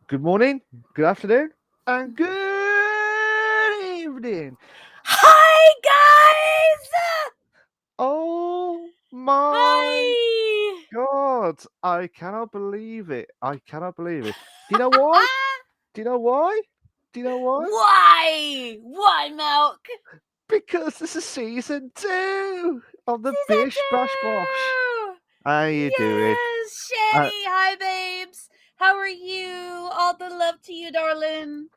Good morning, good afternoon, and good evening. Hi, guys! Oh my Hi! God, I cannot believe it. I cannot believe it. Do you know why? Do you know why? Do you know why? Why? Why, Milk? Because this is season 2 of the Season Bish Bash Bosh. 2! How you doing? Yes, Uh, Shani! Hi, babes! How are you? All the love to you, darling.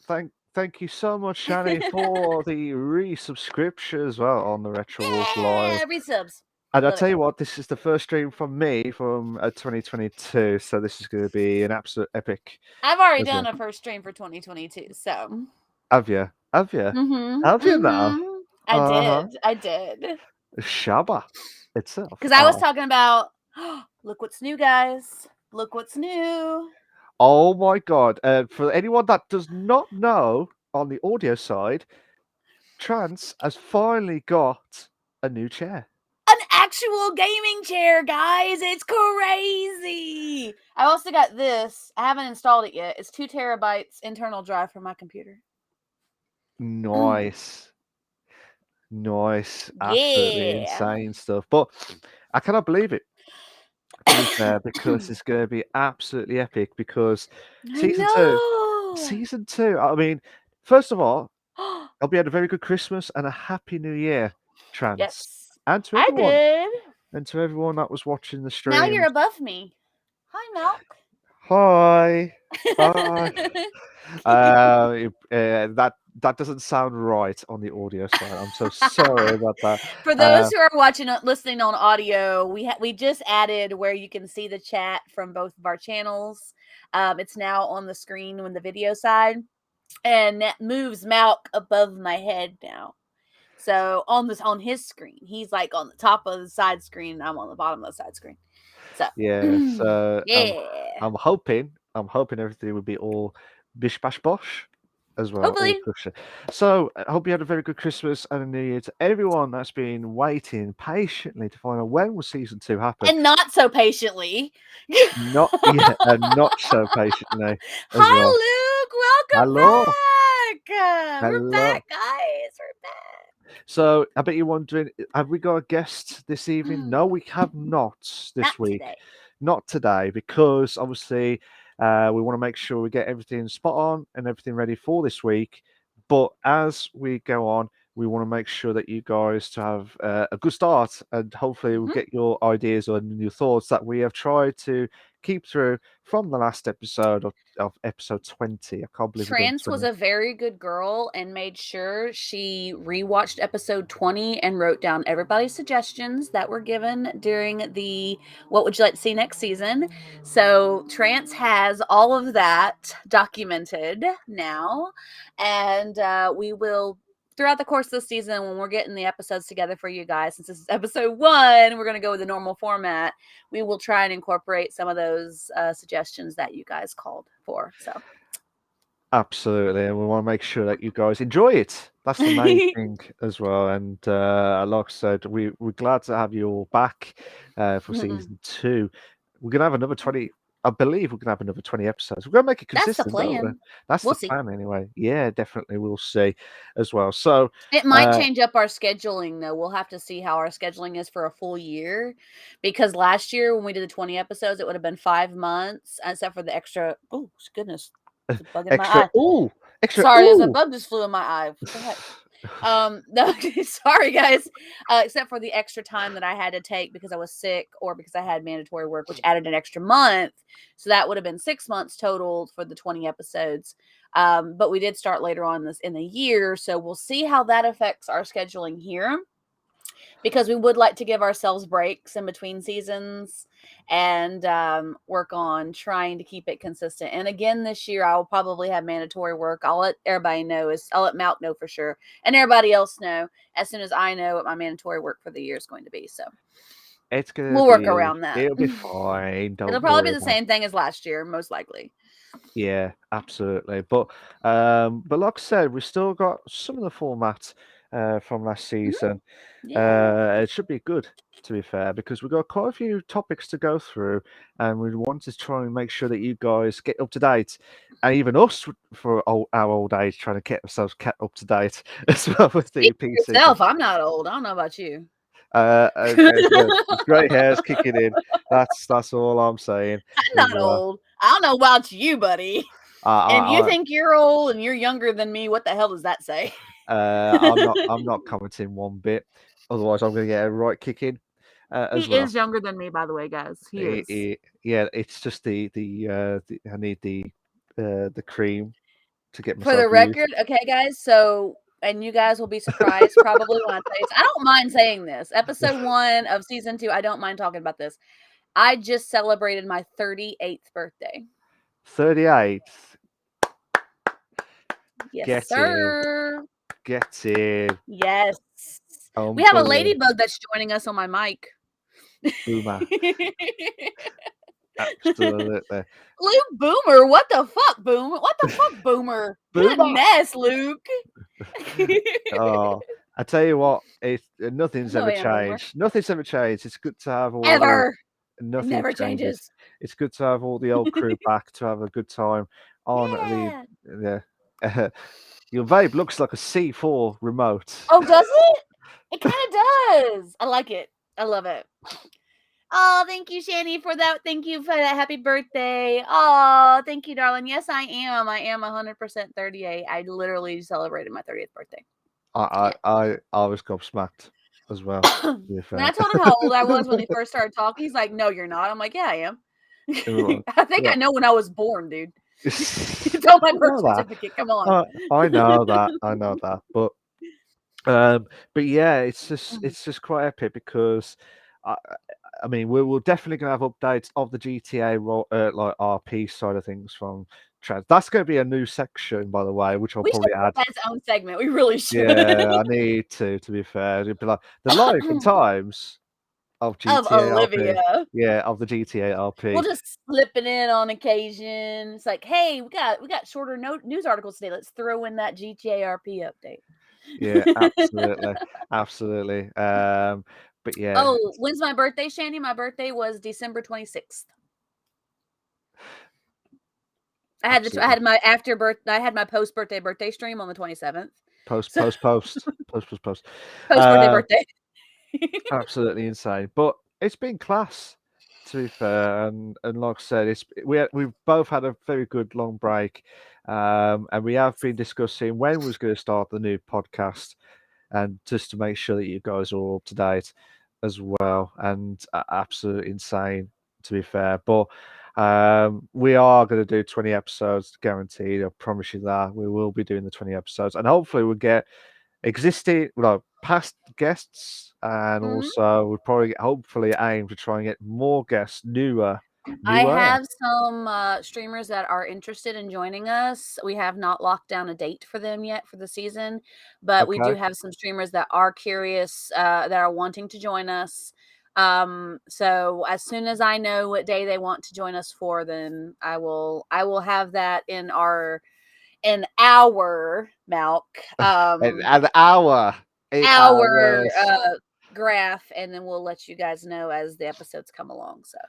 thank you so much, Shani, for the resubscription as well on the Retro Wars Live. Yeah, resubs. And I'll Love it. tell you what, this is the first stream from me from 2022, so this is going to be an absolute epic I've already as done well. a first stream for 2022, so. Have you? Have you? Mm-hmm. Have you now? Mm-hmm. I Uh-huh. did. I did. Shabba itself. Because I was talking about, look what's new, guys. Look what's new. Oh my God. For anyone that does not know on the audio side, Trance has finally got a new chair. An actual gaming chair, guys. It's crazy. I also got this. I haven't installed it yet. It's 2 terabytes internal drive for my computer. Nice. Nice. Absolutely Yeah. insane stuff. But I cannot believe it, to be fair, because it's going to be absolutely epic. Because I season two, know. season two. I mean, first of all, I hope you had a very good Christmas and a happy New Year, Trance, Yes. and to I everyone, did. that was watching the Now you're streams. above me. Hi, Milk. Hi, hi. That doesn't sound right on the audio side. I'm so sorry about that. For those who are listening on audio, we just added where you can see the chat from both of our channels. It's now on the screen on the video side, and that moves Malk above my head now. So on his screen, he's like on the top of the side screen, and I'm on the bottom of the side screen. So Yeah, so yeah, I'm hoping everything will be all bish bash bosh as well, all hopefully, cushion. So I hope you had a very good Christmas and a New Year to everyone that's been waiting patiently to find out when will season 2 happen. and not so patiently. Not yeah, and not so patiently as well. Hi, Luke. Hello, Welcome back. We're hello. back, guys. We're back. So I bet you're wondering, have we got a guest this evening? No, we have not Not this week. today. Not today, because obviously we want to make sure we get everything spot on and everything ready for this week. But as we go on, we want to make sure that you guys to have a good start, and hopefully we'll Mhm. get your ideas and your thoughts that we have tried to keep through from the last episode of episode 20. I can't believe we've done Trance was 20. a very good girl and made sure she rewatched episode 20 and wrote down everybody's suggestions that were given during the what would you like to see next season. So Trance has all of that documented now, and we will throughout the course of the season when we're getting the episodes together for you guys, since this is episode 1, we're going to go with the normal format. We will try and incorporate some of those suggestions that you guys called for. So Absolutely, and we want to make sure that you guys enjoy it. That's the main thing as well. And like I said, we're glad to have you all back for season 2. We're gonna have another 20. I believe we're gonna have another 20 episodes. We're gonna make it That's the consistent, don't we? plan. That's We'll the see. plan anyway. Yeah, definitely, we'll see as well. So, It might change up our scheduling, though. We'll have to see how our scheduling is for a full year. Because last year, when we did the 20 episodes, it would have been 5 months, except for the extra. Oh, goodness. There's a bug in my extra. eye. Ooh, extra. Sorry, there's a Ooh. bug just flew in my eye. What the heck? No, sorry guys. Except for the extra time that I had to take because I was sick or because I had mandatory work, which added an extra month. So that would have been 6 months total for the 20 episodes. But we did start later on this in the year, so we'll see how that affects our scheduling here, because we would like to give ourselves breaks in between seasons and work on trying to keep it consistent. And again, this year I will probably have mandatory work. I'll let everybody know. I'll let Malk know for sure, and everybody else know as soon as I know what my mandatory work for the year is going to be. So It's gonna we'll work be. around that. It'll be fine. It'll Don't probably worry be the about. same thing as last year, most likely. Yeah, absolutely. But like I said, we've still got some of the format from last Mhm. season. Yeah. It should be good, to be fair, because we've got quite a few topics to go through, and we want to try and make sure that you guys get up to date, and even us for our old age, trying to get ourselves kept up to date as well with the Speak for PC. yourself. I'm not old. I don't know about you. The grey hairs kicking in. That's all I'm saying I'm as not well. old. I don't know about you, buddy. I, And if you I, think you're old and you're younger than me, what the hell does that say? I'm not commenting one bit. Otherwise, I'm going to get a right kick in He as well. is younger than me, by the way, guys. He is. Yeah, it's just I need the cream to get For the myself used. record, okay, guys. So, and you guys will be surprised probably when I tell you. I don't mind saying this. Episode 1 of season 2. I don't mind talking about this. I just celebrated my 38th birthday. 38th. Yes, Get in, sir. get in. Yes. We have a Unbelievable. ladybug that's joining us on my mic. Boomer. Absolutely. Luke Boomer, what the fuck, Boomer? What the fuck, Boomer? Boomer. Goodness, Luke. Oh, I tell you what, I nothing's know ever I am Boomer. changed. Nothing's ever changed. It's good to have all the Ever. It nothing never changes. changes. It's good to have all the old crew back to have a good time on Yeah. the your vape looks like a C4 remote. Oh, does it? It kind of does. I like it. I love it. Oh, thank you, Shani, for that. Thank you for that. Happy birthday. Oh, thank you, darling. Yes, I am. I am 100% 38. I literally celebrated my 30th birthday. I was gobsmacked as well, to be And I fair. told him how old I was when he first started talking. He's like, "No, you're not." I'm like, "Yeah, I am." I think Yeah. I know when I was born, dude. It's on my I birth know that. certificate. Come on. I know that. I know that. But yeah, Mhm. it's just quite epic because I I mean we're definitely gonna have updates of the GTA like RP side of things from trans. That's gonna be a new section, by the way, which I'll We should probably make add. that its own segment. We really should. Yeah, I need to be fair. It'd be like the life and times of Of GTA RP. Olivia. Yeah, of the GTA We'll RP. just slip it in on occasion. It's like, hey, we got shorter news articles today. Let's throw in that GTARP update. Yeah, absolutely. Absolutely. But yeah, Oh, when's my birthday, Shandy? My birthday was December 26th. I absolutely. had my after birth. I had my post birthday stream on the 27th. Post, So post, post, post, post, post. post Uh, birthday. absolutely insane. But it's been class, to be fair. And like I said, we've both had a very good long break, and we have been discussing when we was going to start the new podcast, and just to make sure that you guys are all up to date as well. And absolutely insane, to be fair. But we are going to do 20 episodes, guaranteed. I promise you that we will be doing the 20 episodes, and hopefully we'll get existing, well, past guests, and Mhm. also we'll probably hopefully aim to try and get more guests, I newer. have some streamers that are interested in joining us. We have not locked down a date for them yet for the season, but we do Okay. have some streamers that are curious, that are wanting to join us. So as soon as I know what day they want to join us for, then I will have that in our milk An hour. 8 hours. our graph, and then we'll let you guys know as the episodes come along. So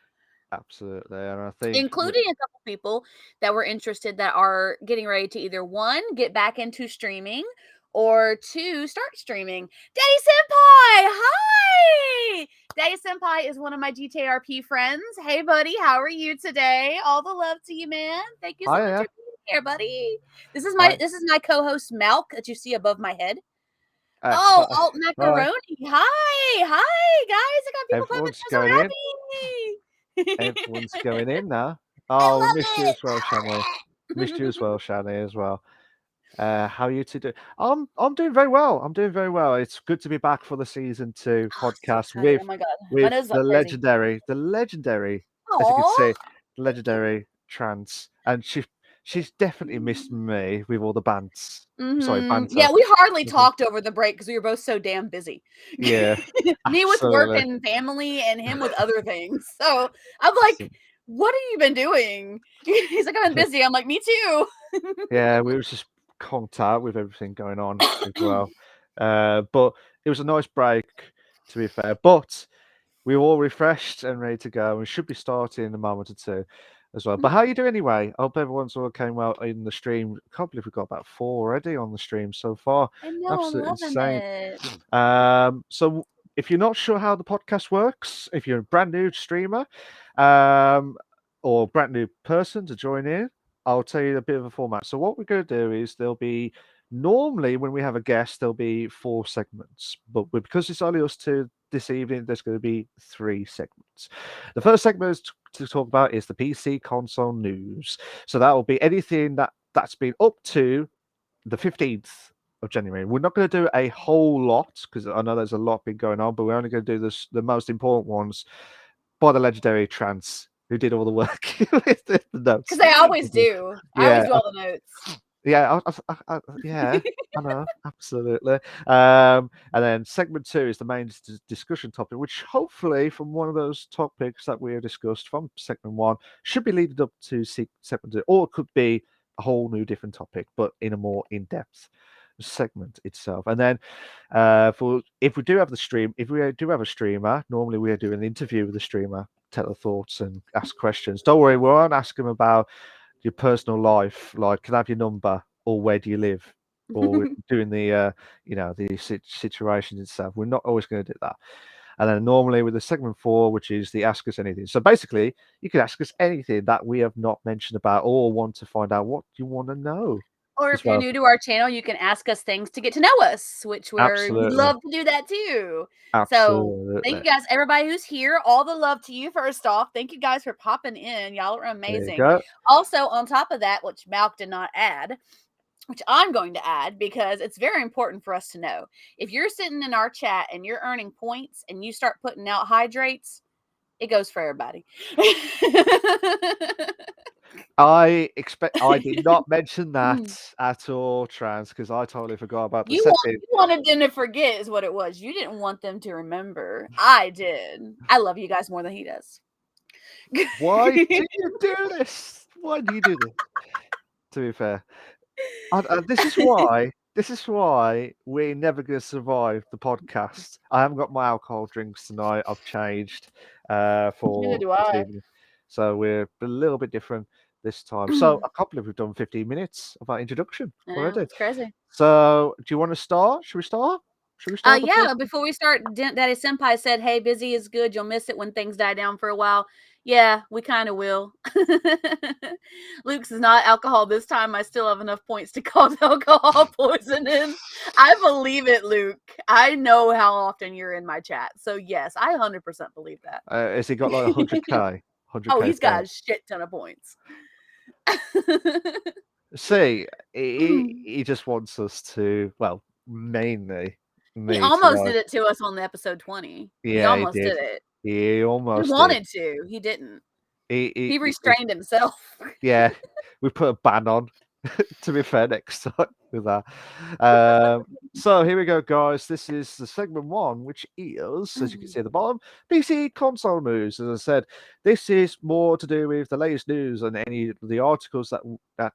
Absolutely. And I think including a couple people that were interested that are getting ready to either one get back into streaming or two start streaming. Daddy Senpai, hi! Daddy Senpai is one of my GTRP friends. Hey, buddy, how are you today? All the love to you, man. Thank you so much I for being here, buddy. This is my I this is my co-host Malk that you see above my head. Oh, hi, Alt hi. Macaroni. Hi, guys. I got people coming. Everyone's I'm going in. so happy. Everyone's going in now. I Oh, we missed you love as well, Shani. Missed you as well, Shani, as well. How are you two doing? I'm doing very well. I'm doing very well. It's good to be back for the season 2 Oh, so podcast excited. Oh my god. My with nose is all crazy. the legendary, as you can Oh, see, thank you. legendary trance, and she's definitely missed me with all the bants. Sorry, Yeah, banter. we hardly talked over the break because we were both so damn busy. Yeah, Me with work absolutely. and family, and him with other things. So I'm like, So, what have you been doing? He's like, I've been busy. I'm like, me too. yeah, we was just conked out with everything going on as well. But it was a nice break, to be fair. But we're all refreshed and ready to go. We should be starting in a moment or two as well. But how you doing anyway? I hope everyone's all came well in the stream. I can't believe we've got about 4 already on the stream so far. I know, I'm Absolutely loving insane. it. So if you're not sure how the podcast works, if you're a brand new streamer, um, or brand new person to join in, I'll tell you a bit of a format. So what we're going to do is there'll be normally when we have a guest, there'll be 4 segments, but because it's only us two this evening, there's going to be 3 segments. The first segment is to talk about is the PC console news. So that will be anything that's been up to the 15th of January. We're not going to do a whole lot because I know there's a lot been going on, but we're only going to do the most important ones by the legendary Trance who did all the work with the notes. Because I always do. I always Yeah, do all the notes. yeah, yeah, I know, absolutely. And then segment 2 is the main discussion topic, which hopefully from one of those topics that we have discussed from segment 1 should be leading up to segment 2, or it could be a whole new different topic, but in a more in-depth segment itself. And then for if we do have the stream, if we do have a streamer, normally we do an interview with the streamer, tell their thoughts and ask questions. Don't worry, we won't ask them about your personal life, like can I have your number or where do you live, or doing the the situations and stuff. We're not always going to do that. And then normally with the segment 4, which is the ask us anything. So basically, you can ask us anything that we have not mentioned about or want to find out what you want to know Or as if you're well. new to our channel, you can ask us things to get to know us, which we'd Absolutely, love to do that too. So thank absolutely. you guys, everybody who's here. All the love to you first off. Thank you guys for popping in. Y'all are There you amazing. go. Also, on top of that, which Malk did not add, which I'm going to add because it's very important for us to know. If you're sitting in our chat and you're earning points and you start putting out hydrates, it goes for everybody. I did not mention that at all, Trans, because I totally forgot about the setting. You wanted them to forget is what it was. You didn't want them to remember. I did. I love you guys more than he does. Why do you do this? Why do you do this? To be fair, this is why. This is why we're never going to survive the podcast. I haven't got my alcohol drinks tonight. I've changed Neither for do this I. evening, so we're a little bit different this time. So I can't believe we've done 15 minutes of our introduction Yeah, already. it's crazy. So do you want to start? Should we start? Should we start the Yeah, first? before we start, Daddy Senpai said, "Hey, busy is good. You'll miss it when things die down for a while." Yeah, we kind of will. Luke's is not alcohol this time. I still have enough points to cause alcohol poisoning. I believe it, Luke. I know how often you're in my chat. So, yes, I 100% believe that. Has he got like 100k? Oh, 100k he's got points. a shit ton of points. See, he just wants us to, well, mainly He me to almost like, did it to us on the episode 20. He yeah, he almost did. did it. He He almost did. wanted to. He didn't. He, He he, he- restrained himself. yeah, we put a ban on. To be fair, next time with that. So here we go, guys. This is the segment 1, which is, as you can see at the bottom, PC console news. As I said, this is more to do with the latest news and any of the articles that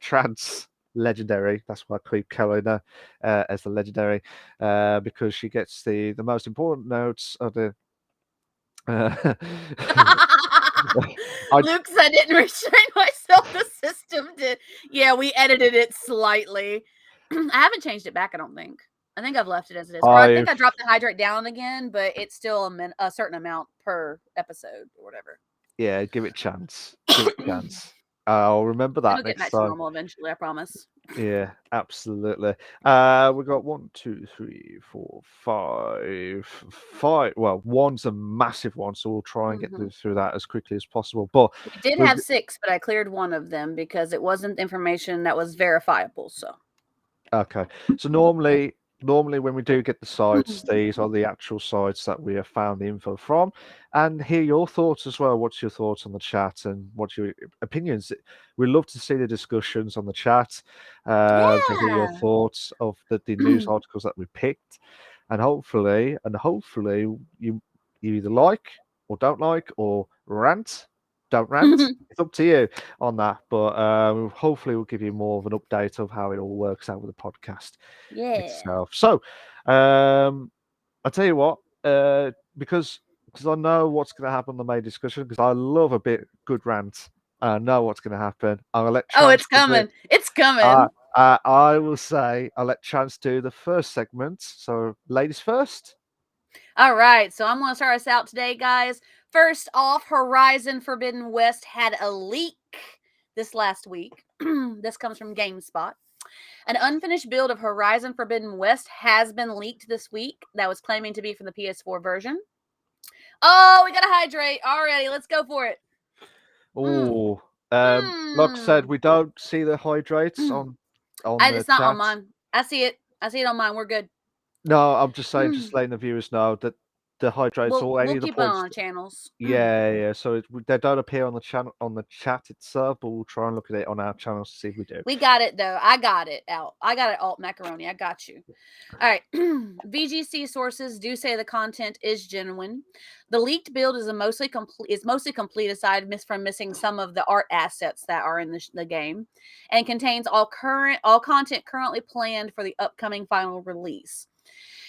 Trans Legendary. That's why I keep calling her as the Legendary, because she gets the most important notes of the. I Luke said, I didn't restrain myself. The system did. Yeah, we edited it slightly. I haven't changed it back, I don't think. I think I've left it as it is. Or I think I've I dropped the hydrate down again, but it's still a certain amount per episode or whatever. Yeah, give it a chance. Give it a chance. I'll remember that It'll get next back to time. normal eventually, I promise. Yeah, absolutely. We got 1, 2, 3, 4, 5, 5. Well, one's a massive one, so we'll try and get through that as quickly as possible. But We did have 6, but I cleared one of them because it wasn't information that was verifiable. So okay, so normally when we do get the sites, these are the actual sites that we have found the info from, and hear your thoughts as well. What's your thoughts on the chat and what's your opinions? We love to see the discussions on the chat, to hear your yeah. thoughts of the news articles that we picked, and hopefully you either like or don't like or rant don't rant. It's up to you on that. But hopefully, we'll give you more of an update of how it all works out with the podcast Yeah. itself. So, I'll tell you what, because I know what's going to happen in the main discussion, because I love a bit good rant. I know what's going to happen. I'll let Oh, Chance it's do it. coming. It's Uh, coming. I will say I'll let Chance do the first segment. So, ladies first. All right, so I'm going to start us out today, guys. First off, Horizon Forbidden West had a leak this last week. This comes from GameSpot. An unfinished build of Horizon Forbidden West has been leaked this week that was claiming to be from the PS4 version. Oh, we got to hydrate already. Let's go for it. Oh, like I said, Mm. we don't see the hydrates on the It's not on chat. mine. I see it. I see it on mine. We're good. No, I'm just saying, just letting the viewers know that the hydrates we'll or any we'll of the keep it on points. our channels. Yeah. So they don't appear on the channel on the chat itself, but we'll try and look at it on our channels to see if we do. We got it though. I got it out. I got it, alt macaroni. I got you. All right. VGC sources do say the content is genuine. The leaked build is mostly complete aside from missing some of the art assets that are in the game, and contains all content currently planned for the upcoming final release.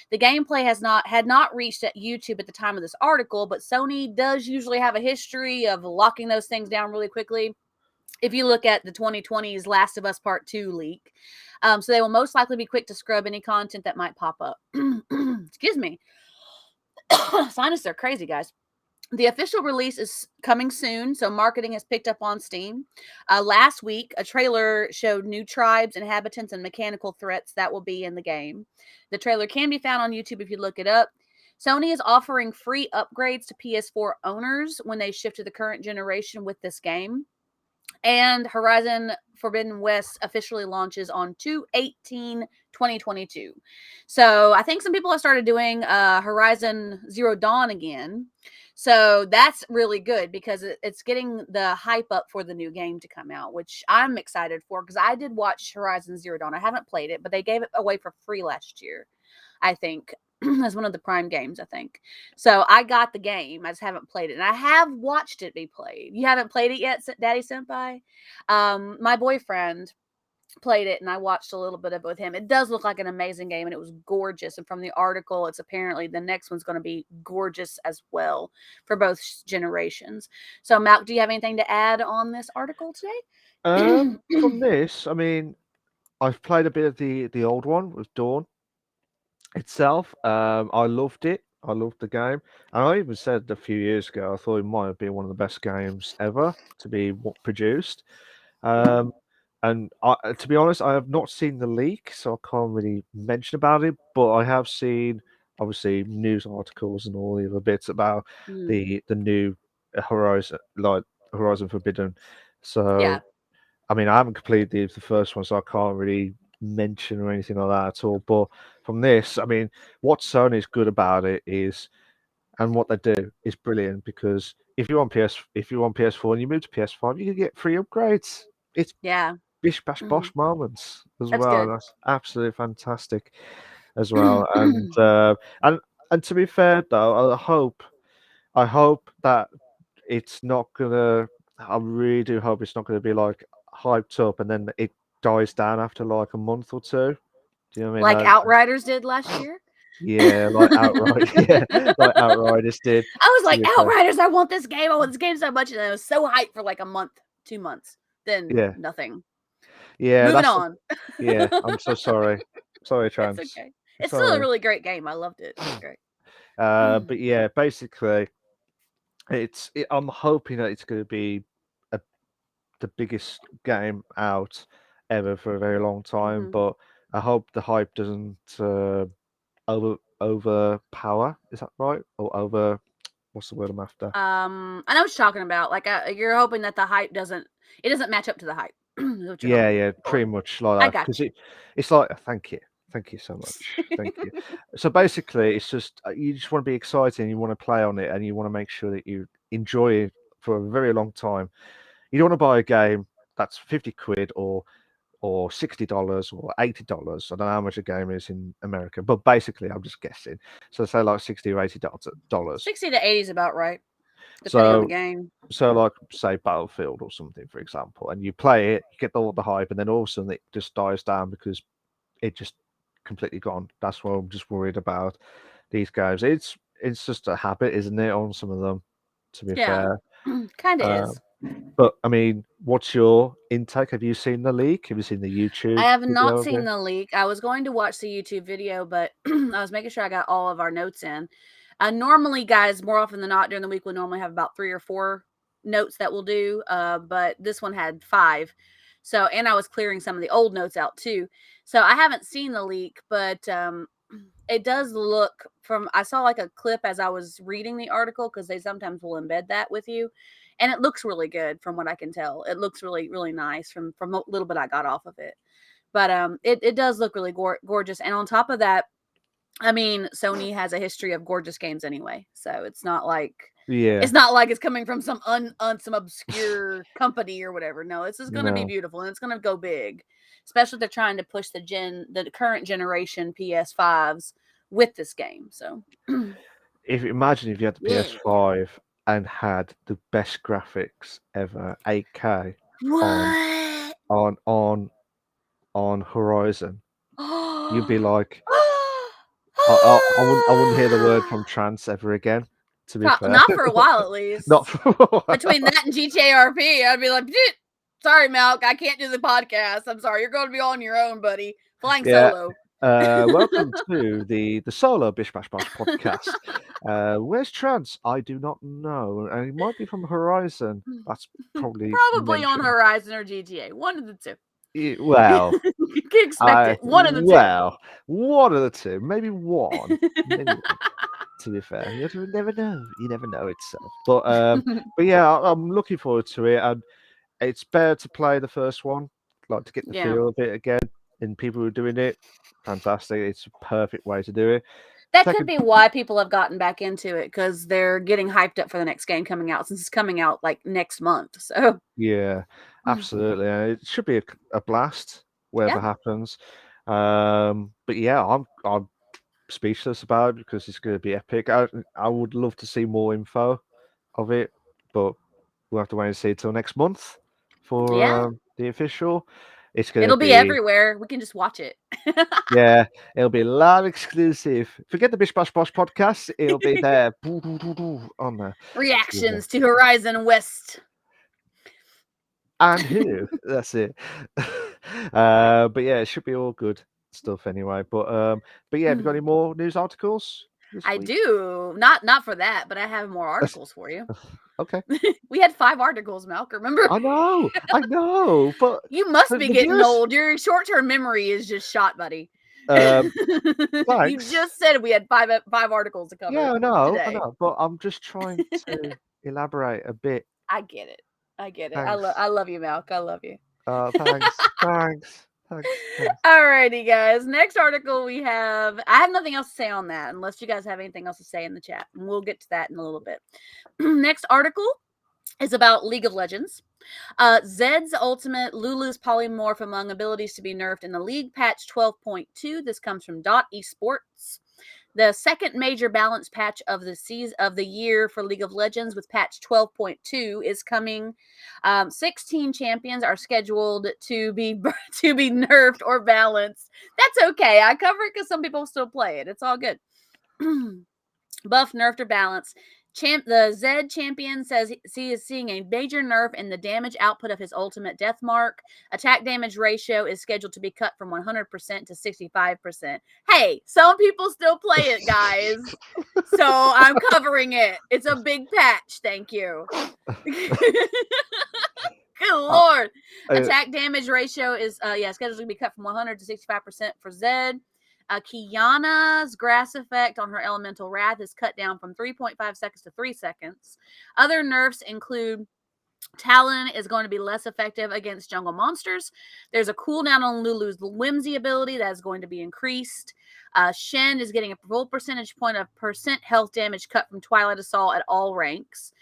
The gameplay had not reached at YouTube at the time of this article, but Sony does usually have a history of locking those things down really quickly. If you look at the 2020's Last of Us Part 2 leak. So they will most likely be quick to scrub any content that might pop up. Excuse me. Sinuses are crazy, guys. The official release is coming soon, so marketing has picked up on Steam. Last week, a trailer showed new tribes, inhabitants, and mechanical threats that will be in the game. The trailer can be found on YouTube if you look it up. Sony is offering free upgrades to PS4 owners when they shift to the current generation with this game. And Horizon Forbidden West officially launches on 2/18/2022. So I think some people have started doing Horizon Zero Dawn again. So that's really good because it's getting the hype up for the new game to come out, which I'm excited for because I did watch Horizon Zero Dawn. I haven't played it, but they gave it away for free last year, I think. As one of the Prime games, I think. So I got the game. I just haven't played it. And I have watched it be played. You haven't played it yet, Daddy Senpai? My boyfriend played it and I watched a little bit of it with him. It does look like an amazing game and it was gorgeous. And from the article, it's apparently the next one's going to be gorgeous as well for both generations. So, Malk, do you have anything to add on this article today? From this, I mean, I've played a bit of the old one with Dawn itself. I loved it. I loved the game, and I even said a few years ago I thought it might have been one of the best games ever to be produced. Um, and to be honest, I have not seen the leak, so I can't really mention about it. But I have seen, obviously, news articles and all the other bits about Mm, the new Horizon, like Horizon Forbidden. yeah. So, I mean, I haven't completed the first one, so I can't really mention or anything like that at all. But from this, I mean, what Sony's good about it is, and what they do is brilliant because if you're on PS4 and you move to PS5, you can get free upgrades. It's Yeah. bish bash Hmm. bosh moments as That's well. good. That's absolutely fantastic as well. And to be fair though, I hope that it's not gonna. I really do hope it's not gonna be like hyped up and then it dies down after like a month or two. Do you know what I mean? Like Outriders did last year. Yeah, like outright, yeah, like Outriders did. I was To like, be fair, Outriders, I want this game. I want this game so much. And I was so hyped for like a month, 2 months. Then yeah, nothing. yeah, Moving that's on. yeah. I'm so sorry, sorry, It's Trans, okay. It's still a sorry. really great game. I loved it. It was great. But yeah, basically, I'm hoping that it's going to be a, the biggest game out ever for a very long time. Mm-hmm. But I hope the hype doesn't overpower. Is that right? Or over? What's the word I'm after? I know what you're talking about. Like, you're hoping that the hype doesn't match up to the hype. Is what you're Yeah, hoping yeah, for. pretty much like I that. got Because it's like thank you so much, thank you. So basically, it's just you just want to be excited and you want to play on it and you want to make sure that you enjoy it for a very long time. You don't want to buy a game that's 50 quid or $60 or $80. I don't know how much a game is in America, but basically, I'm just guessing. So say like 60 or $80. 60 to 80 is about right. depending on the So, game. like, say Battlefield or something, for example, and you play it, you get all the hype, and then all of a sudden it just dies down because it just completely gone. That's what I'm just worried about these games. It's just a habit, isn't it, on some of them, to be Yeah, fair. kind of Uh, is. but I mean, what's your intake? Have you seen the leak? Have you seen the I YouTube have not video of seen it? the leak. I was going to watch the YouTube video, but I was making sure I got all of our notes in. Normally, guys, more often than not during the week, we'll normally have about 3 or 4 notes that we'll do. But this one had 5. So, and I was clearing some of the old notes out too. So I haven't seen the leak, but it does look from, I saw like a clip as I was reading the article because they sometimes will embed that with you. And it looks really good from what I can tell. It looks really, really nice from a little bit I got off of it. But it does look really gorgeous. And on top of that, I mean, Sony has a history of gorgeous games anyway, so Yeah, it's not like it's coming from some some obscure company or whatever. No, this is going to be no. beautiful and it's going to go big, especially if they're trying to push the current generation PS5s with this game. So If imagine if you had the yeah, PS5 and had the best graphics ever, 8K on what? on on on Horizon, you'd be like, I wouldn't hear the word from trance ever again. To be fair, Not for a while at not least. for a Between while. that and GTA RP, I'd be like, sorry, Malk, I can't do the podcast. I'm sorry, you're going to be on your own, buddy. Flying Yeah. solo. Welcome to the solo Bish Bash Bosh podcast. Where's Trance? I do not know. And it might be from Horizon. That's probably Probably on mentioned. Horizon or GTA. One of the two. Well, You can expect it. One of the two. one of the two, maybe one, maybe one. To be fair, you never know. You never know itself. But yeah, I'm looking forward to it, and it's better to play the first one, like to get the Yeah. feel of it again. And people who are doing it, fantastic. It's a perfect way to do it. That could Second, be why people have gotten back into it because they're getting hyped up for the next game coming out since it's coming out like next month. So, yeah, absolutely. And it should be a blast, yeah. whatever happens. But yeah, I'm speechless about it because it's going to be epic. I would love to see more info of it, but we'll have to wait and see till next month Yeah. for the official. It's going to It'll be be, everywhere. We can just watch it. yeah, it'll be live exclusive. Forget the Bish Bash Bosh podcast. It'll be there on there. Yeah. Reactions to Horizon West. And who? That's it. But yeah, it should be all good stuff anyway. But yeah, have you got any more news articles this I week? do. Not for that, but I have more articles for you. Okay. We had 5 articles, Malk, remember? I know, but You must for be the getting viewers, old. Your short-term memory is just shot, buddy. um, You thanks. just said we had 5 articles to cover Yeah, I today. know, but I'm just trying to elaborate a bit. I get it. I get it. Thanks. I love you, Malk. I love you. Thanks. Alrighty, guys. Next article we have. I have nothing else to say on that, unless you guys have anything else to say in the chat, and we'll get to that in a little bit. Next article is about League of Legends. Zed's ultimate Lulu's polymorph among abilities to be nerfed in the League patch 12.2. This comes from Dot Esports. The second major balance patch of the year for League of Legends with patch 12.2 is coming. 16 champions are scheduled to be to be nerfed or balanced. That's okay. I cover it because some people still play it. It's all good. Buff, nerfed, or balanced. The Zed champion says he is seeing a major nerf in the damage output of his ultimate death mark. Attack damage ratio is scheduled to be cut from 100% to 65%. Hey, some people still play it, guys. So I'm covering it. It's a big patch. Thank you. Good lord. Attack damage ratio is scheduled to be cut from 100 to 65% for Zed. Kiana's grass effect on her elemental wrath is cut down from 3.5 seconds to 3 seconds. Other nerfs include Talon is going to be less effective against jungle monsters. There's a cooldown on Lulu's Whimsy ability that is going to be increased. Shen is getting a full percentage point of percent health damage cut from Twilight Assault at all ranks.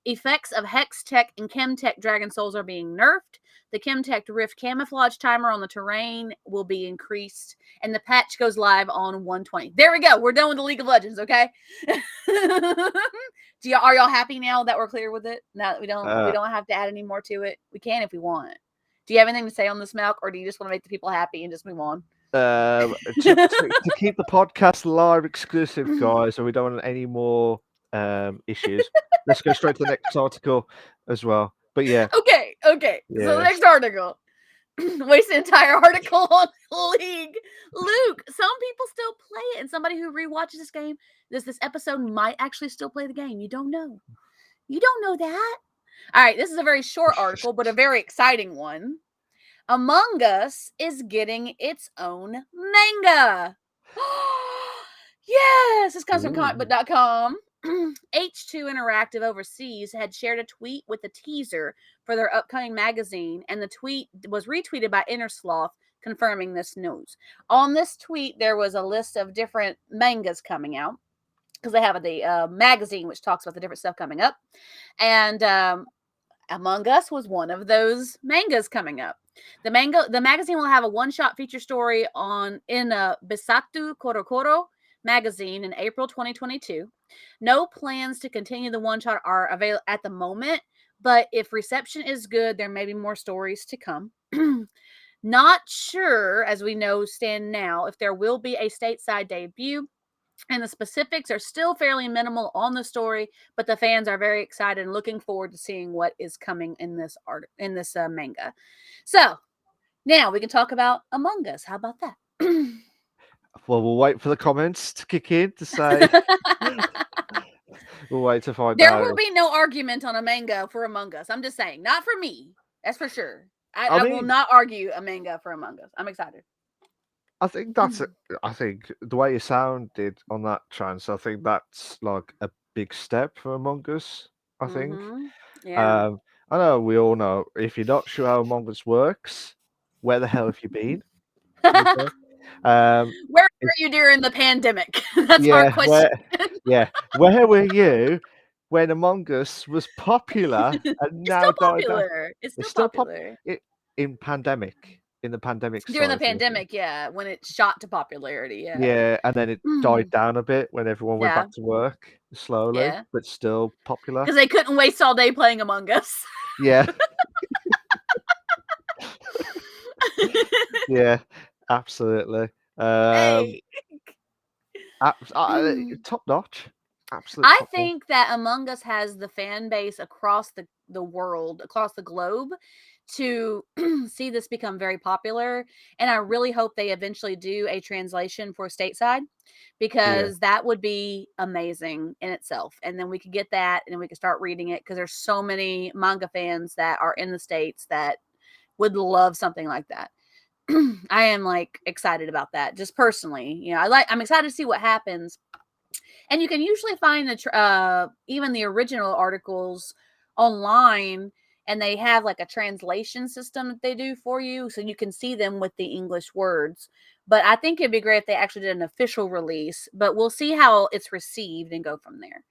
Effects of Hex Tech and Chem Tech Dragon Souls are being nerfed. The Chem Tech Rift camouflage timer on the terrain will be increased, and the patch goes live on 120. There we go. We're done with the League of Legends, okay? Are y'all happy now that we're clear with it? Now that we don't have to add any more to it. We can if we want. Do you have anything to say on this, Malk, or do you just want to make the people happy and just move on? To keep the podcast live exclusive, guys, so we don't want any more issues. Let's go straight to the next article as well. But yeah. Okay. Yes. So the next article. Waste the entire article on League. Luke, some people still play it, and somebody who rewatches this game, this episode might actually still play the game. You don't know. You don't know that. All right, this is a very short article, but a very exciting one. Among Us is getting its own manga. Yes, this comes from comicbook.com. H2 Interactive Overseas had shared a tweet with a teaser for their upcoming magazine, and the tweet was retweeted by Innersloth, confirming this news. On this tweet, there was a list of different mangas coming out, because they have the magazine which talks about the different stuff coming up, and Among Us was one of those mangas coming up. The magazine will have a one-shot feature story in Bisatu Korokoro magazine in April 2022. No plans to continue the one-shot are available at the moment, but if reception is good, there may be more stories to come. Not sure, as we know stand now, if there will be a stateside debut, and the specifics are still fairly minimal on the story, but the fans are very excited and looking forward to seeing what is coming in this manga. So now we can talk about Among Us. How about that? Well, we'll wait for the comments to kick in to say. We'll wait to find out. There will be no argument on a manga for Among Us. I'm just saying, not for me. That's for sure. I will not argue a manga for Among Us. I'm excited. I think I think the way you sounded on that trance, I think that's like a big step for Among Us. I think. Yeah. I know we all know if you're not sure how Among Us works, where the hell have you been? Where were you during the pandemic? That's our question. Where were you when Among Us was popular and now died down? It's still popular. In pandemic. In the pandemic during the pandemic, yeah, when it shot to popularity, yeah, and then it died down a bit when everyone went back to work slowly, but still popular because they couldn't waste all day playing Among Us. Yeah. Yeah, absolutely. Hey. Top notch. Absolutely. I think that Among Us has the fan base across the world, across the globe, to see this become very popular. And I really hope they eventually do a translation for stateside, because that would be amazing in itself. And then we could get that and then we could start reading it, because there's so many manga fans that are in the States that would love something like that. I am like excited about that, just personally. You know, I'm excited to see what happens. And you can usually find even the original articles online, and they have like a translation system that they do for you, so you can see them with the English words. But I think it'd be great if they actually did an official release, but we'll see how it's received and go from there.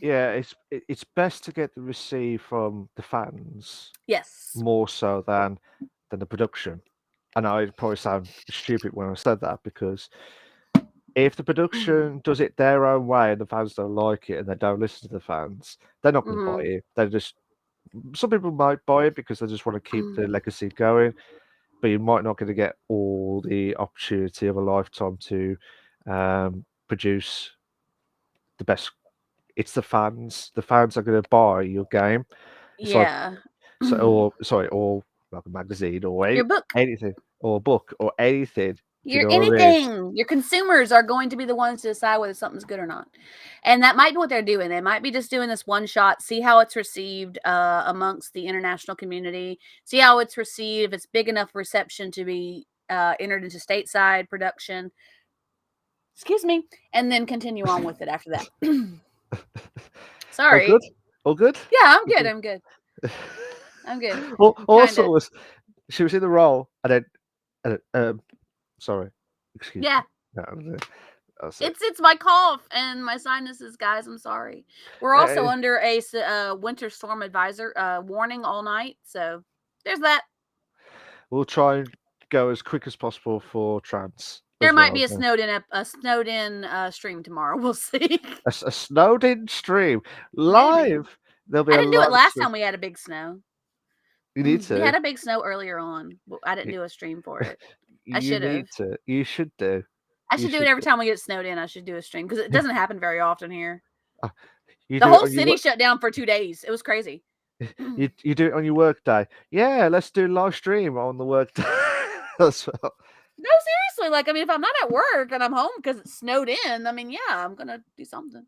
Yeah, it's best to get the receive from the fans. Yes. More so than the production. I know it probably sounds stupid when I said that, because if the production does it their own way and the fans don't like it and they don't listen to the fans, they're not going to buy it. They just, some people might buy it because they just want to keep the legacy going, but you might not going to get all the opportunity of a lifetime to produce the best. It's the fans. The fans are going to buy your game. It's like, or like a magazine or your book, anything, or a book or anything. Anything. Your consumers are going to be the ones to decide whether something's good or not. And that might be what they're doing. They might be just doing this one shot, see how it's received amongst the international community, see how it's received, if it's big enough reception to be entered into stateside production. Excuse me. And then continue on with it after that. Sorry. All good? All good? Yeah, I'm good. I'm good. I'm good. Well, also, she was in the role, and then, sorry, excuse me. Yeah. That's it. It's my cough and my sinuses, guys. I'm sorry. We're also under a winter storm advisor warning all night, so there's that. We'll try and go as quick as possible for trans There as might well. be a snowed in stream tomorrow. We'll see. A snowed in stream Maybe. live. There'll be I a didn't do it lot of last stuff. time we had a big snow. You need We had to. a big snow earlier on. But I didn't You, do a stream for it. I you should have. need to. You should do. I You should do it should every do. time we get snowed in. I should do a stream because it doesn't happen very often here. Uh, You The do it whole on your city work. shut down for 2 days. It was crazy. You do it on your work day. Yeah, let's do live stream on the work day as well. No, seriously. Like, I mean, if I'm not at work and I'm home because it's snowed in, I mean, yeah, I'm gonna do something.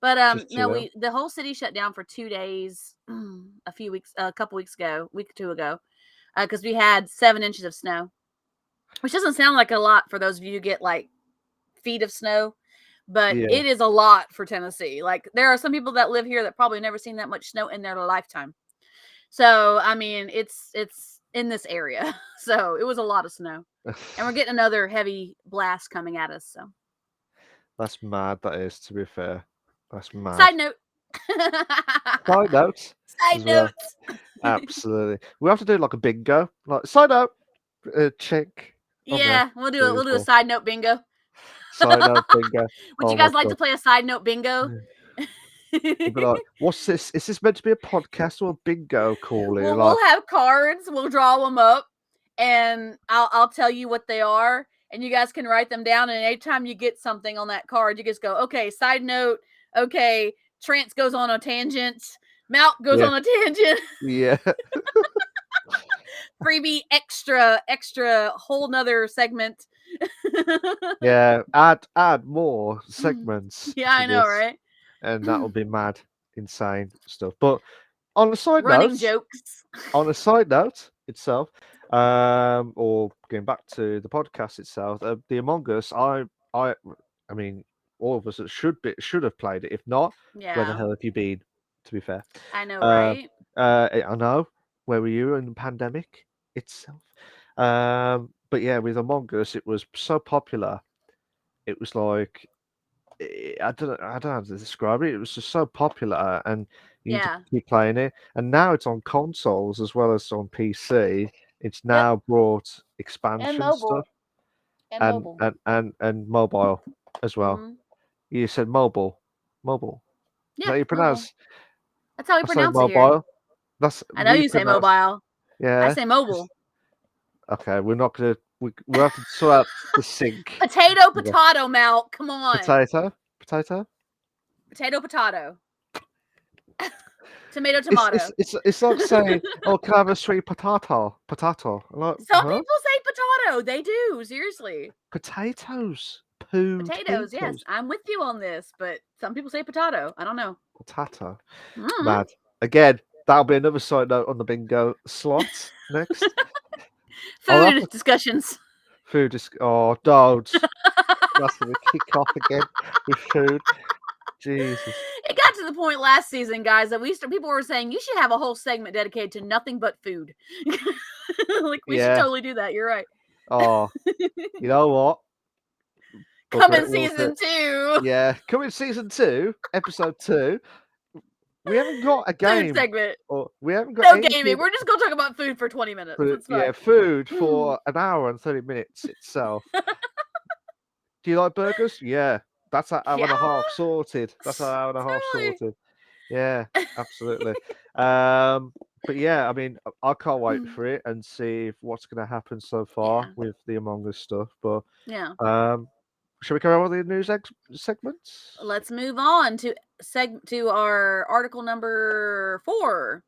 But Just no, chill. the whole city shut down for 2 days a couple weeks ago, week or two ago, because we had 7 inches of snow, which doesn't sound like a lot for those of you who get like feet of snow, but Yeah. it is a lot for Tennessee. Like, there are some people that live here that probably never seen that much snow in their lifetime. So, I mean, it's in this area. So, it was a lot of snow. And we're getting another heavy blast coming at us. So, That's mad. That is, to be fair. That's mad. side note. Side notes Side as well. notes. Absolutely. We have to do like a bingo. Like side note, check on there. Yeah, we'll do a side note bingo. Side note bingo. Would Oh you my guys like to god. play a side note bingo? You'd be like, what's this? Is this meant to be a podcast or a bingo call? You're like, we'll have cards. We'll draw them up, and I'll tell you what they are, and you guys can write them down. And anytime you get something on that card, you just go, okay, side note. Okay, Trance goes on a tangent. Malk goes yeah, on a tangent. yeah, Freebie extra whole nother segment. yeah. Add more segments Yeah, to I know, this, right? and that'll be mad, insane stuff. But on a side Running note, jokes. itself, or going back to the podcast itself, the Among Us, I mean, all of us that should have played it. If not, where the Yeah, hell have you been? To be fair, I know, uh, right? I know where were you in the pandemic itself. But yeah, with Among Us, it was so popular. It was like I don't know how to describe it. It was just so popular, and you need to Yeah. keep playing it. And now it's on consoles as well as on PC. It's Yep. now brought And expansion stuff mobile. And and mobile. mobile as well. Mm-hmm. You said mobile. Is that Yeah, how you mobile. pronounce? That's how we I say pronounce it here. mobile. That's I know we you say pronounce. mobile. I Yeah. say mobile. Okay, we're not gonna. We'll have to sort out the sync. Potato, Mal. Come on. Potato. Potato. Tomato, It's tomato. like saying, "Oh, can I have a sweet potato?" I'm like, Some huh? people say potato. They do. Seriously. Potatoes. Potatoes. Yes, Potatoes. I'm with you on this, but some people say potato. I don't know. Potato. Mm-hmm. Mad. Again, that'll be another side note on the bingo slot next. Food discussions. Food is. Oh, don't. That's going to kick off again with food. Jesus. It got to the point last season, guys, that people were saying you should have a whole segment dedicated to nothing but food. Like, we should totally do that. You're right. Oh, you know what? Coming season 2. Yeah, coming season 2, episode 2. We haven't got a game. Food segment. Or we haven't got no anything. gaming. We're just going to talk about food for 20 minutes. Food for an hour and 30 minutes itself. Do you like burgers? Yeah. That's an hour and a half sorted. Sorted. Yeah, absolutely. But yeah, I mean, I can't wait for it and see what's going to happen so far with the Among Us stuff. But yeah. Shall we go over the news segments? Let's move on to our article number 4.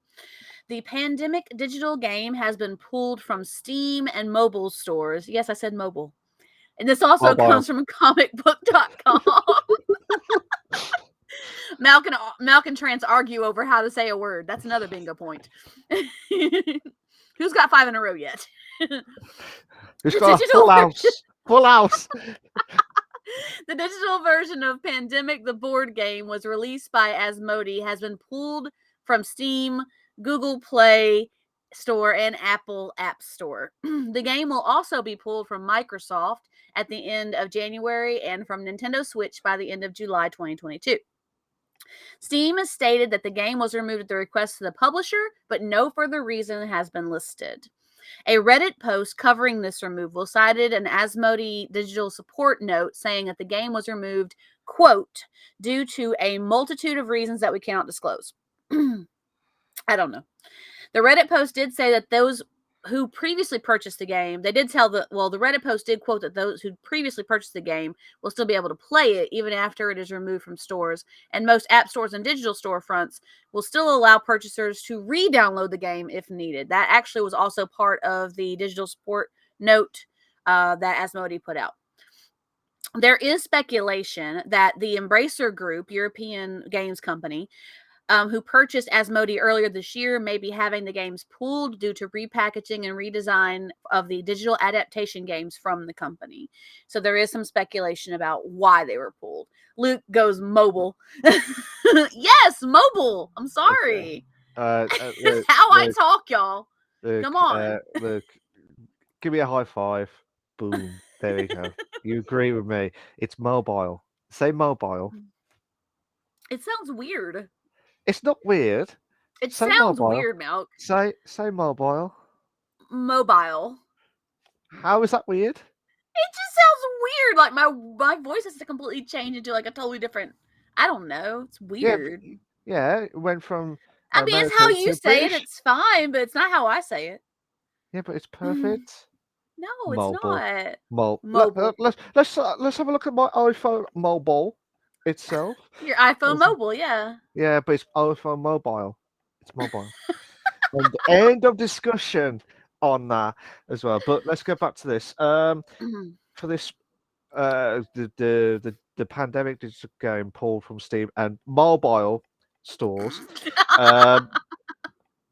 The pandemic digital game has been pulled from Steam and mobile stores. Yes, I said mobile. And this also comes from comicbook.com. Malk and Trance argue over how to say a word. That's another bingo point. Who's got 5 in a row yet? Who's got a full house? Full house. The digital version of Pandemic, the board game, was released by Asmodee, has been pulled from Steam, Google Play, Store and Apple App Store. The game will also be pulled from Microsoft at the end of January and from Nintendo Switch by the end of July 2022. Steam has stated that the game was removed at the request of the publisher, but no further reason has been listed. A Reddit post covering this removal cited an Asmodee digital support note saying that the game was removed, quote, due to a multitude of reasons that we cannot disclose. I don't know. The Reddit post did say that those who previously purchased the game, they did tell the Reddit post did quote that those who previously purchased the game will still be able to play it even after it is removed from stores, and most app stores and digital storefronts will still allow purchasers to re-download the game if needed. That actually was also part of the digital support note that Asmodee put out. There is speculation that the Embracer Group, European games company, who purchased Asmodee earlier this year, may be having the games pulled due to repackaging and redesign of the digital adaptation games from the company. So there is some speculation about why they were pulled. Luke goes mobile. Yes, mobile. I'm Okay. sorry. Look, How I look, talk, y'all. Come on. look. Give me a high five. Boom. There we go. You agree with me? It's mobile. Say mobile. It sounds weird. It's not weird. It Say sounds mobile. weird, Milk. Say mobile. Mobile. How is that weird? It just sounds weird. Like my voice has to completely change into like a totally different. I don't know. It's Yeah, weird. yeah. It went from I mean, it's how American you to say it. British. It's fine, but it's not how I say it. Yeah, but it's No, perfect. it's Mobile. not. Let, Mobile. let's have a look at my iPhone mobile itself. Your iPhone Let's- mobile, yeah. Yeah, but it's iPhone mobile. It's mobile. And end of discussion on that as well. But let's go back to this. For this, the pandemic digital game pulled from Steam and mobile stores. Um,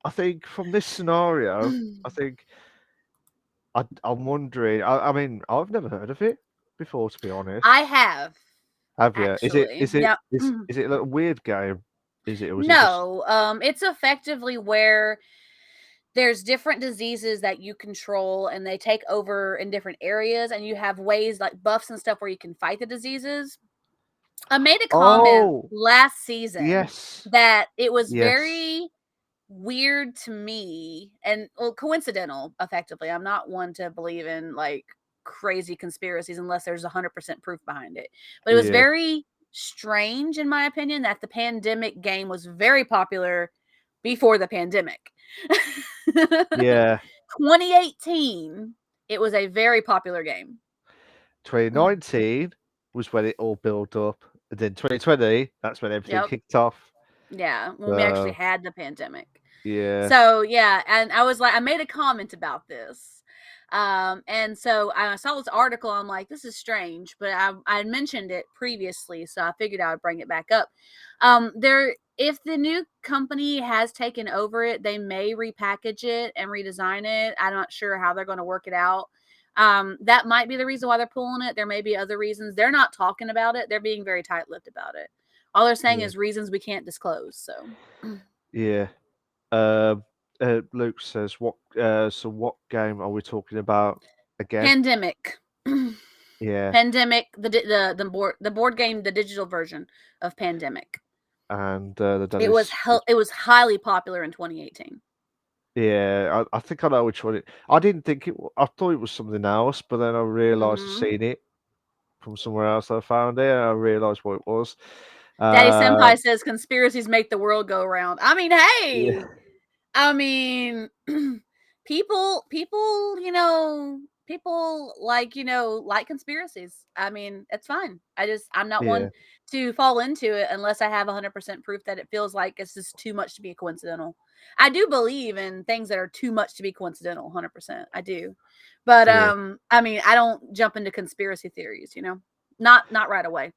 I think from this scenario, I think I'm wondering. I mean, I've never heard of it before, to be honest. I have Have you? Is it actually. is it Yep. is it like a weird game? Is it, or is it just No, it's effectively where there's different diseases that you control and they take over in different areas, and you have ways like buffs and stuff where you can fight the diseases. I made a comment Oh, last season yes. that it was Yes. very weird to me and coincidental. Effectively, I'm not one to believe in like crazy conspiracies unless there's 100% proof behind it, but it was Yeah. very strange in my opinion that the pandemic game was very popular before the pandemic. Yeah. 2018, it was a very popular game. 2019 was when it all built up. And then 2020, that's when everything Yep. kicked off. Yeah, when we actually So had the pandemic. yeah. So yeah, and I was like, I made a comment about this. And so I saw this article. I'm like, this is strange, but I mentioned it previously, so I figured I would bring it back up. If the new company has taken over it, they may repackage it and redesign it. I'm not sure how they're going to work it out. That might be the reason why they're pulling it. There may be other reasons. They're not talking about it. They're being very tight-lipped about it. All they're saying Yeah. is reasons we can't disclose. So, Yeah. Um Luke says what game are we talking about again? pandemic. Yeah. Pandemic, the board game, the digital version of Pandemic. And It was it was highly popular in 2018. yeah, I think I know which one I didn't think I thought it was something else, but then I realized I've Mm-hmm. seen it from somewhere else. I found it and I realized what it was. Daddy Um Senpai says conspiracies make the world go round. I mean, yeah. hey, I mean, people like conspiracies. I mean, it's fine. I'm not Yeah. one to fall into it unless I have 100% proof that it feels like it's just too much to be coincidental. I do believe in things that are too much to be coincidental, 100%. I do. But Yeah. I mean, I don't jump into conspiracy theories, Not right away.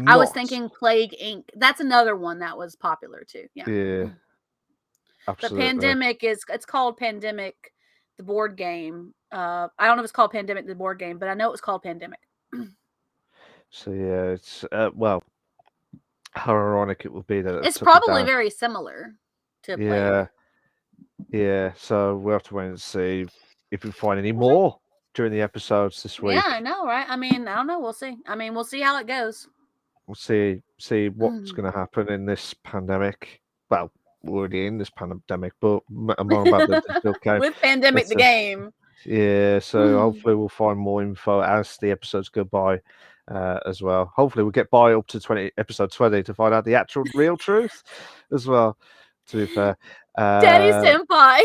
I was Not. thinking Plague Inc. That's another one that was popular too. Yeah. Yeah, But absolutely. Pandemic it's called Pandemic, the board game. I don't know if it's called Pandemic the board game, but I know it was called Pandemic. So yeah, it's well, how ironic it would be that they It's took it probably down. very similar to Plague. Yeah, Yeah, so we'll have to wait and see if we find any We'll see. more during the episodes this Yeah, I week. know, right? I mean, I don't know. We'll see. I mean, we'll see how it goes. We'll see what's going to happen in this pandemic. Well, we're already in this pandemic, but more about the digital game. With Pandemic But the game. yeah, so hopefully we'll find more info as the episodes go by, as well. Hopefully we'll get by up to episode 20 to find out the actual real truth as well. To be fair, Daddy uh, Senpai.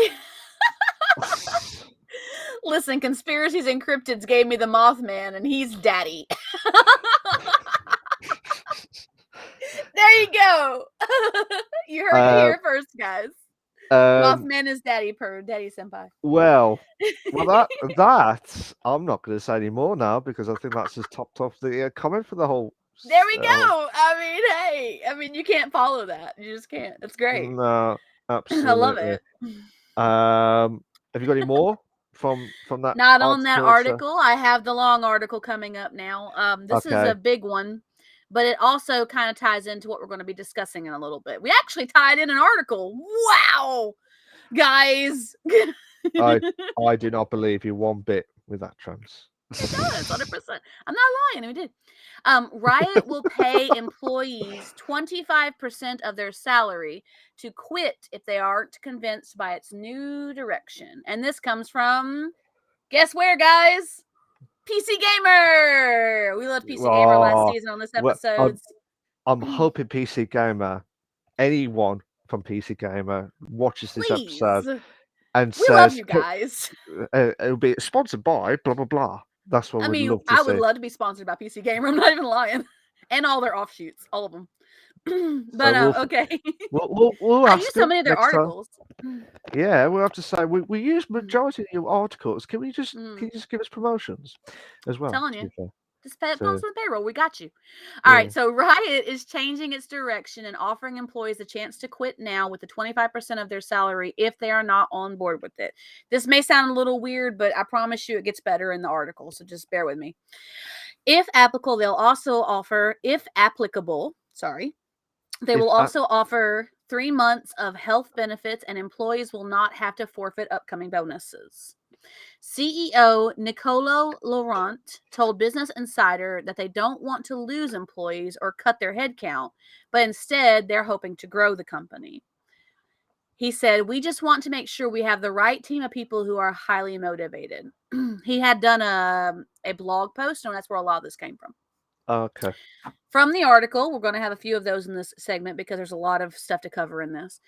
Listen, Conspiracies and Cryptids gave me the Mothman, and he's daddy. There you go. You heard it here first, guys. um, Mothman is daddy per Daddy Senpai. well, that I'm not going to say anymore now because I think that's just topped off the comment for the whole. There we go. I mean, hey, you can't follow that. You just can't. It's great. No, I love absolutely. it. Have you got any more from that Not on that article? article. I have the long article coming up now. This is Okay. a big one, but it also kind of ties into what we're going to be discussing in a little bit. We actually tied in an article. Wow, guys. I do not believe you one bit with that trans. It does, 100%. I'm not lying. We did. Riot will pay employees 25% of their salary to quit if they aren't convinced by its new direction. And this comes from, guess where, guys? PC Gamer. We loved PC Gamer last Oh, season on this well, episode. I'm hoping PC Gamer, anyone from PC Gamer watches this Please. episode and We love says you guys. it'll be sponsored by blah blah blah. That's what I we'd mean, love to I would see. love to be sponsored by PC Gamer. I'm not even lying. And all their offshoots, all of them. So But okay. we'll I use ask so them many of their next time. articles. Yeah, we'll have to say we use majority of your articles. Can you just give us promotions as well? Telling To you. be fair, Just put so on some payroll. We got you. All yeah. right. So Riot is changing its direction and offering employees a chance to quit now with the 25% of their salary if they are not on board with it. This may sound a little weird, but I promise you it gets better in the article. So just bear with me. If applicable, they'll also offer, if applicable, sorry, they If will also offer 3 months of health benefits and employees will not have to forfeit upcoming bonuses. CEO Nicolo Laurent told Business Insider that they don't want to lose employees or cut their headcount, but instead they're hoping to grow the company. He said, "We just want to make sure we have the right team of people who are highly motivated." He had done a blog post, and that's where a lot of this came from. okay, From the article, we're going to have a few of those in this segment because there's a lot of stuff to cover in this.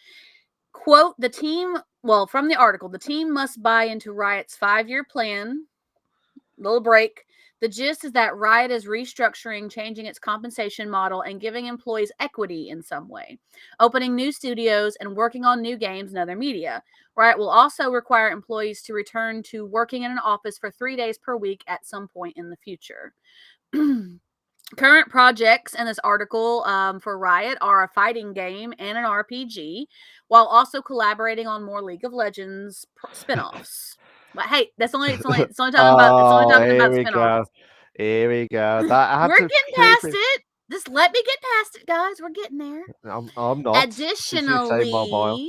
Quote, from the article, the team must buy into Riot's 5-year plan. Little break. The gist is that Riot is restructuring, changing its compensation model, and giving employees equity in some way, opening new studios and working on new games and other media. Riot will also require employees to return to working in an office for 3 days per week at some point in the future. Current projects in this article for Riot are a fighting game and an RPG, while also collaborating on more League of Legends spinoffs. But hey, it's only talking about oh, here we spinoffs. go, here we go. That I had We're to getting keep past it. it. Just let me get past it, guys. We're getting there. I'm not since you say Additionally, mobile.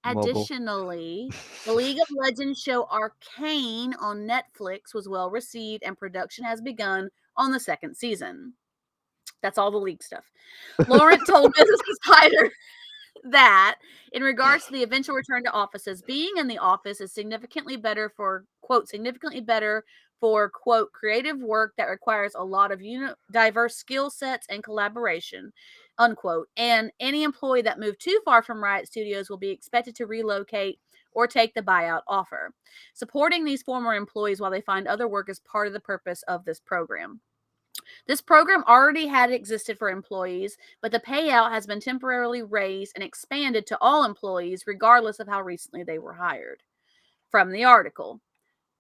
additionally, the League of Legends show Arcane on Netflix was well received, and production has begun on the 2nd season. That's all the league stuff. Laurent told Business Insider that in regards to the eventual return to offices, being in the office is significantly better for, quote, creative work that requires a lot of diverse skill sets and collaboration, unquote. And any employee that moved too far from Riot Studios will be expected to relocate or take the buyout offer. Supporting these former employees while they find other work is part of the purpose of this program. This program already had existed for employees, but the payout has been temporarily raised and expanded to all employees, regardless of how recently they were hired. From the article,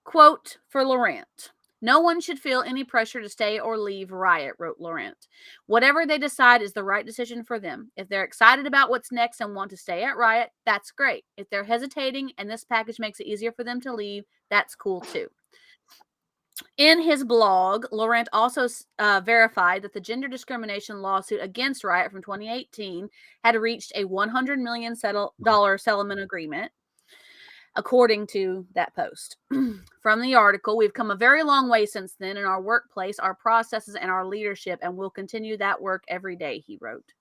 quote for Laurent. No one should feel any pressure to stay or leave Riot, wrote Laurent. Whatever they decide is the right decision for them. If they're excited about what's next and want to stay at Riot, that's great. If they're hesitating and this package makes it easier for them to leave, that's cool too. In his blog, Laurent also verified that the gender discrimination lawsuit against Riot from 2018 had reached a $100 million settlement agreement. according to that post. From the article, we've come a very long way since then in our workplace, our processes, and our leadership, and we'll continue that work every day, he wrote.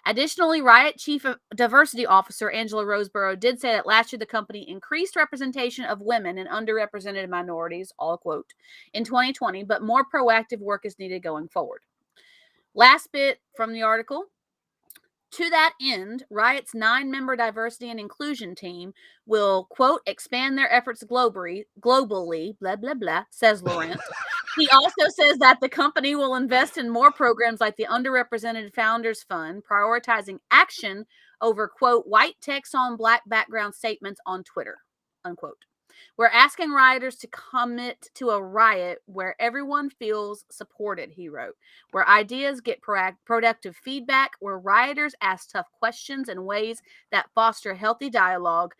Additionally, Riot Chief Diversity Officer Angela Roseborough did say that last year the company increased representation of women and underrepresented minorities, all quote, in 2020, but more proactive work is needed going forward. Last bit from the article. To that end, Riot's 9-member diversity and inclusion team will, quote, expand their efforts globally, blah, blah, blah, says Laurent. He also says that the company will invest in more programs like the Underrepresented Founders Fund, prioritizing action over, quote, white text on black background statements on Twitter, unquote. We're asking rioters to commit to a riot where everyone feels supported, he wrote, where ideas get productive feedback, where rioters ask tough questions in ways that foster healthy dialogue,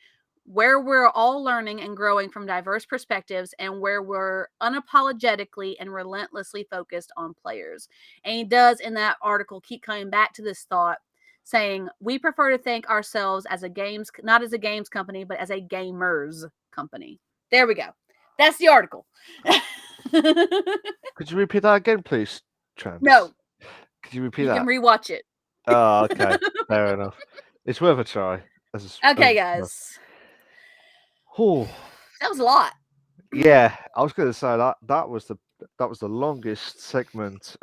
where we're all learning and growing from diverse perspectives, and where we're unapologetically and relentlessly focused on players. And he does, in that article, keep coming back to this thought, saying, we prefer to think ourselves as a games, not as a games company, but as a gamers company. There we go. That's the article. Could you repeat that again, please, Trans? No. Could you repeat You that? can rewatch it. Oh, okay. Fair enough. It's worth a try. Okay, guys. Oh, That was a lot. yeah. I was going to say that was the longest segment.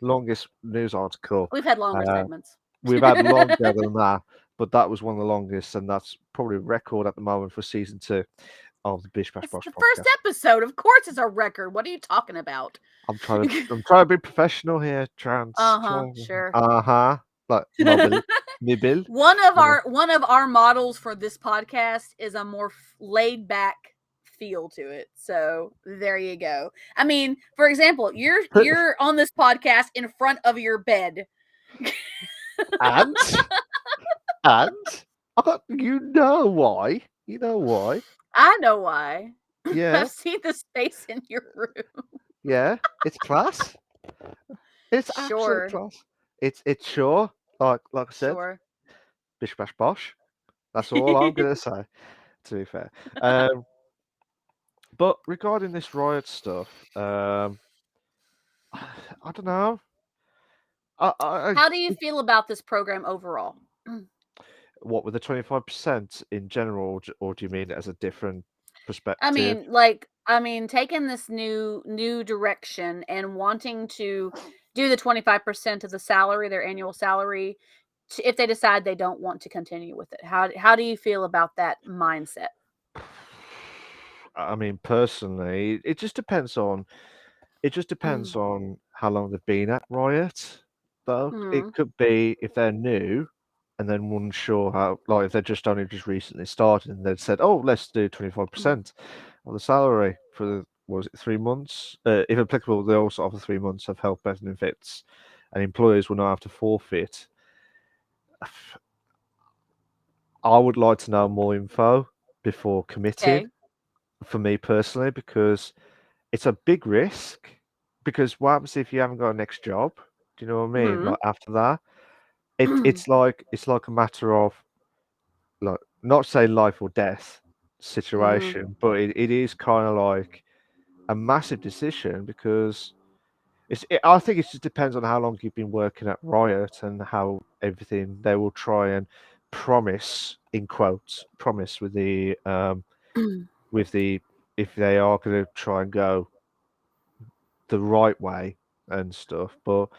Longest news article. We've had longer Uh, segments. we've had longer than that, but that was one of the longest, and that's probably a record at the moment for season 2 of the Bish Bash It's Bosh the podcast. first episode. Of course, it's a record. What are you talking about? I'm trying to be professional here, Trans. Sure. Like Mibil. One of our models for this podcast is a more laid back feel to it. So there you go. I mean, for example, you're on this podcast in front of your bed. and you know why? You know why? I know why. Yeah, I've seen the space in your room. yeah. It's class. It's absolute Sure. class. It's sure. Like I said, Sure. Bish Bash Bosh. That's all I'm gonna say. To be fair, but regarding this riot stuff, I don't know. How do you feel about this program overall? What with the 25% in general, or do you mean it as a different I perspective? mean, taking this new direction and wanting to do the 25% of the salary, their annual salary, if they decide they don't want to continue with it. How do you feel about that mindset? I mean, personally, it just depends on how long they've been at Riot, though. It Mhm. could be if they're new and then unsure how, like if they're just only just recently started and they've said, "Oh, let's do 25% of the salary for the, what was it, 3 months? If applicable, they also offer 3 months of health benefits, and employers will not have to forfeit." I would like to know more info before committing, Okay. for me personally, because it's a big risk. Because what happens if you haven't got a next job? Do you know what I mean? Mhm. Like after that, it's like a matter of, like, not say life or death Mhm. situation, but it is kind of like a massive decision because I think it just depends on how long you've been working at Riot and how everything they will try and promise, in quotes, promise with the if they are going to try and go the right way and stuff. But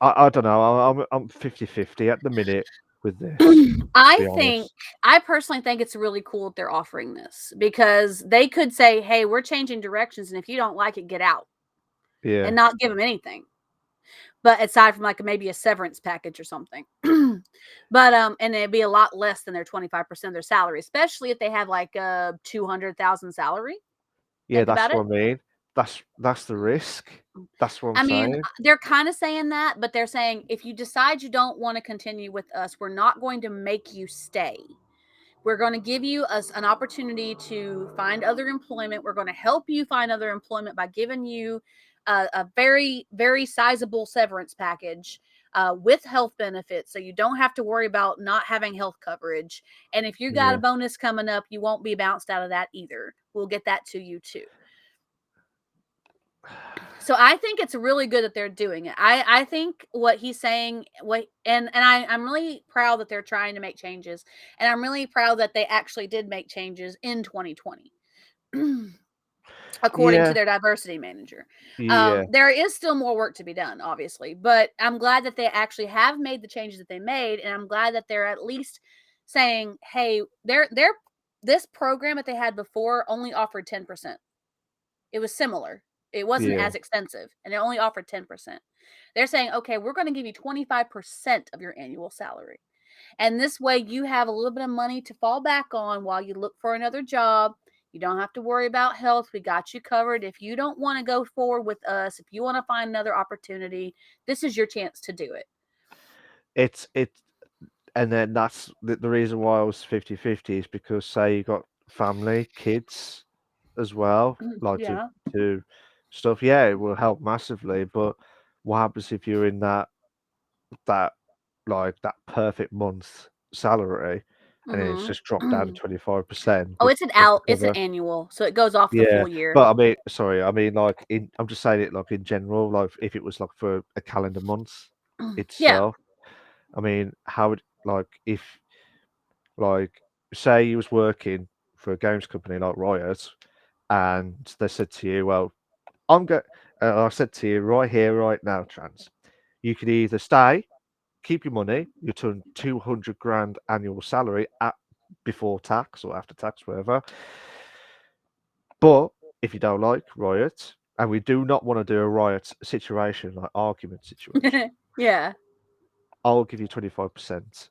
I don't know. I'm 50-50 at the minute with this, to be honest. I personally think it's really cool that they're offering this because they could say, "Hey, we're changing directions, and if you don't like it, get out," Yeah, and not give them anything. But aside from like maybe a severance package or something. But and it'd be a lot less than their 25% of their salary, especially if they have like a 200,000 salary. yeah, Think that's about it. what I mean. That's the risk. That's what I'm I mean, saying. they're kind of saying that, but they're saying if you decide you don't want to continue with us, we're not going to make you stay. We're going to give you an opportunity to find other employment. We're going to help you find other employment by giving you a very, very sizable severance package. with health benefits, so you don't have to worry about not having health coverage. And if you got a Yeah. bonus coming up, you won't be bounced out of that either. We'll get that to you too. So I think it's really good that they're doing it. I think what he's saying, I'm really proud that they're trying to make changes, and I'm really proud that they actually did make changes in 2020. According to Yeah. their diversity manager. Yeah. There is still more work to be done, obviously, but I'm glad that they actually have made the changes that they made, and I'm glad that they're at least saying, "Hey, they're this program that they had before only offered 10%. It was similar. It wasn't Yeah. as expensive, and it only offered 10%. They're saying, okay, we're going to give you 25% of your annual salary. And this way you have a little bit of money to fall back on while you look for another job. You don't have to worry about health. We got you covered. If you don't want to go forward with us, if you want to find another opportunity, this is your chance to do it." It's and then that's the reason why I was 50-50 is because say you got family, kids as well, like to Yeah. do stuff. Yeah, it will help massively. But what happens if you're in that like that perfect month salary and then it's Mm-hmm. just dropped down to 25% Oh, with just to it's an cover? annual, so it goes off the Yeah, full year. but I mean, sorry, I mean like I'm just saying it like in general, like if it was like for a calendar month Yeah. itself. I mean, how would like if like say you was working for a games company like Riot and they said to you, well, I'm going I said to you right here, right now, Trans, you could either stay, keep your money, you turn 200 grand annual salary at before tax or after tax, whatever. But if you don't like Riot, and we do not want to do a Riot situation, like argument situation, Yeah. I'll give you 25%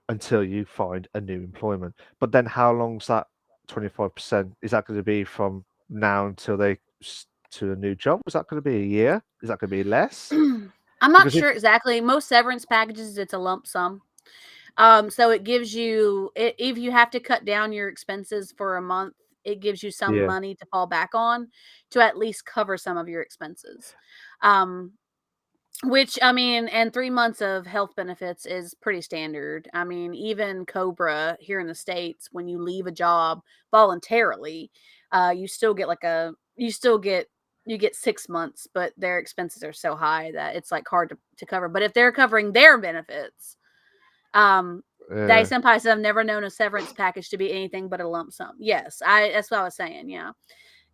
until you find a new employment. But then how long's that 25%? Is that going to be from now until to a new job? Is that going to be a year? Is that going to be less? I'm not Because if sure exactly. Most severance packages, it's a lump sum. So it gives you, if you have to cut down your expenses for a month, it gives you some yeah, money to fall back on to at least cover some of your expenses. Um, which, I mean, and 3 months of health benefits is pretty standard. I mean, even Cobra here in the States, when you leave a job voluntarily, you still get you get 6 months, but their expenses are so high that it's like hard to cover. But if they're covering their benefits, Daddy yeah, Senpai said, I've never known a severance package to be anything but a lump sum. Yes, that's what I was saying. Yeah.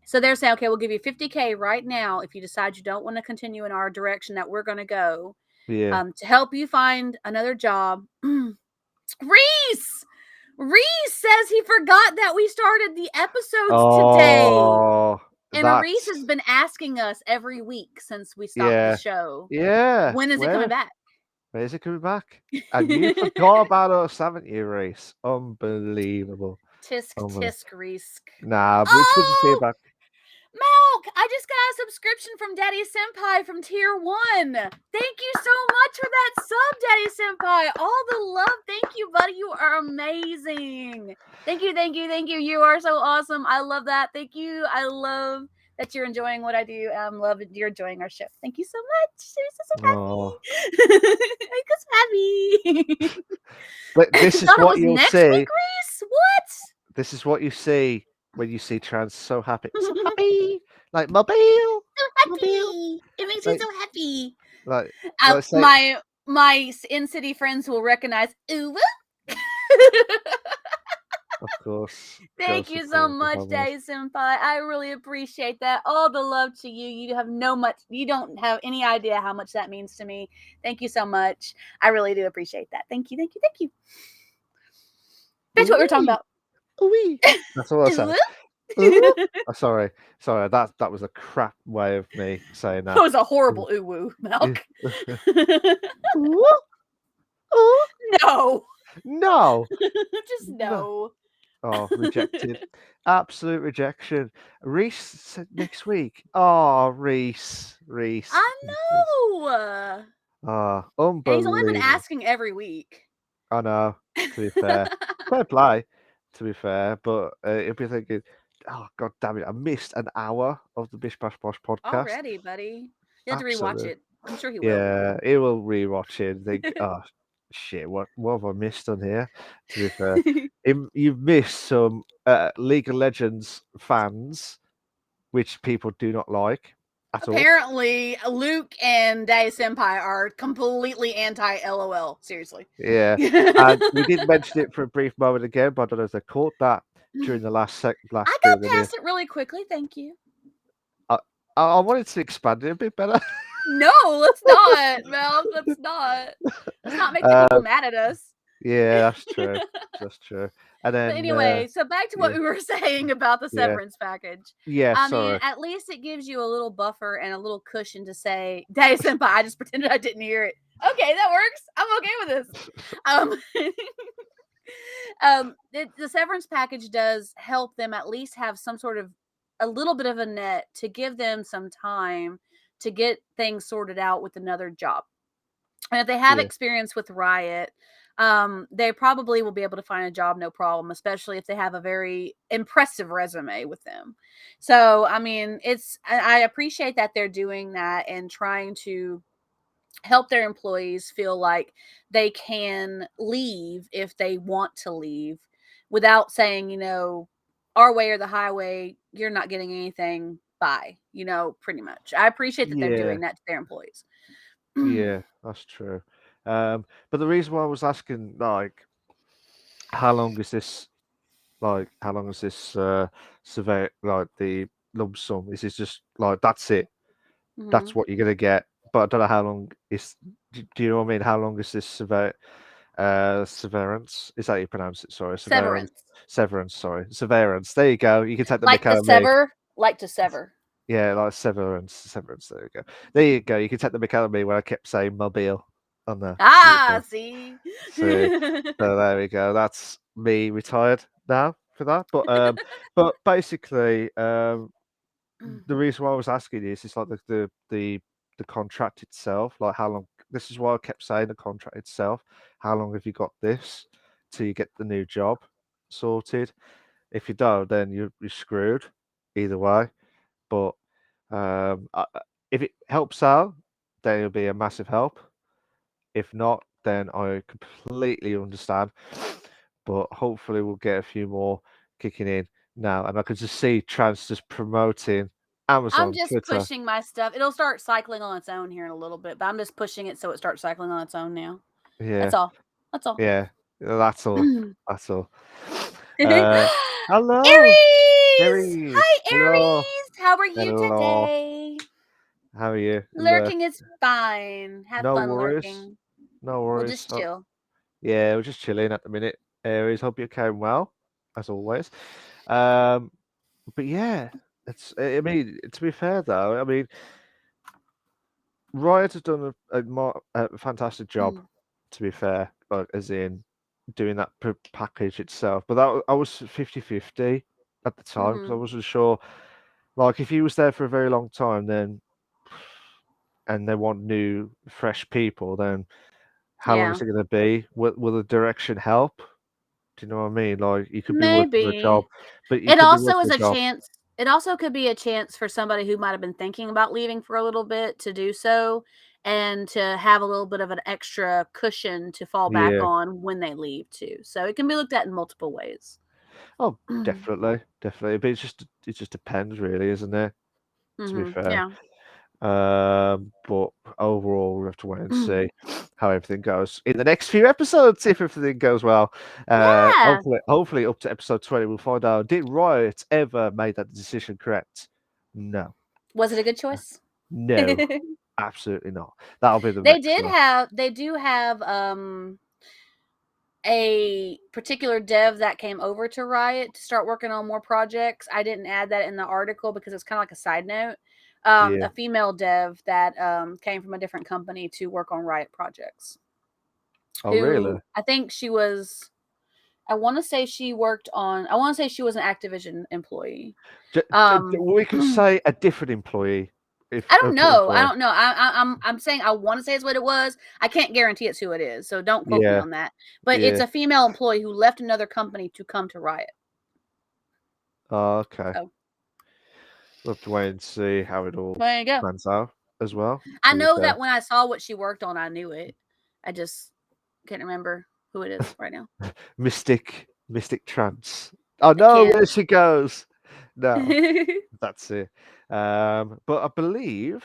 So they're saying, okay, we'll give you 50K right now if you decide you don't want to continue in our direction that we're going to go, yeah. to help you find another job. Reese! Reese says he forgot that we started the episodes today. Oh, And Reese that's has been asking us every week since we stopped the yeah, show, yeah. when is it coming back? Where is it coming back? And you forgot about us, haven't you, Reese? Unbelievable. Tisk Unbelievable. tisk Reese. Nah, but it's good to see you Oh, back. Milk! I just got a subscription from Daddy Senpai from Tier 1. Thank you so much for that sub, Daddy Senpai. All the love. Thank you, buddy. You are amazing. Thank you, thank you, thank you. You are so awesome. I love that. Thank you. I love that you're enjoying what I do. Love that you're enjoying our show. Thank you so much. Oh, I'm so happy. I'm so happy. but You this is thought it what was you'll next week, see. Reese? What? This is what you see when you see trans so happy. So happy. Like mobile. Mobile. Happy. It makes me Like so happy. like let's say My in city friends will recognize. Ooh. of course. Gotta Thank you so support the much, families. Daddy Senpai. I really appreciate that. All the love to you. You don't have any idea how much that means to me. Thank you so much. I really do appreciate that. Thank you, thank you, thank you. That's what we're talking Ooh-wee. about. Ooh-wee. That's all I say. Ooh. Ooh. Oh, sorry. Sorry, that was a crap way of me saying That that. was a horrible ooh woo, Ooh. Milk. Ooh. Ooh. No. No. Just No. no. Oh, rejected. Absolute rejection. Reese said next week. Oh, Reese. Reese. I Reese. Reese. know. Oh, And he's only been unbelievable. asking every week. I know, to be fair. Fair play, to be fair, but you'll be thinking, oh, god damn it, I missed an hour of the Bish Bash Bosh podcast. Already, buddy. You have to rewatch Absolutely. it. I'm sure he will. Yeah, he will rewatch it and think, "Oh, shit, what have I missed on here?" To be fair, you've missed some League of Legends fans, which people do not like at all. Apparently, Luke and Day Senpai are completely anti LOL. Seriously. Yeah, and we did mention it for a brief moment again, but I don't know if they caught that during the I last bit of got the news. past it really quickly, thank you. I I wanted to expand it a bit better. No, let's not, Mel. Let's not. Let's not make the people Um, mad at us. yeah, that's true. That's true. And But then, anyway, so back to what yeah, we were saying about the yeah, severance package. yeah. I mean, Sorry. at least it gives you a little buffer and a little cushion to say, Day Senpai, I just pretended I didn't hear it. Okay, that works. I'm okay with this. Um, the severance package does help them at least have some sort of a little bit of a net to give them some time to get things sorted out with another job. And if they have Yeah, experience with Riot, they probably will be able to find a job no problem, especially if they have a very impressive resume with them. So, I mean, I appreciate that they're doing that and trying to help their employees feel like they can leave if they want to leave without saying, our way or the highway, you're not getting anything. Bye. Pretty much. I appreciate that they're yeah, doing that to their employees. yeah. That's true. But the reason why I was asking, like, how long is this? Like, how long is this survey? Like the lump sum? Is this just like that's it? That's Hmm. what you're gonna get. But I don't know how long is. Do you know what I mean? How long is this severance? Is that how you pronounce it? Sorry, severance. Severance. Severance. Sorry, severance. There you go. You can take the mick Like out to of me. sever, like to sever. Yeah, like severance. Severance. There you go. There you go. You can take the mick out of me when I kept saying mobile on there. To be Ah, fair. see. So there we go. That's me retired now for that. But basically, the reason why I was asking is like the contract itself, like how long. This is why I kept saying the contract itself. How long have you got this till you get the new job sorted? If you don't, then you're screwed either way. But if it helps out, then it'll be a massive help. If not, then I completely understand. But hopefully, we'll get a few more kicking in now, and I can just see Trans just promoting I'm Amazon, just Twitter. pushing my stuff. It'll start cycling on its own here in a little bit, but I'm just pushing it so it starts cycling on its own now. That's Yeah, all. That's all. yeah, that's all. That's all. Aries! Uh, hello, Hi, Aries. Hello, Aries! How are you hello. today? How are you? Lurking is fine. Have No fun worries. lurking. No We'll worries. just chill. Yeah, we're just chilling at the minute. Aries, hope you're going well, as always. Um, but yeah, I mean, to be fair though, I mean, Riot has done a fantastic job. To be fair, like as in doing that package itself. But I was 50-50 at the time because I Mm-hmm. wasn't sure. Like, if he was there for a very long time, then and they want new, fresh people, then how long Yeah. is it going to be? Will the direction help? Do you know what I mean? Like, you could be working for a job, Maybe. but you It could be also working is a a job. chance. It also could be a chance for somebody who might have been thinking about leaving for a little bit to do so and to have a little bit of an extra cushion to fall back Yeah. on when they leave too. So it can be looked at in multiple ways. Oh, Mm-hmm. definitely, definitely. But it just depends, really, isn't it? To be fair. Yeah. But overall, we have to wait and see how everything goes in the next few episodes. If everything goes well, Yeah. hopefully, up to episode 20, we'll find out. Did Riot ever made that decision correct? No, Was it a good choice? no, absolutely not. That'll be the They next did one. have they do have a particular dev that came over to Riot to start working on more projects. I didn't add that in the article because it's kind of like a side note. Yeah. A female dev that came from a different company to work on Riot projects. Oh, really? Who I think she was. I want to say she worked on. I want to say she was an Activision employee. Um, We can say a different employee if I a don't different know. I employee. don't know. I'm saying I want to say it's what it was. I can't guarantee it's who it is, so don't quote me Yeah, on that. But it's yeah. a female employee who left another company to come to Riot. Oh, okay. So We'll have to wait and see how it all there you go. pans out. as well. I To be know fair, that when I saw what she worked on, I knew it. I just can't remember who it is right now. Mystic Trance. Oh I no, can't. where she goes. No, that's it. But I believe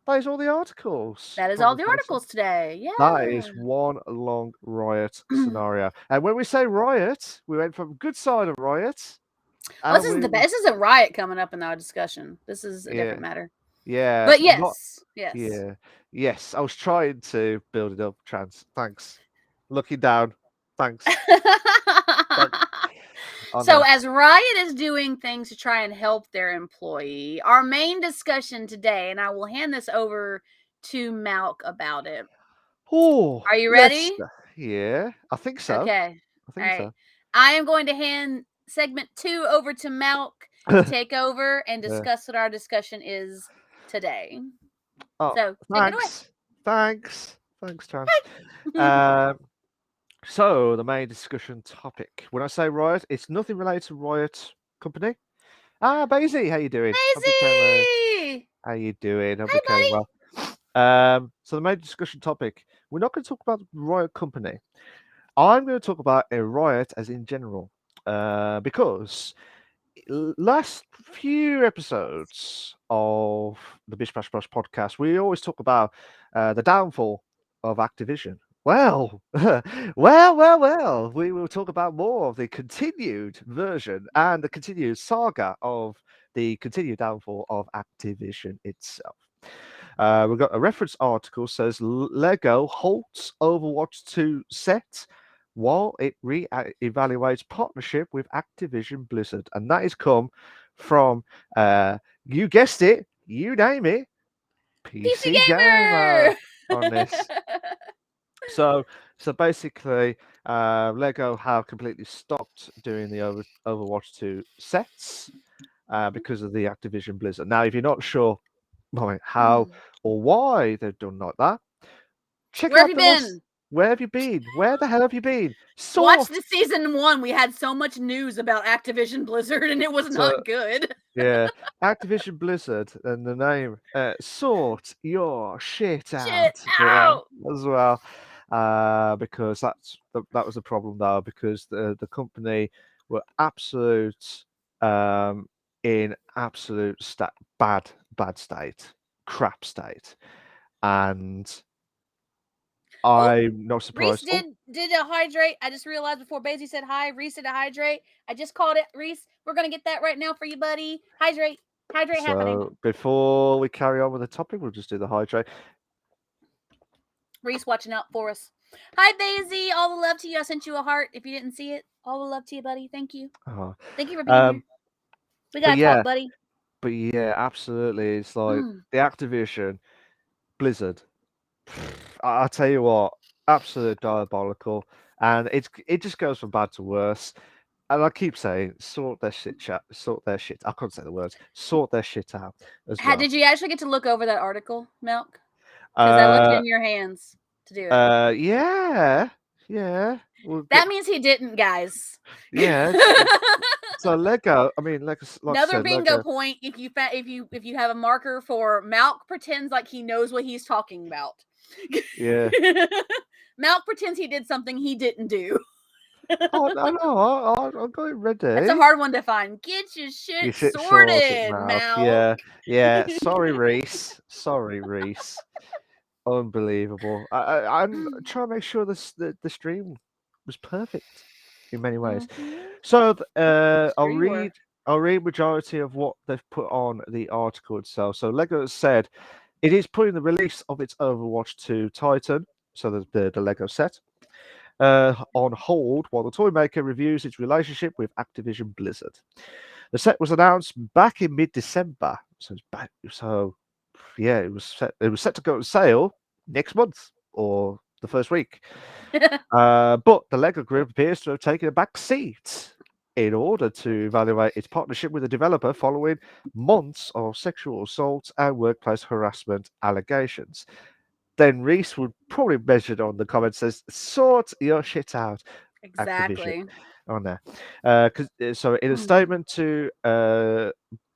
that is all the articles That is from all the the station. articles today. That Yeah. is one long riot scenario. And when we say riot, we went from good side of riot, Well, and we this is a riot coming up in our discussion. This is a yeah, different matter. yeah, But not yes, yes. yeah, yes. I was trying to build it up, Trans. Thanks. Looking down. Thanks. Thanks. Oh So, no. as Riot is doing things to try and help their employee, our main discussion today, and I will hand this over to Malk about it. Oh, Are you let's. ready? Yeah, I think so. Okay. I All think right. so. I am going to hand segment 2 over to Malk to take over and Yeah. discuss what our discussion is today. Oh, So, take it thanks. Thanks, Trans. away. Um, so the main discussion topic. When I say Riot, it's nothing related to Riot Company. Ah, Basie, how you doing? Hope you came well. Daisy! How you doing? Hope Hi, you came buddy. well. So the main discussion topic. We're not going to talk about Riot Company. I'm going to talk about a riot as in general, because last few episodes of the Bish Bash Bosh podcast, we always talk about the downfall of Activision. Well, well. We will talk about more of the continued version and the continued saga of the continued downfall of Activision itself. We've got a reference article says Lego halts Overwatch 2 set while it re-evaluates partnership with Activision Blizzard, and that has come from you guessed it, you name it, PC PC Gamer Gamer! on this. So, basically, Lego have completely stopped doing the Overwatch 2 sets because of the Activision Blizzard. Now, if you're not sure how or why they've done like that, check Where have out you the last. been? Where have you been? Where the hell have you been? Watch Sort. the season 1. We had so much news about Activision Blizzard and it was So not good. yeah, Activision Blizzard and the name. Sort your shit Shit out. Yeah, out! as well. Because that was the problem though, because the company were um in absolute bad state, crap state, and Oh, I'm not Reese surprised. Oh, did a hydrate. I just realized before Basie said hi, Reese did a hydrate. I just called it. Reese, we're gonna get that right now for you, buddy. Hydrate. Hydrate happening. so before we carry on with the topic, we'll just do the hydrate. Reese watching out for us. Hi, Basie. All the love to you. I sent you a heart. If you didn't see it, all the love to you, buddy. Thank you. Oh. Thank you for being here. Um, We but gotta talk, buddy. yeah, absolutely. It's like Mm. the Activision Blizzard. I tell you what, absolute diabolical, and it just goes from bad to worse. And I keep saying, sort their shit, chat, sort their shit. I can't say the words. Sort their shit out as well. Did you actually get to look over that article, Milk? Because I left it Uh, in your hands to do it. yeah. We'll get That means he didn't, guys. yeah. So Lego. I mean, like I Another said, bingo Lego. point if you have a marker for Malk pretends like he knows what he's talking about. Yeah. Malk pretends he did something he didn't do. Oh no, I got it That's a ready. hard one to find. Get your You shit should sort it, sorted, Malk. Malk. Yeah. Sorry, Reese. Sorry, Reese. Unbelievable. I'm trying to make sure the stream was perfect in many ways. Mm-hmm. So Sure you were. I'll read majority of what they've put on the article itself. So Lego has said it is putting the release of its Overwatch 2 Titan, so the Lego set, on hold while the toy maker reviews its relationship with Activision Blizzard. The set was announced back in mid-December, so it's back. So yeah, it was set to go on sale next month or the first week. But the Lego Group appears to have taken a back seat in order to evaluate its partnership with the developer following months of sexual assault and workplace harassment allegations. Then Reese would probably measure it on the comment says, "Sort your shit out, Activision." Exactly. On there, so in a statement to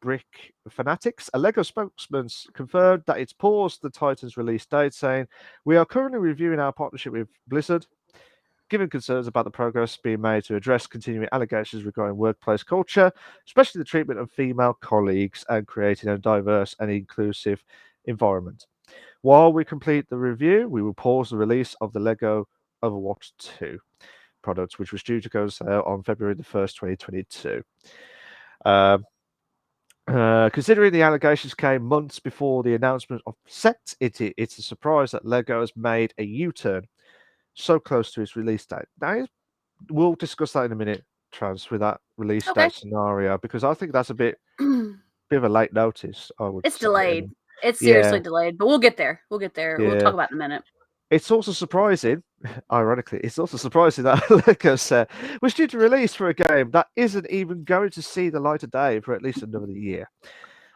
Brick fanatics, a LEGO spokesman confirmed that it's paused the Titans release date, saying, "We are currently reviewing our partnership with Blizzard, given concerns about the progress being made to address continuing allegations regarding workplace culture, especially the treatment of female colleagues, and creating a diverse and inclusive environment. While we complete the review, we will pause the release of the LEGO Overwatch 2 product, which was due to go on sale on February the 1st, 2022. Considering the allegations came months before the announcement of set, it's a surprise that LEGO has made a U-turn so close to its release date. We'll discuss that in a minute, Trans, with that release Okay. date scenario, because I think that's a bit of a late notice, I would It's say. delayed. It's Yeah, seriously delayed, but we'll get there. We'll get there. We'll yeah. talk about it in a minute. It's also surprising, ironically, it's also surprising that Lego set was due to release for a game that isn't even going to see the light of day for at least another year.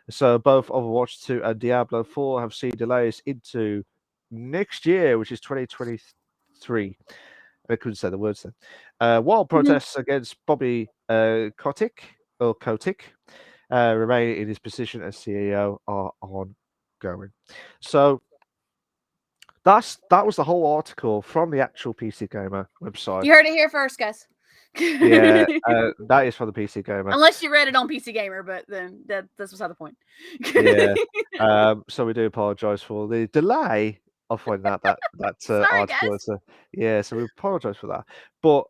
So both Overwatch 2 and Diablo 4 have seen delays into next year, which is 2023. I couldn't say the words then. While Mhm. protests against Bobby Kotick remaining in his position as CEO are ongoing. So that was the whole article from the actual PC Gamer website. You heard it here first, guys. Yeah, that is from the PC Gamer. Unless you read it on PC Gamer, but then that's beside the point. Yeah. So we do apologise for the delay of when that Sorry, article guys. is. Yeah, so we apologise for that. But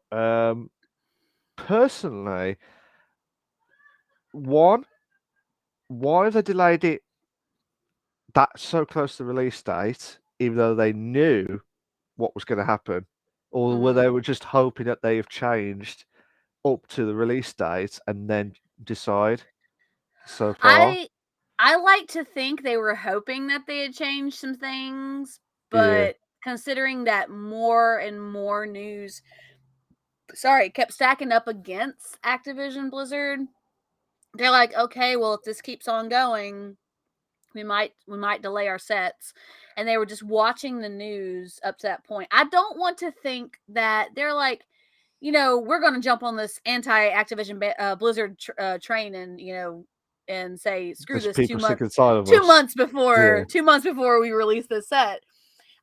personally, one, why have they delayed it that so close to the release date, even though they knew what was going to happen, or were Mhm. they were just hoping that they have changed up to the release date and then decide so far? I I like to think they were hoping that they had changed some things, Yeah, but considering that more and more news kept stacking up against Activision Blizzard, they're like, "Okay, well if this keeps on going, we might delay our sets." And they were just watching the news up to that point. I don't want to think that they're like, we're going to jump on this anti-Activision Blizzard train, and and say screw there's this people sick and tired of us. Yeah, 2 months before we release this set.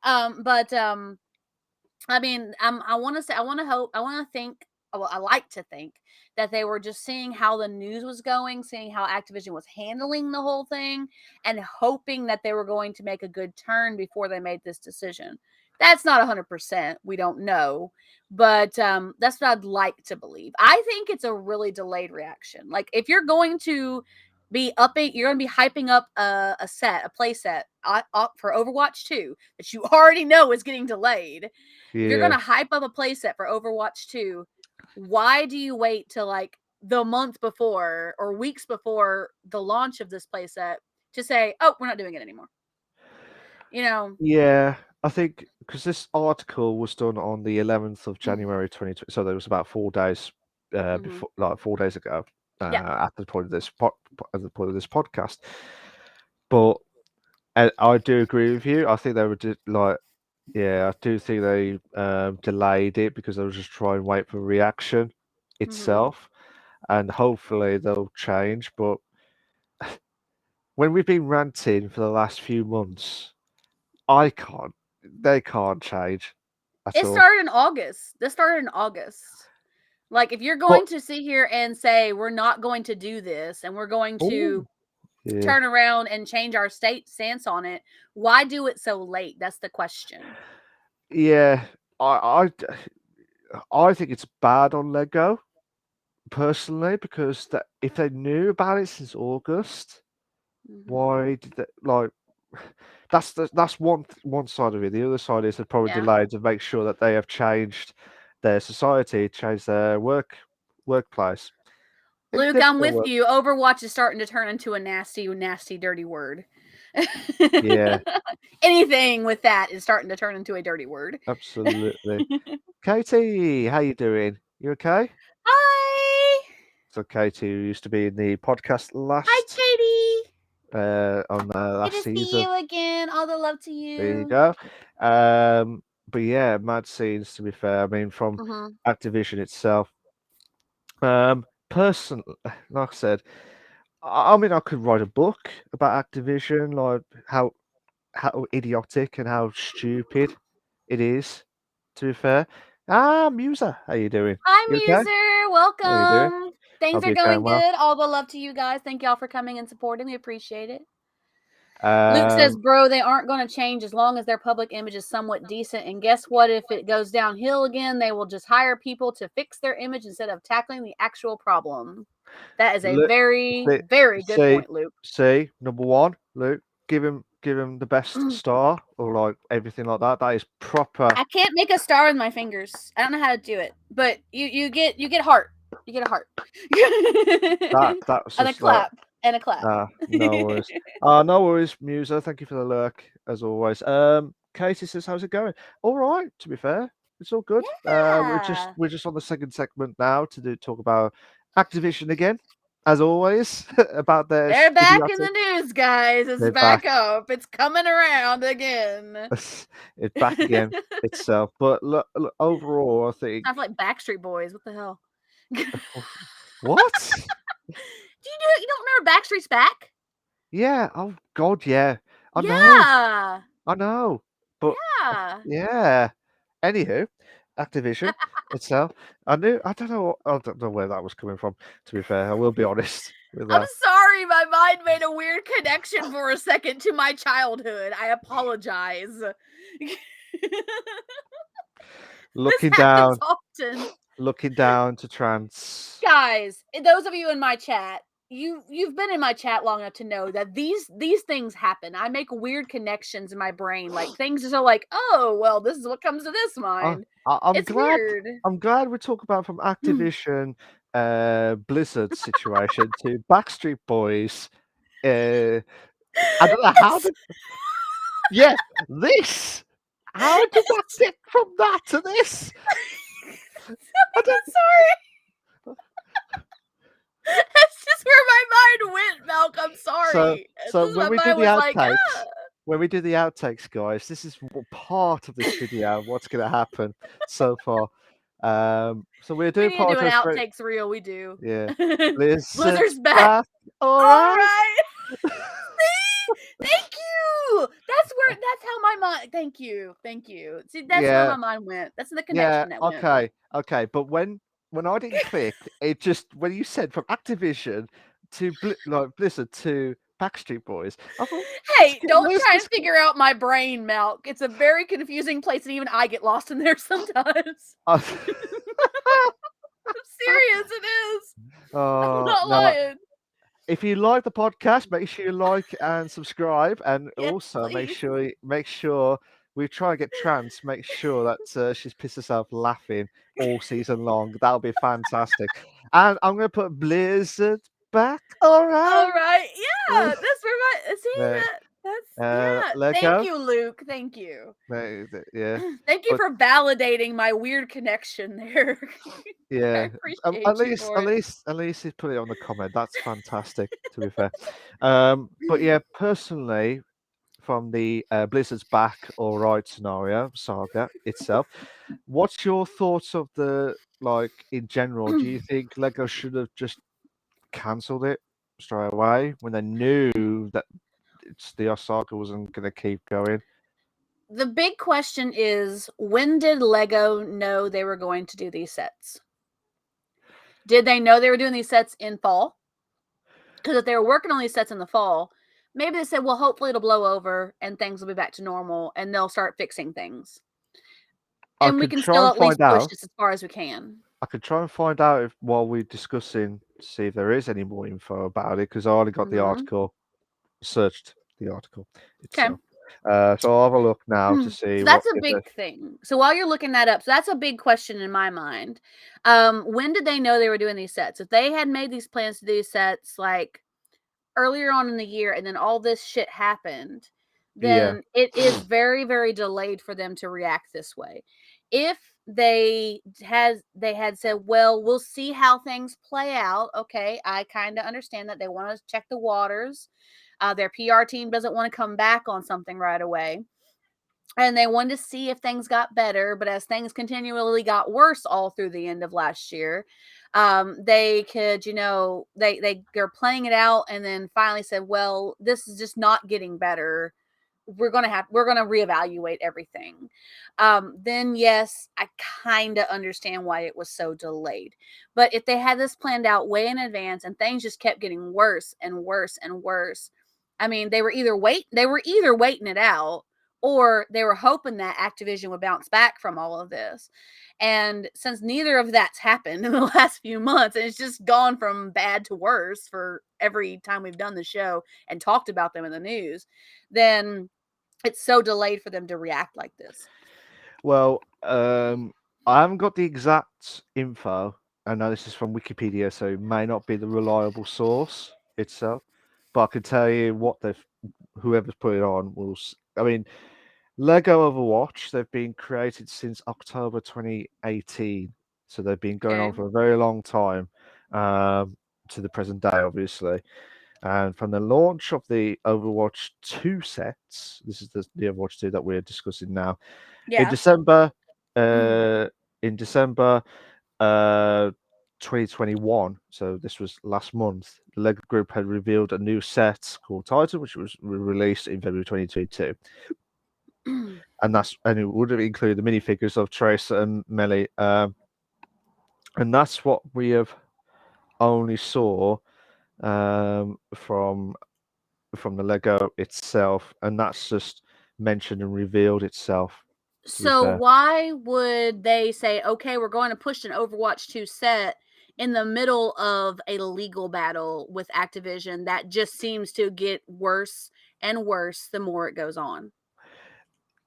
But I mean, I want to say, I want to hope, I want to think, well, I like to think that they were just seeing how the news was going, seeing how Activision was handling the whole thing, and hoping that they were going to make a good turn before they made this decision. That's not 100%. We don't know. But that's what I'd like to believe. I think it's a really delayed reaction. Like, if you're going to you're going to be hyping up a play set for Overwatch 2 that you already know is getting delayed. If you're yeah, gonna hype up a playset for Overwatch 2, why do you wait till like the month before or weeks before the launch of this playset to say, "Oh, we're not doing it anymore"? You know. yeah. I think because this article was done on the 11th of January 2020, so there was about 4 days Mhm. before, like 4 days ago, Yeah. at the point of at the point of this podcast. But I do agree with you. I think they were like, yeah, I do think they delayed it because they were just trying to wait for reaction Mhm. itself, and hopefully they'll change. But when we've been ranting for the last few months, I can't. They can't change at It all. started in August. This started in August. Like, if you're But going to sit here and say we're not going to do this and we're going oh, to yeah, turn around and change our stance on it, why do it so late? That's the question. yeah. I I think it's bad on Lego personally because if they knew about it since August, Mhm. why did they like? That's one side of it. The other side is they're probably Yeah. delayed to make sure that they have changed their society, changed their workplace. Luke, They I'm still with work. you. Overwatch is starting to turn into a nasty, nasty, dirty word. Yeah, Anything with that is starting to turn into a dirty word. absolutely. Katie, how you doing? You okay? Hi. So Katie, who used to be in the podcast Hi, Katie. on Good last to see season. you again. All the love to There you you. go. But yeah, mad scenes to be fair. I mean, from Activision itself. Person, like I said, I mean, I could write a book about Activision, like how idiotic and how stupid it is. To be fair, Musa, how you doing? Hi, You okay? Muser. How you doing? Welcome. Things Hope are you're going going well. good. All the love to you guys. Thank y'all for coming and supporting. We appreciate it. Luke says, Um, bro, they aren't going to change as long as their public image is somewhat decent. And guess what? If it goes downhill again, they will just hire people to fix their image instead of tackling the actual problem. That is a look, very, see, very good see, point, Luke. see, number one, Luke, give him the best star or like everything like that. That is proper. I can't make a star with my fingers. I don't know how to do it. But you get heart. You get a heart. That's And a just like clap. And a clap. no worries. No worries, Musa. Thank you for the lurk as always. Katie says, "How's it going?" All right. To be fair, it's all good. Yeah. We're just on the second segment now to talk about Activision again, as always, about their They're back in idiotic. the news, guys. It's They're back back. up. It's coming around again. It's back again itself. But look, overall, I think. Sounds like Backstreet Boys. What the hell? Do What? you don't remember Backstreet's Back? Yeah. Oh God. Yeah. I know. Yeah. I know. But Yeah. yeah. Anywho, Activision itself. I don't know. I don't know where that was coming from. To be fair, I will be honest with I'm that. sorry, my mind made a weird connection for a second to my childhood. I apologize. This Looking happens down, often. looking down to trans. Guys, those of you in my chat, you've been in my chat long enough to know that these things happen. I make weird connections in my brain, like things are so like, oh well, this is what comes to this mind. I'm It's glad. weird. I'm glad we talk about from Activision, Blizzard situation to Backstreet Boys. Uh, I don't know how It's, did. Yeah, this. How did that it's, get from that to this? I don't. I'm sorry. That's just where my mind went, Malk. I'm So, sorry. It's so just when my we do mind the was like, outtakes, ah. guys, this is part of this video. What's going to happen so far? So we're We doing need to do an apologize for outtakes reel. We do. yeah. Blizzard's Blizzard's back. back. All All right. right. See? Thank you. That's how my mind thank you. Thank you. See, that's where Yeah, my mind went. That's the yeah. connection that went. Okay. But when I didn't click, it just when you said from Activision to Blizzard to Backstreet Boys, I thought, Hey, don't where's try and this? figure out my brain, Malk. It's a very confusing place, and even I get lost in there sometimes. I'm serious, it is. I'm not No. lying. If you like the podcast, make sure you like and subscribe, and Yes, also please. make sure we try and get Trance. Make sure that she's pissed herself laughing all season long. That'll be fantastic. And I'm gonna put Blizzard back. All All right. right. Yeah, that's where my see There, that's yeah. let Thank go. you, Luke. Thank you. Yeah, Thank you but for validating my weird connection there. I yeah, appreciate you for it. at least he put it on the comment. That's fantastic. To be fair, but yeah, personally, from the Blizzard's back all right scenario saga itself. What's your thoughts of the like in general? Do you think Lego should have just cancelled it straight away when they knew that the saga wasn't going to keep going? The big question is, when did Lego know they were going to do these sets? Did they know they were doing these sets in fall? Because if they were working on these sets in the fall, maybe they said, well, hopefully it'll blow over and things will be back to normal and they'll start fixing things. I And we could can try still and at least find push out. this as far as we can. I could try and find out if while we're discussing, see if there is any more info about it because I only got the Mm-hmm. article, searched the article Okay. itself. So I'll have a look now to see So what that's a if big thing. So while you're looking that up, so that's a big question in my mind. When did they know they were doing these sets? If they had made these plans to do sets like earlier on in the year and then all this shit happened, yeah. then it is very, very delayed for them to react this way. If they had said, well, we'll see how things play out. Okay, I kind of understand that they want to check the waters. Their PR team doesn't want to come back on something right away. And they wanted to see if things got better, but as things continually got worse all through the end of last year, They could, they're playing it out, and then finally said, well, this is just not getting better. We're gonna reevaluate everything. Then yes, I kind of understand why it was so delayed. But if they had this planned out way in advance and things just kept getting worse and worse and worse, I mean, they were either waiting it out, or they were hoping that Activision would bounce back from all of this. And since neither of that's happened in the last few months, and it's just gone from bad to worse for every time we've done the show and talked about them in the news, then it's so delayed for them to react like this. Well, I haven't got the exact info. I know this is from Wikipedia, so it may not be the reliable source itself, but I can tell you what whoever's put it on will. I mean, Lego Overwatch, they've been created since October 2018, so they've been going on Okay. for a very long time, to the present day, obviously. And from the launch of the Overwatch 2 sets, this is the Overwatch 2 that we're discussing now, in Yeah. December, uh, in December, uh, 2021, so this was last month, the Lego Group had revealed a new set called Titan, which was released in February 2022. And it would have included the minifigures of Trace and Melee, and that's what we have only saw from the Lego itself, and that's just mentioned and revealed itself. To be So fair, why would they say, okay, we're going to push an Overwatch 2 set in the middle of a legal battle with Activision that just seems to get worse and worse the more it goes on?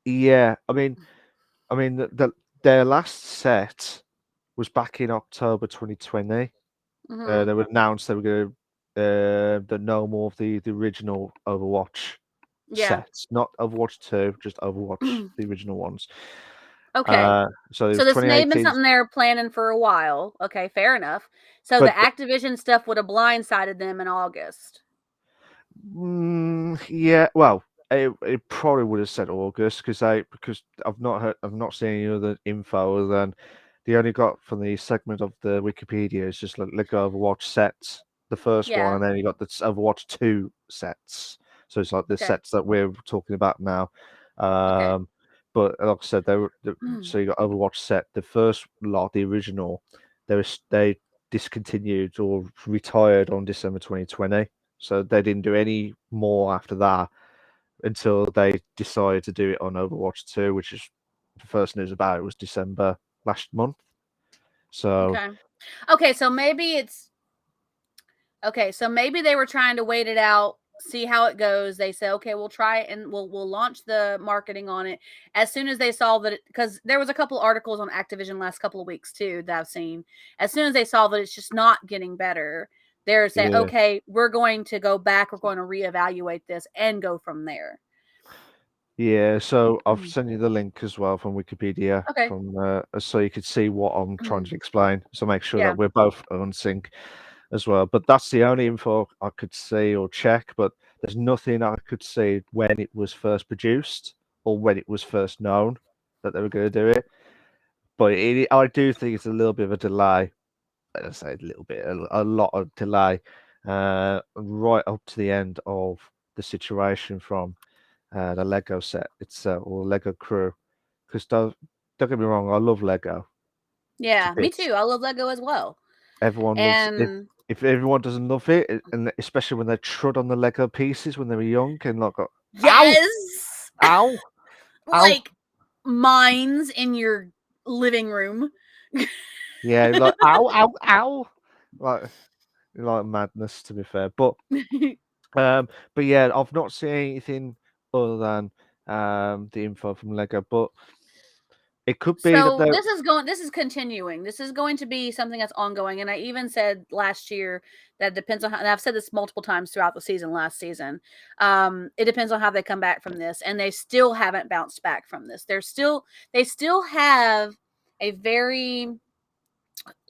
yeah. I mean, their last set was back in October 2020. Mm-hmm. They would announce they were going to that no more of the original Overwatch Yeah. sets, not Overwatch 2, just Overwatch, the original ones. Okay. So it So was this may have been 2018, something they were planning for a while. Okay, fair enough. So the but Activision stuff would have blindsided them in August. yeah, well, it probably would have said August because I've not seen any other info other than they only got from the segment of the Wikipedia. It's just like Overwatch sets, the first one, Yeah. and then you got the Overwatch 2 sets. So it's like the Okay. sets that we're talking about now. Okay. Um, but like I said, so you got Overwatch set, the first lot, the original. They discontinued or retired on December 2020. So they didn't do any more after that until they decided to do it on Overwatch 2, which is the first news about it was December last month. So Okay. Okay, so maybe it's okay, so maybe they were trying to wait it out, see how it goes. They say, "Okay, we'll try it and we'll launch the marketing on it as soon as they saw that because there was a couple articles on Activision last couple of weeks too that I've seen. As soon as they saw that it's just not getting better, they're saying, yeah, "Okay, we're going to go back, we're going to reevaluate this and go from there." yeah. So I've sent you the link as well from Wikipedia Okay. from so you could see what I'm trying to explain. So make sure Yeah. that we're both on sync as well. But that's the only info I could see or check. But there's nothing I could see when it was first produced or when it was first known that they were going to do it. But I do think it's a little bit of a delay. I say a little bit, a lot of delay, right up to the end of the situation from the Lego set itself or Lego crew. Because don't get me wrong, I love Lego to Yeah, me bits. too. I love Lego as well. Everyone loves it. And If everyone doesn't love it, and especially when they trod on the Lego pieces when they were young and like, ow, yes, ow, ow, like mines in your living room. yeah, like ow, ow, ow, like madness to be fair. Um, but yeah, I've not seen anything other than the info from Lego, but it could be that So they're this is continuing. This is going to be something that's ongoing. And I even said last year that it depends on how, and I've said this multiple times throughout the season, last season. It depends on how they come back from this. And they still haven't bounced back from this. They still have a very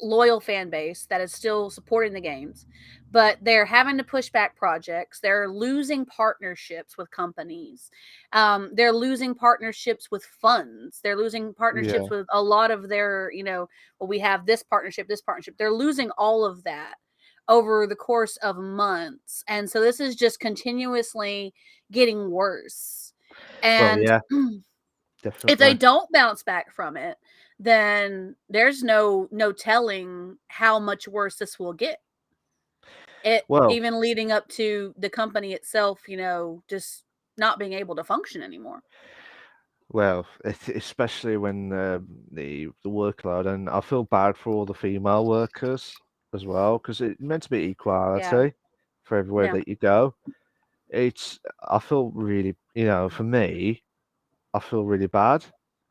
loyal fan base that is still supporting the games, but they're having to push back projects. They're losing partnerships with companies. They're losing partnerships with funds. They're losing partnerships Yeah. with a lot of their, well, we have this partnership, this partnership. They're losing all of that over the course of months. And so this is just continuously getting worse. Well, And yeah, if they definitely. don't bounce back from it, then there's no telling how much worse this will get. It Well, even leading up to the company itself, just not being able to function anymore. especially when the workload, and I feel bad for all the female workers as well, because it's meant to be Yeah. equality for everywhere Yeah. that you go. It's I feel really, for me, I feel really bad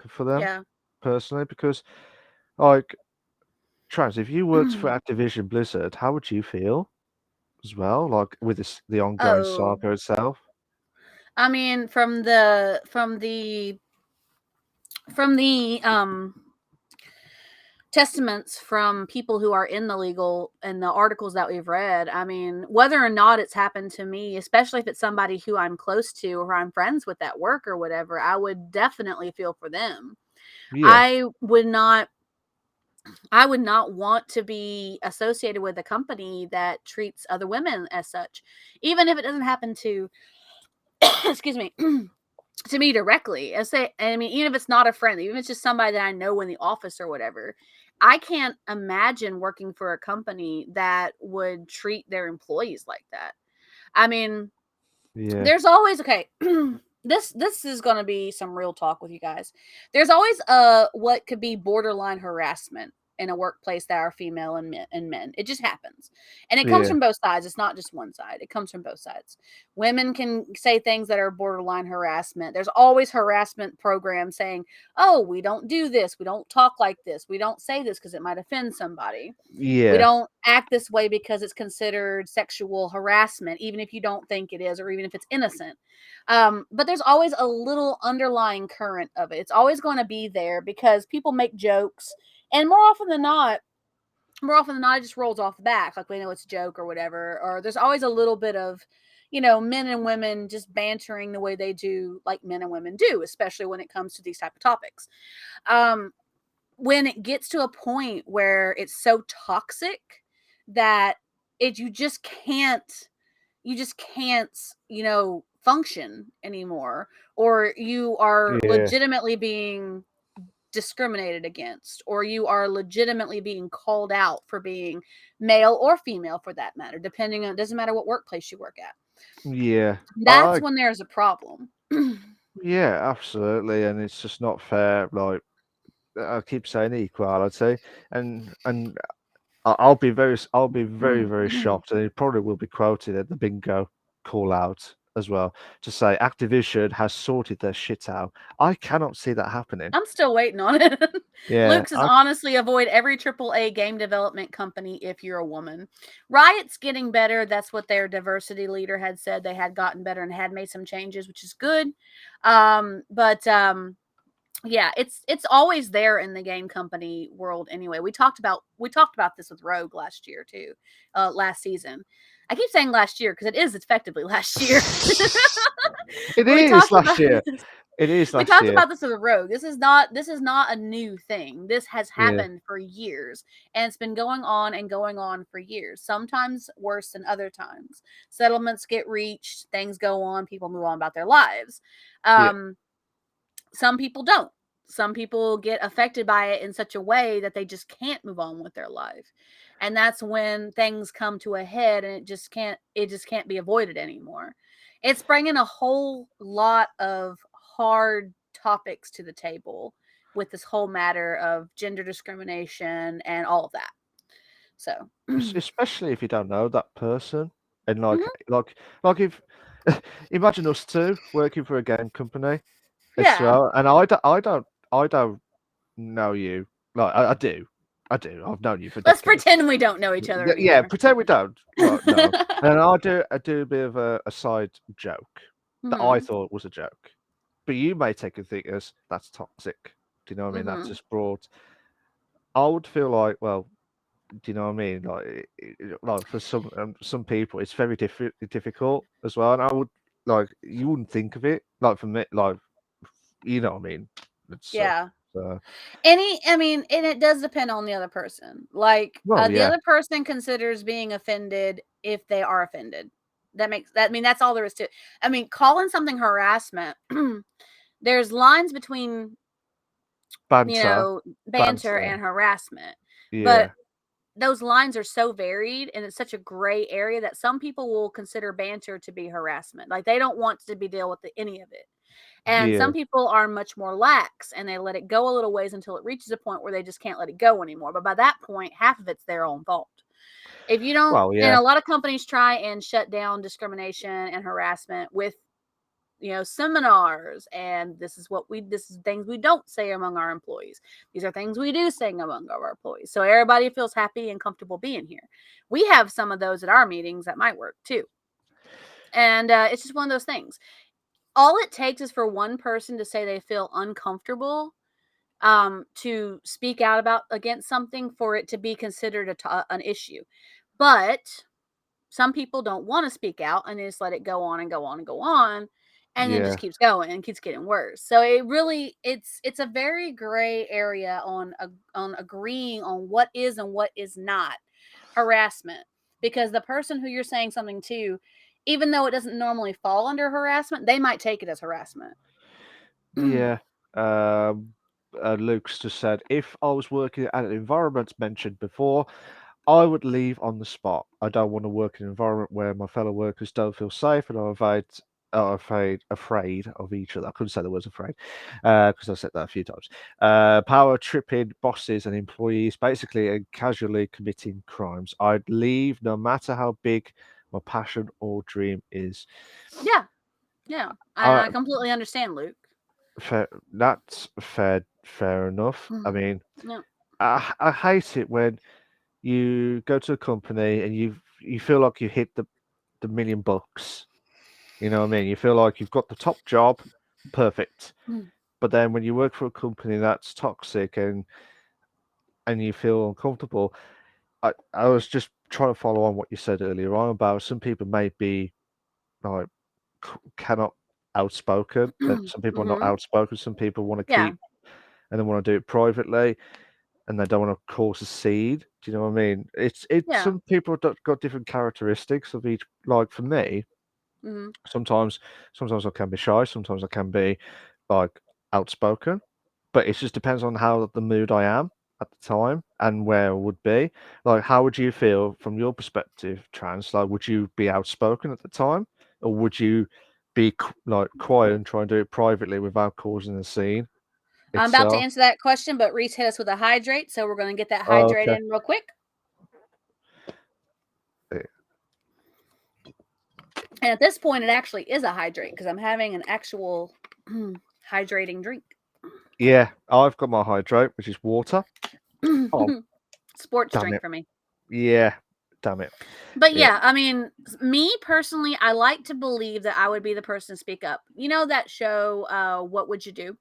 for them Yeah. personally because, like, Trans, if you worked for Activision Blizzard, how would you feel as well? Like with the ongoing Oh, saga itself? I mean, from the testaments from people who are in the legal and the articles that we've read, I mean, whether or not it's happened to me, especially if it's somebody who I'm close to or I'm friends with at work or whatever, I would definitely feel for them. Yeah, I would not I would not want to be associated with a company that treats other women as such, even if it doesn't happen to excuse me, to me directly. I mean, even if it's not a friend, even if it's just somebody that I know in the office or whatever, I can't imagine working for a company that would treat their employees like that. I mean, yeah, there's always okay. This is going to be some real talk with you guys. There's always what could be borderline harassment in a workplace that are female and men. It just happens. And it comes yeah, from both sides. It's not just one side. It comes from both sides. Women can say things that are borderline harassment. There's always harassment programs saying, "Oh, we don't do this. We don't talk like this. We don't say this because it might offend somebody. We yeah, don't act this way because it's considered sexual harassment, even if you don't think it is, or even if it's innocent." But there's always a little underlying current of it. It's always going to be there because people make jokes, and more often than not, it just rolls off the back, like we know it's a joke or whatever. Or there's always a little bit of, men and women just bantering the way they do, like men and women do, especially when it comes to these type of topics. Um, when it gets to a point where it's so toxic that it you just can't function anymore, or you are yeah, legitimately being discriminated against, or you are legitimately being called out for being male or female, for that matter, depending on, it doesn't matter what workplace you work at. yeah. That's when there's a problem. Yeah, absolutely, and it's just not fair. Like I keep saying, equality, and I'll be very, very shocked, and it probably will be quoted at the bingo call out as well to say Activision has sorted their shit out. I cannot see that happening. I'm still waiting on it. Yeah, Luke says, honestly, avoid every AAA game development company if you're a woman. Riot's getting better. That's what their diversity leader had said. They had gotten better and had made some changes, which is good. But yeah, it's always there in the game company world anyway. We talked about this with Rogue last year too, last season. I keep saying last year because it is effectively last year. it we is talked last about year. this It is we last talked year. about this with Rogue. This is not a new thing. This has Yeah, happened for years, and it's been going on and going on for years. Sometimes worse than other times. Settlements get reached, things go on, people move on about their lives. yeah. Um, some people don't. Some people get affected by it in such a way that they just can't move on with their life. And that's when things come to a head, and it just can't be avoided anymore. It's bringing a whole lot of hard topics to the table with this whole matter of gender discrimination and all of that. So, Especially if you don't know that person, and mhm, like if imagine us two working for a game company as yeah, well, and I don't know you. Like I do, I do. I've known you for let's decades. pretend we don't know each other Yeah, anymore. pretend we don't. Right, no. And I do a bit of a side joke that I Hmm. thought was a joke, but you may take and think as that's toxic. Do you know what I mean? That's Hmm. just broad. I would feel like, well, do you know what I mean? Like, like for some people, it's very difficult as well. And I would like you wouldn't think of it like for me, like you know what I mean. It's Yeah. so I mean, and it does depend on the other person. Like, well, the yeah, other person considers being offended if they are offended. That makes that. I mean, that's all there is to it. I mean, calling something harassment. There's lines between banter, banter banter, and harassment, but yeah, those lines are so varied and it's such a gray area that some people will consider banter to be harassment. Like they don't want to be deal with any of it. And yeah. some people are much more lax and they let it go a little ways until it reaches a point where they just can't let it go anymore. But by that point, half of it's their own fault. If you don't, Well, and yeah, a lot of companies try and shut down discrimination and harassment with seminars, and this is things we don't say among our employees. These are things we do say among our employees, so everybody feels happy and comfortable being here. We have some of those at our meetings at my work too, and it's just one of those things. All it takes is for one person to say they feel uncomfortable, to speak out about against something for it to be considered an issue. But some people don't want to speak out and they just let it go on and go on and go on, and then just yeah, keeps going and keeps getting worse. So it really it's a very gray area on agreeing on what is and what is not harassment, because the person who you're saying something to, even though it doesn't normally fall under harassment, they might take it as harassment. yeah. Um, Luke's just said if I was working at an environment mentioned before, I would leave on the spot. I don't want to work in an environment where my fellow workers don't feel safe and are afraid of each other. I couldn't say the words afraid because I said that a few times. Power tripping bosses and employees, basically and casually committing crimes. I'd leave no matter how big my passion or dream is. Yeah, yeah, and I I completely understand, Luke. fair, that's fair enough. I Mhm. mean, Yeah, I hate it when you go to a company and you feel like you hit the $1,000,000. You know what I mean? You feel like you've got the top job, perfect. mm, But then when you work for a company that's toxic and you feel uncomfortable, I was just trying to follow on what you said earlier on about some people may be like cannot outspoken. That some people are not mhm. outspoken. Some people want to Yeah, keep and they want to do it privately and they don't want to cause a seed. Do you know what I mean? It's yeah, some people got different characteristics of each. Like for me, mhm. sometimes sometimes I can be shy, sometimes I can be like outspoken, but it just depends on how the mood I am at the time and where I would be. Like, how would you feel from your perspective, Trans? Like, would you be outspoken at the time, or would you be like quiet and try and do it privately without causing a scene I'm about to itself? answer that question, but Reese hit us with a hydrate, so we're going to get that Oh, hydrate okay. in real quick. And at this point, it actually is a hydrate because I'm having an actual hydrating drink. Yeah, I've got my hydrate, which is water. Oh, Sports damn drink it. for me. Yeah, damn it. But Yeah, yeah, I mean, me personally, I like to believe that I would be the person to speak up. You know that show, What Would You Do?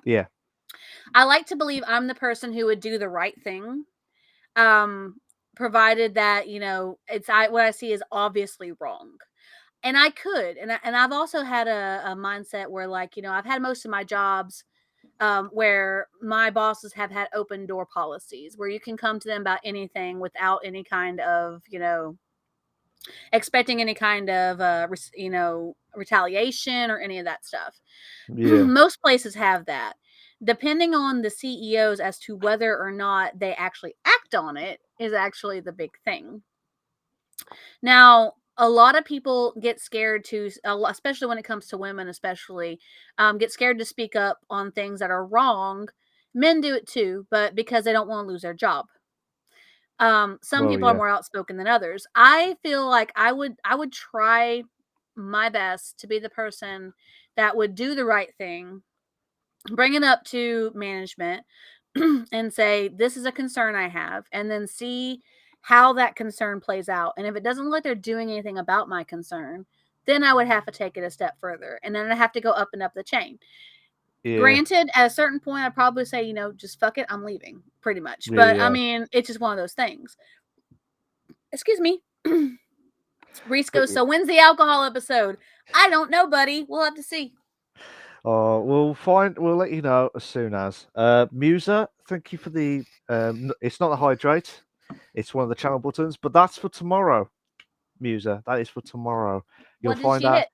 yeah, I like to believe I'm the person who would do the right thing, um, provided that, what I see is obviously wrong. And I could, and I've also had a mindset where, like, I've had most of my jobs, where my bosses have had open door policies where you can come to them about anything without any kind of, expecting any kind of, retaliation or any of that stuff. yeah. Most places have that. Depending on the CEOs as to whether or not they actually act on it is actually the big thing. Now, a lot of people get scared especially when it comes to women, especially, get scared to speak up on things that are wrong. Men do it too, but because they don't want to lose their job. Some Well, people are yeah, more outspoken than others. I feel like I would try my best to be the person that would do the right thing, bring it up to management, and say, this is a concern I have, and then see how that concern plays out. And if it doesn't look like they're doing anything about my concern, then I would have to take it a step further. And then I have to go up and up the chain. Yeah. Granted, at a certain point, I'd probably say, just fuck it, I'm leaving, pretty much. But I Yeah. mean, it's just one of those things. Excuse me. Reese But goes, so when's the alcohol episode? I don't know, buddy. We'll have to see. we'll let you know as soon as. Musa, thank you for the it's not the hydrate, it's one of the channel buttons, but that's for tomorrow. Musa, that is for tomorrow. You'll What did find she out hit?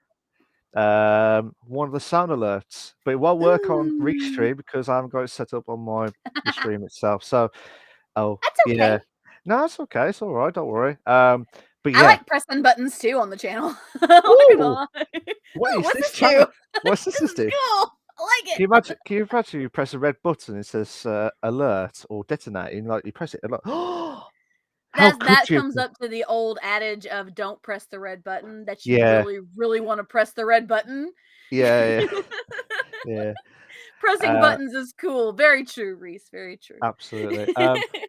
one of the sound alerts, but it won't work on Ooh, Restream because I haven't got it set up on the stream itself. So, oh that's yeah, okay. no, it's okay, it's all right, don't worry. But I yeah, like pressing buttons too on the channel. I'm not gonna ooh, lie. what Oh, is what's this this do? channel? What's This this is do? cool. I like Can it. you imagine? Can you imagine you press a red button? It says alert or detonating. Like you press it, and like, how could That you? comes up to the old adage of don't press the red button, that you Yeah, really, really want to press the red button. yeah, yeah. Pressing Uh, buttons is cool. Very true, Reese. Very true. Absolutely.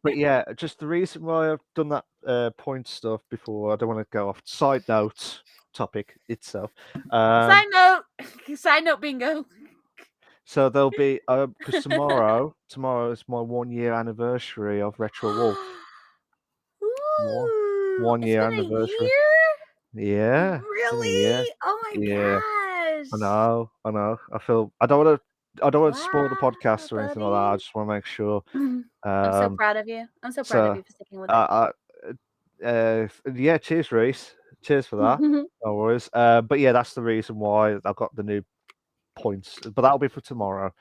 But yeah, just the reason why I've done that point stuff before, I don't want to go off. Side note topic itself. Um, Side note. Side note bingo. so there'll be because tomorrow is my 1 year anniversary of Retro Wolf. One Ooh, one it's year been a anniversary. year? Yeah, it's been a year. Really? Oh my Yeah, gosh. I know, I know. I don't want to spoil the Wow, podcast or anything like that. I buddy. just want to make sure. I'm so Um, proud of you. I'm so proud of so you for sticking with it. I, yeah, cheers, Reese. Cheers for that. No worries. But yeah, that's the reason why I've got the new points. But that'll be for tomorrow.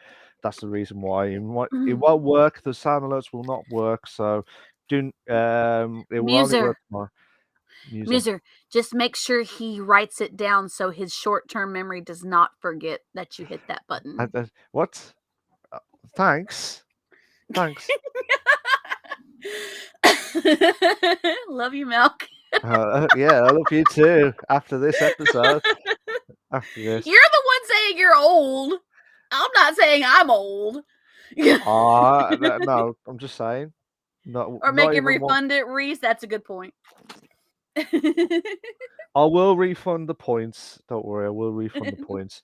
That's the reason why it won't work. The sound alerts will not work. So it will only work Muser, tomorrow. User. Muser, just make sure he writes it down so his short-term memory does not forget that you hit that button. What? Uh, Thanks. Thanks. Love you, Milk. Yeah, I love you too. After this episode, after this, You're the one saying you're old. I'm not saying I'm old. no, I'm just saying, Or make not him even one. refund it, Reese. That's a good point. I will refund the points. Don't worry, I will refund the points.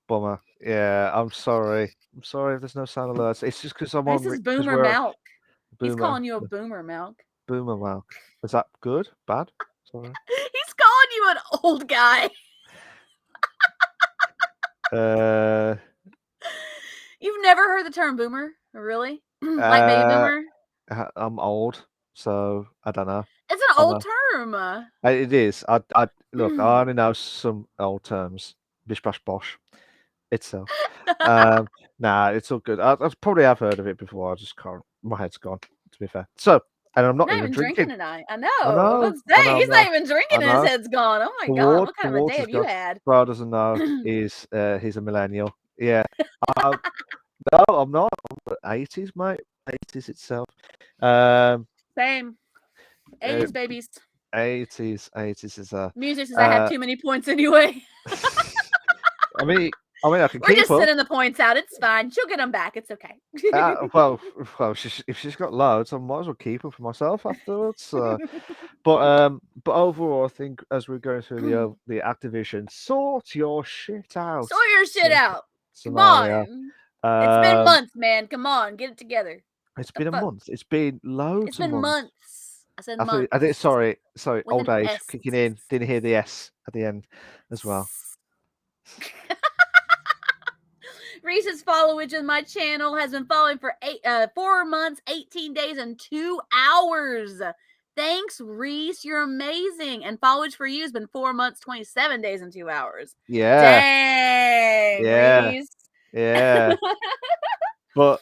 Bummer. Yeah, I'm sorry. I'm sorry if there's no sound alerts. It's just because I'm This on is because Boomer we're Milk. He's boomer calling you a Boomer Milk. boomer milk. Is that good? Bad? Sorry. He's calling you an old guy. Uh, You've never heard the term boomer, really? Like baby uh, boomer? I'm old, so I don't know. It's an I old know. term. It is. I look. I only know some old terms. Bish bash bosh itself. Um, nah, it's all good. I probably have heard of it before. I just can't. My head's gone. To be fair. So, and I'm not Not even even drinking drinking. tonight. I I know. I was about know. to I say, know. he's not even I drinking and his know. head's gone. Oh my God. What The kind of a day water's have you gone. had? Bro doesn't know. He's a millennial. Yeah. Uh, no, I'm not. I'm 80s, mate. 80s itself. Um, Same. uh, 80s babies. 80s is a. Music says I have Uh, too many points anyway. I mean, I can We're keep just up. sending the points out. It's fine. She'll get them back. It's okay. Well, if she's got loads, I might as well keep them for myself afterwards. But overall, I think as we're going through the Activision, sort your shit out Sort your shit out. Come scenario. on. It's been Um, months, man. Come on. Get it together. it's The been a fuck? month. It's been It's loads of been months. months. I said months. I think. Sorry. With Old an age S. kicking in. Didn't hear the S at the end as well. Reese's followage in my channel has been following for 4 months, 18 days, and 2 hours. Thanks, Reese. You're amazing. And followage for you has been 4 months, 27 days, and 2 hours. Yeah, Dang, yeah, Reese. yeah. But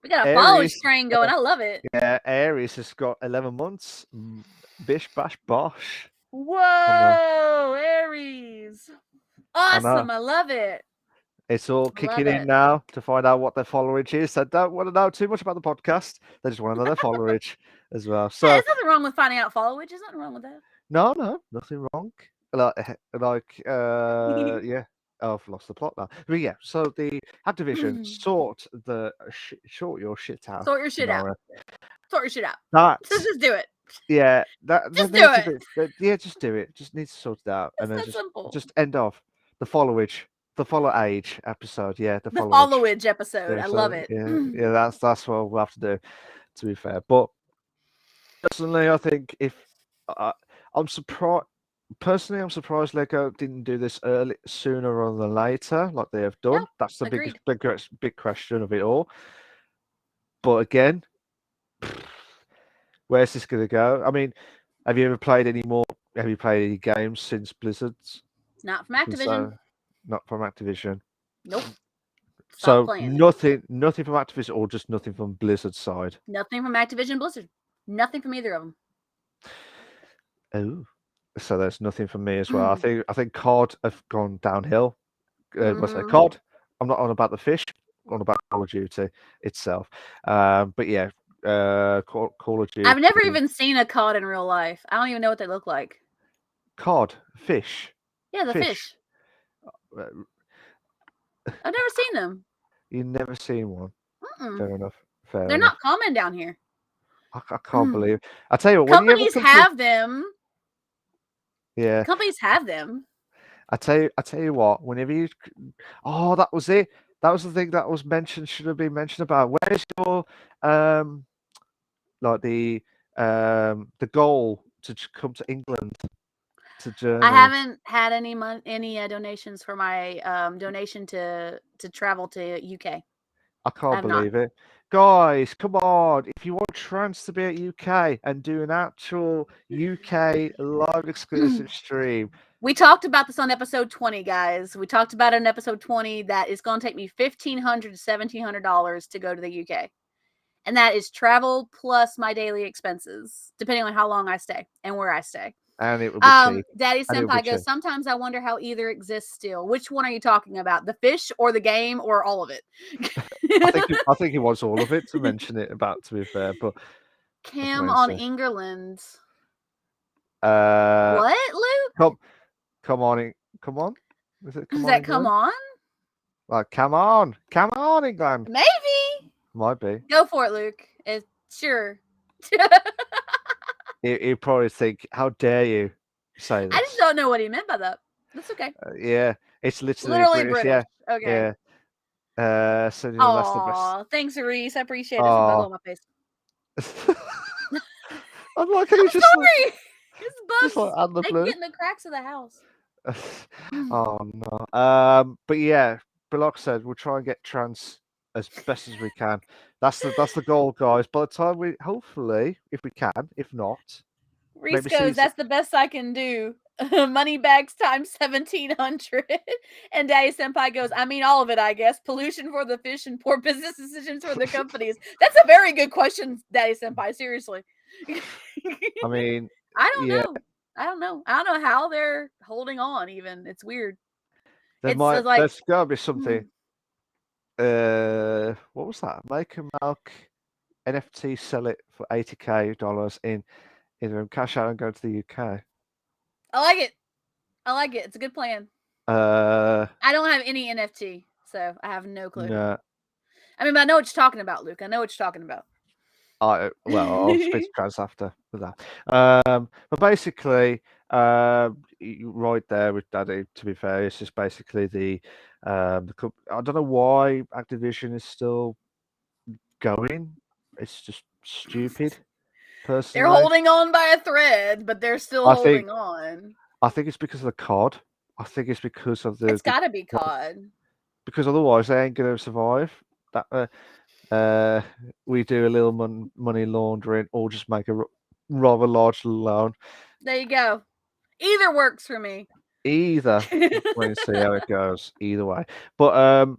We got a followage Aries, train going. I love it. yeah, Aries has got 11 months. Bish bash bosh. Whoa, Aries. I know. Awesome. I love it. It's all I love kicking in it. now to find out what their followage is. They don't want to know too much about the podcast. They just want to know their followage as well. Hey, So there's nothing wrong with finding out followage. There's nothing wrong with that. no, nothing wrong. Yeah. Oh, I've lost the plot now. But yeah, so the Activision sort your shit out Sort your shit out. scenario. Sort your shit out. That's Just do it. yeah. That Just do needs a it. bit. Yeah, just do it. Just needs to sort it out, It's and then that simple. just end off the followage. the Follow Age episode. Yeah, the The Follow Age. followage episode. Yeah, I love so it. yeah, that's what we'll have to do. To be fair, but personally, I think if uh, I'm surprised. Personally, I'm surprised Lego didn't do this sooner rather than later, like they have Yep. done. That's the Agreed. big question of it all. But again, where's this going to go? I mean, have you ever played any more? Have you played any games since Blizzard's? Not from Since Activision. not from Activision. Nope. Stop So playing it. nothing from Activision, or just nothing from Blizzard's side. Nothing from Activision Blizzard. Nothing from either of them. Oh, so there's nothing from me as well. I think COD have gone downhill. What's that? COD. I'm not on about the fish. I'm on about Call of Duty itself. But yeah, Call of I've never Duty. even seen a cod in real life. I don't even know what they look like. COD fish. Yeah, the fish. Uh, I've never seen them. You've never seen one. Mm-mm. Fair enough. Fair They're enough. not common down here. I can't believe. I tell you what, when you ever Companies come to have them. yeah, Companies have them. I tell you what, whenever you, oh, that was it. That was the thing that was mentioned. Should have been mentioned about. Where's your like the goal to come to England to I Germany? haven't had any donations for my donation to travel to UK. I I can't have not. believe it, guys. Come on, if you want Trans to be at UK and do an actual UK live exclusive stream. We talked about this on episode 20, guys. We talked about it in episode 20 that it's going to take me $1,500 to $1,700 to go to the UK. And that is travel plus my daily expenses, depending on how long I stay and where I stay. And it will be cheap. Daddy And it will be Senpai goes, cheap. sometimes I wonder how either exists still. Which one are you talking about? The fish or the game or all of it? I think he wants all of it to mention it about, to be fair, but Cam on England. What, Luke? Come on, come on. Is it come Is on, that come England? on? Like, come on, England. Maybe. Might be. Go for it, Luke. Sure. He'd probably think, how dare you say this? I just don't know what he meant by that. That's okay. Yeah, it's literally British. Yeah, Okay. yeah. So you know, that's the best. Aw, thanks, Reese. I appreciate it. There's a bug on my face. I'm like, how you I'm sorry. It's bugs. like out of the They blue. get in the cracks of the house. Oh no. But yeah, but like I said, we'll try and get Trans as best as we can. That's the goal, guys. By the time we, hopefully, if we can, if not, Reese goes, that's the best I can do. Money bags times 1,700. And Daddy Senpai goes, I mean, all of it, I guess. Pollution for the fish and poor business decisions for the companies. That's a very good question, Daddy Senpai. Seriously. I mean, I don't know. I don't know how they're holding on. Even it's weird. There's gotta be something. What was that? Make a milk NFT, sell it for $80K in cash out and go to the UK. I like it. I like it. It's a good plan. I don't have any NFT, so I have no clue. No. I mean, but I know what you're talking about, Luke. I know what you're talking about. I'll speak to Trans after with that. But basically, right there with Daddy. To be fair, it's just basically the I don't know why Activision is still going. It's just stupid. Personally, they're holding on by a thread, but they're still holding on. I think it's because of the COD. I think it's because of the. It's got to be COD. Because otherwise, they ain't going to survive. That we do a little money laundering, or just make a rather large loan. There you go. Either works for me. Either. We'll see how it goes. Either way, but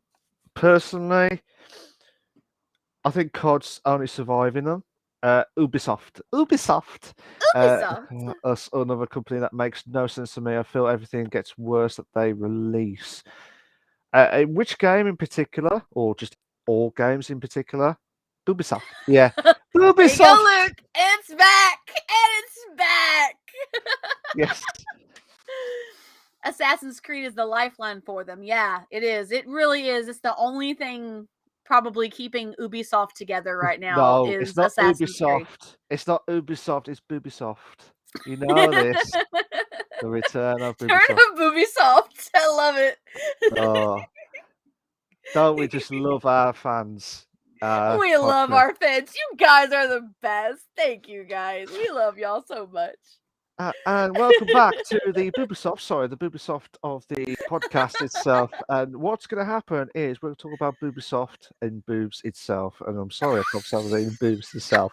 personally, I think COD's only surviving them. Ubisoft, us another company that makes no sense to me. I feel everything gets worse that they release. Which game in particular, or just all games in particular? Ubisoft. Yeah. Ubisoft. There you go, Luke. It's back. And it's back. Yes. Assassin's Creed is the lifeline for them. Yeah, it is. It really is. It's the only thing probably keeping Ubisoft together right now. No, is it's not Assassin's Ubisoft. Creed. It's not Ubisoft. It's Bubisoft. You know this. The return of Turn Ubisoft. of Ubisoft. I love it. Oh, don't we just love our fans? We love Podcast. our fans. You guys are the best. Thank you, guys. We love y'all so much. And welcome back to the Bubisoft of the podcast itself. And what's going to happen is we'll talk about Bubisoft and boobs itself. And I'm sorry, I can't stop saying boobs itself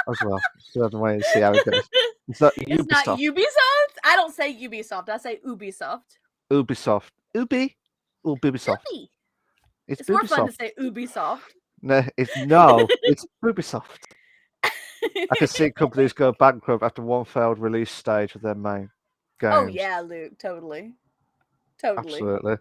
as well. So have to wait and see how it goes. It's not It's not Ubisoft. Ubisoft. I don't say Ubisoft. I say Ubisoft. Ubisoft. Ubi or Bubisoft? Ubi. It's It's more fun to Bubisoft. say Ubisoft. No, it's Bubisoft. I can see companies go bankrupt after one failed release stage of their main games. Oh yeah, Luke. Totally. Absolutely.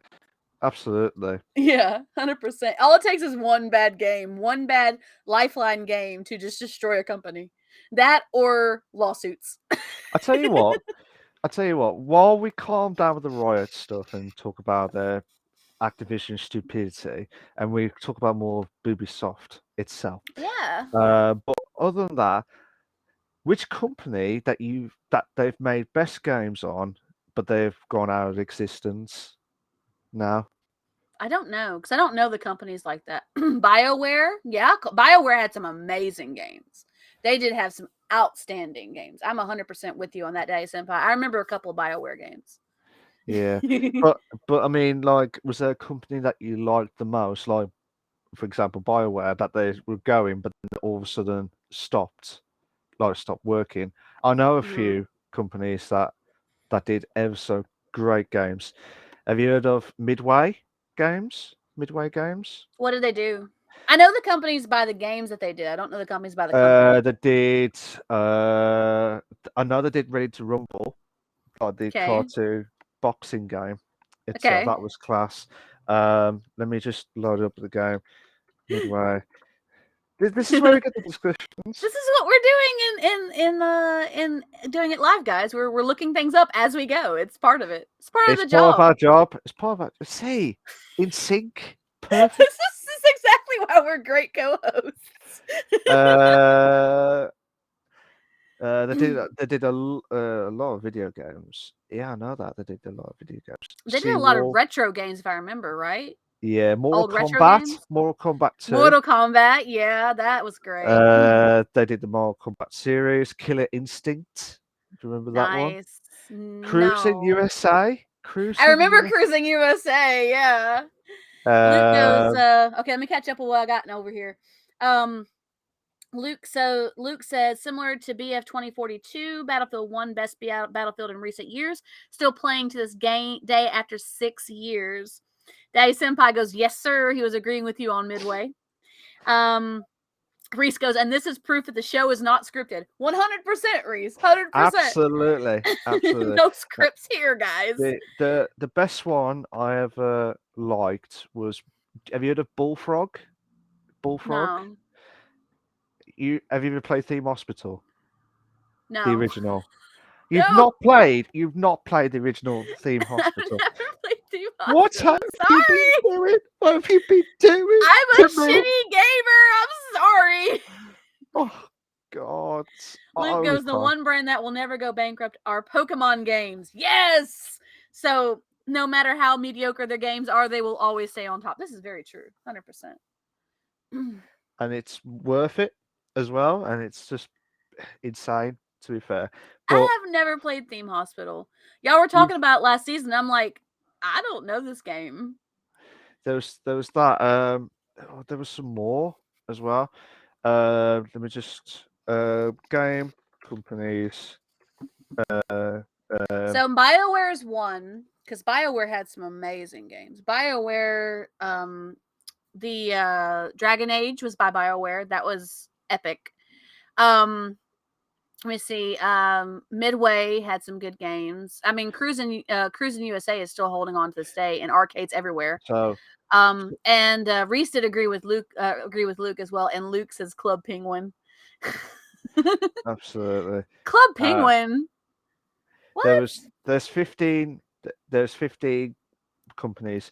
Absolutely. Yeah, 100%. All it takes is one bad game, one bad lifeline game to just destroy a company. That or lawsuits. I tell you what, while we calm down with the Riot stuff and talk about their Activision stupidity, and we talk about more Ubisoft itself. Yeah. But other than that, which company that they've made best games on, but they've gone out of existence now? I don't know because I don't know the companies like that. BioWare, yeah, BioWare had some amazing games. They did have some outstanding games. I'm 100% with you on that day, Senpai. I remember a couple of BioWare games. Yeah, but I mean, like, was there a company that you liked the most? Like, for example, BioWare, that they were going, but then all of a sudden stopped working. I know a few companies that did ever so great games. Have you heard of Midway Games? Midway Games? What did they do? I know the companies by the games that they did. I don't know the companies by the company. They did. I know they did Ready to Rumble, like the Okay. cartoon boxing game itself. Okay. That was class. Let me just load up the game. Midway. This is where we get the descriptions. This is what we're doing in doing it live, guys. We're looking things up as we go. It's part of it. It's part of It's the part of job. our job. It's part of our. See, in sync, perfect. This is exactly why we're great co-hosts. They did a lot of video games. Yeah, I know that they did a lot of video games. They did a lot of SeaWorld. retro games, if I remember right. Yeah, Old retro games. Mortal Kombat 2. Mortal Kombat, yeah, that was great. They did the Mortal Kombat series. Killer Instinct. Do you remember that one? Nice. Cruising No. USA. I remember Cruising USA, yeah. Luke goes, okay, let me catch up with what I got over here. Luke says, similar to BF 2042, Battlefield 1 best Battlefield in recent years, still playing to this day after 6 years. Daddy Senpai goes, yes, sir. He was agreeing with you on Midway. Reese goes, and this is proof that the show is not scripted. 100%, Reese. 100%. Absolutely. No scripts here, guys. The best one I ever liked was, have you heard of Bullfrog? No. Have you ever played Theme Hospital? No. The original. You've not played the original Theme Hospital. I've never played Theme Hospital. What have you been doing? What have you been doing? I'm a shitty gamer. I'm sorry. Oh God. Luke goes, the one brand that will never go bankrupt are Pokemon games. Yes. So no matter how mediocre their games are, they will always stay on top. This is very true. 100%. And it's worth it as well. And it's just insane, to be fair. But I have never played Theme Hospital. Y'all were talking about it last season. I'm like, I don't know this game. There was that. There was some more as well. Let me just game companies. So BioWare's one because BioWare had some amazing games. BioWare, the Dragon Age was by BioWare. That was epic. Let me see. Midway had some good games. I mean, Cruising USA is still holding on to this day in arcades everywhere. So, and Reese did agree with Luke as well. And Luke says Club Penguin. absolutely. Club Penguin. What? There's 15 companies.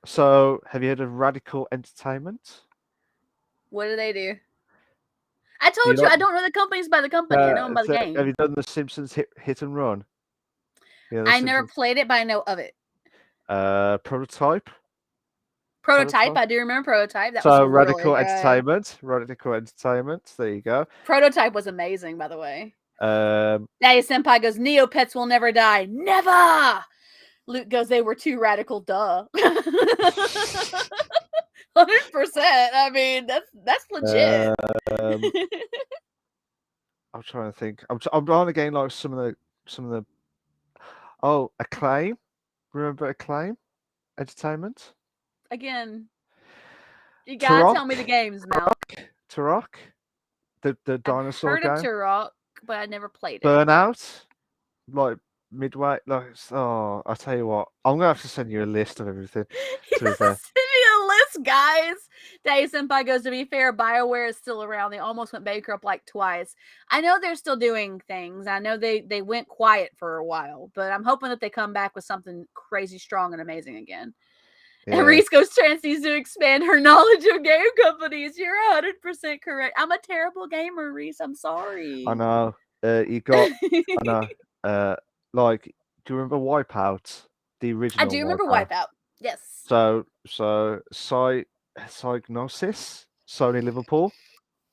So, have you heard of Radical Entertainment? What do they do? I told you I don't know the companies by the company. I know them by the game. Have you done the Simpsons hit and Run? Yeah, I that's never interesting. played it, but I know of it. Prototype. Prototype, I do remember Prototype. That was So really Radical good. Entertainment. Radical Entertainment. There you go. Prototype was amazing, by the way. Um, Daddy Senpai goes, Neopets will never die. Never! Luke goes, they were too radical, duh. 100%. I mean, that's legit. um, I'm trying to think. I'm trying to gain like some of the. Oh, Acclaim. Remember Acclaim Entertainment? Again, you gotta tell Turok. me the games, Mal. Turok. The I've dinosaur heard of game. Turok, but I never played it. Burnout. Like Midway. Like I tell you what, I'm gonna have to send you a list of everything. To be fair. Send me a list, guys. Daddy Senpai goes, to be fair, BioWare is still around. They almost went bankrupt like twice. I know they're still doing things. I know they went quiet for a while, but I'm hoping that they come back with something crazy strong and amazing again. And Yeah. Reese goes, Trans needs to expand her knowledge of game companies. You're 100% correct. I'm a terrible gamer, Reese. I'm sorry. I know. You got. I know. Like, do you remember Wipeout? The I original do remember Wipeout. Wipeout. Yes. So Psygnosis, Sony Liverpool. Do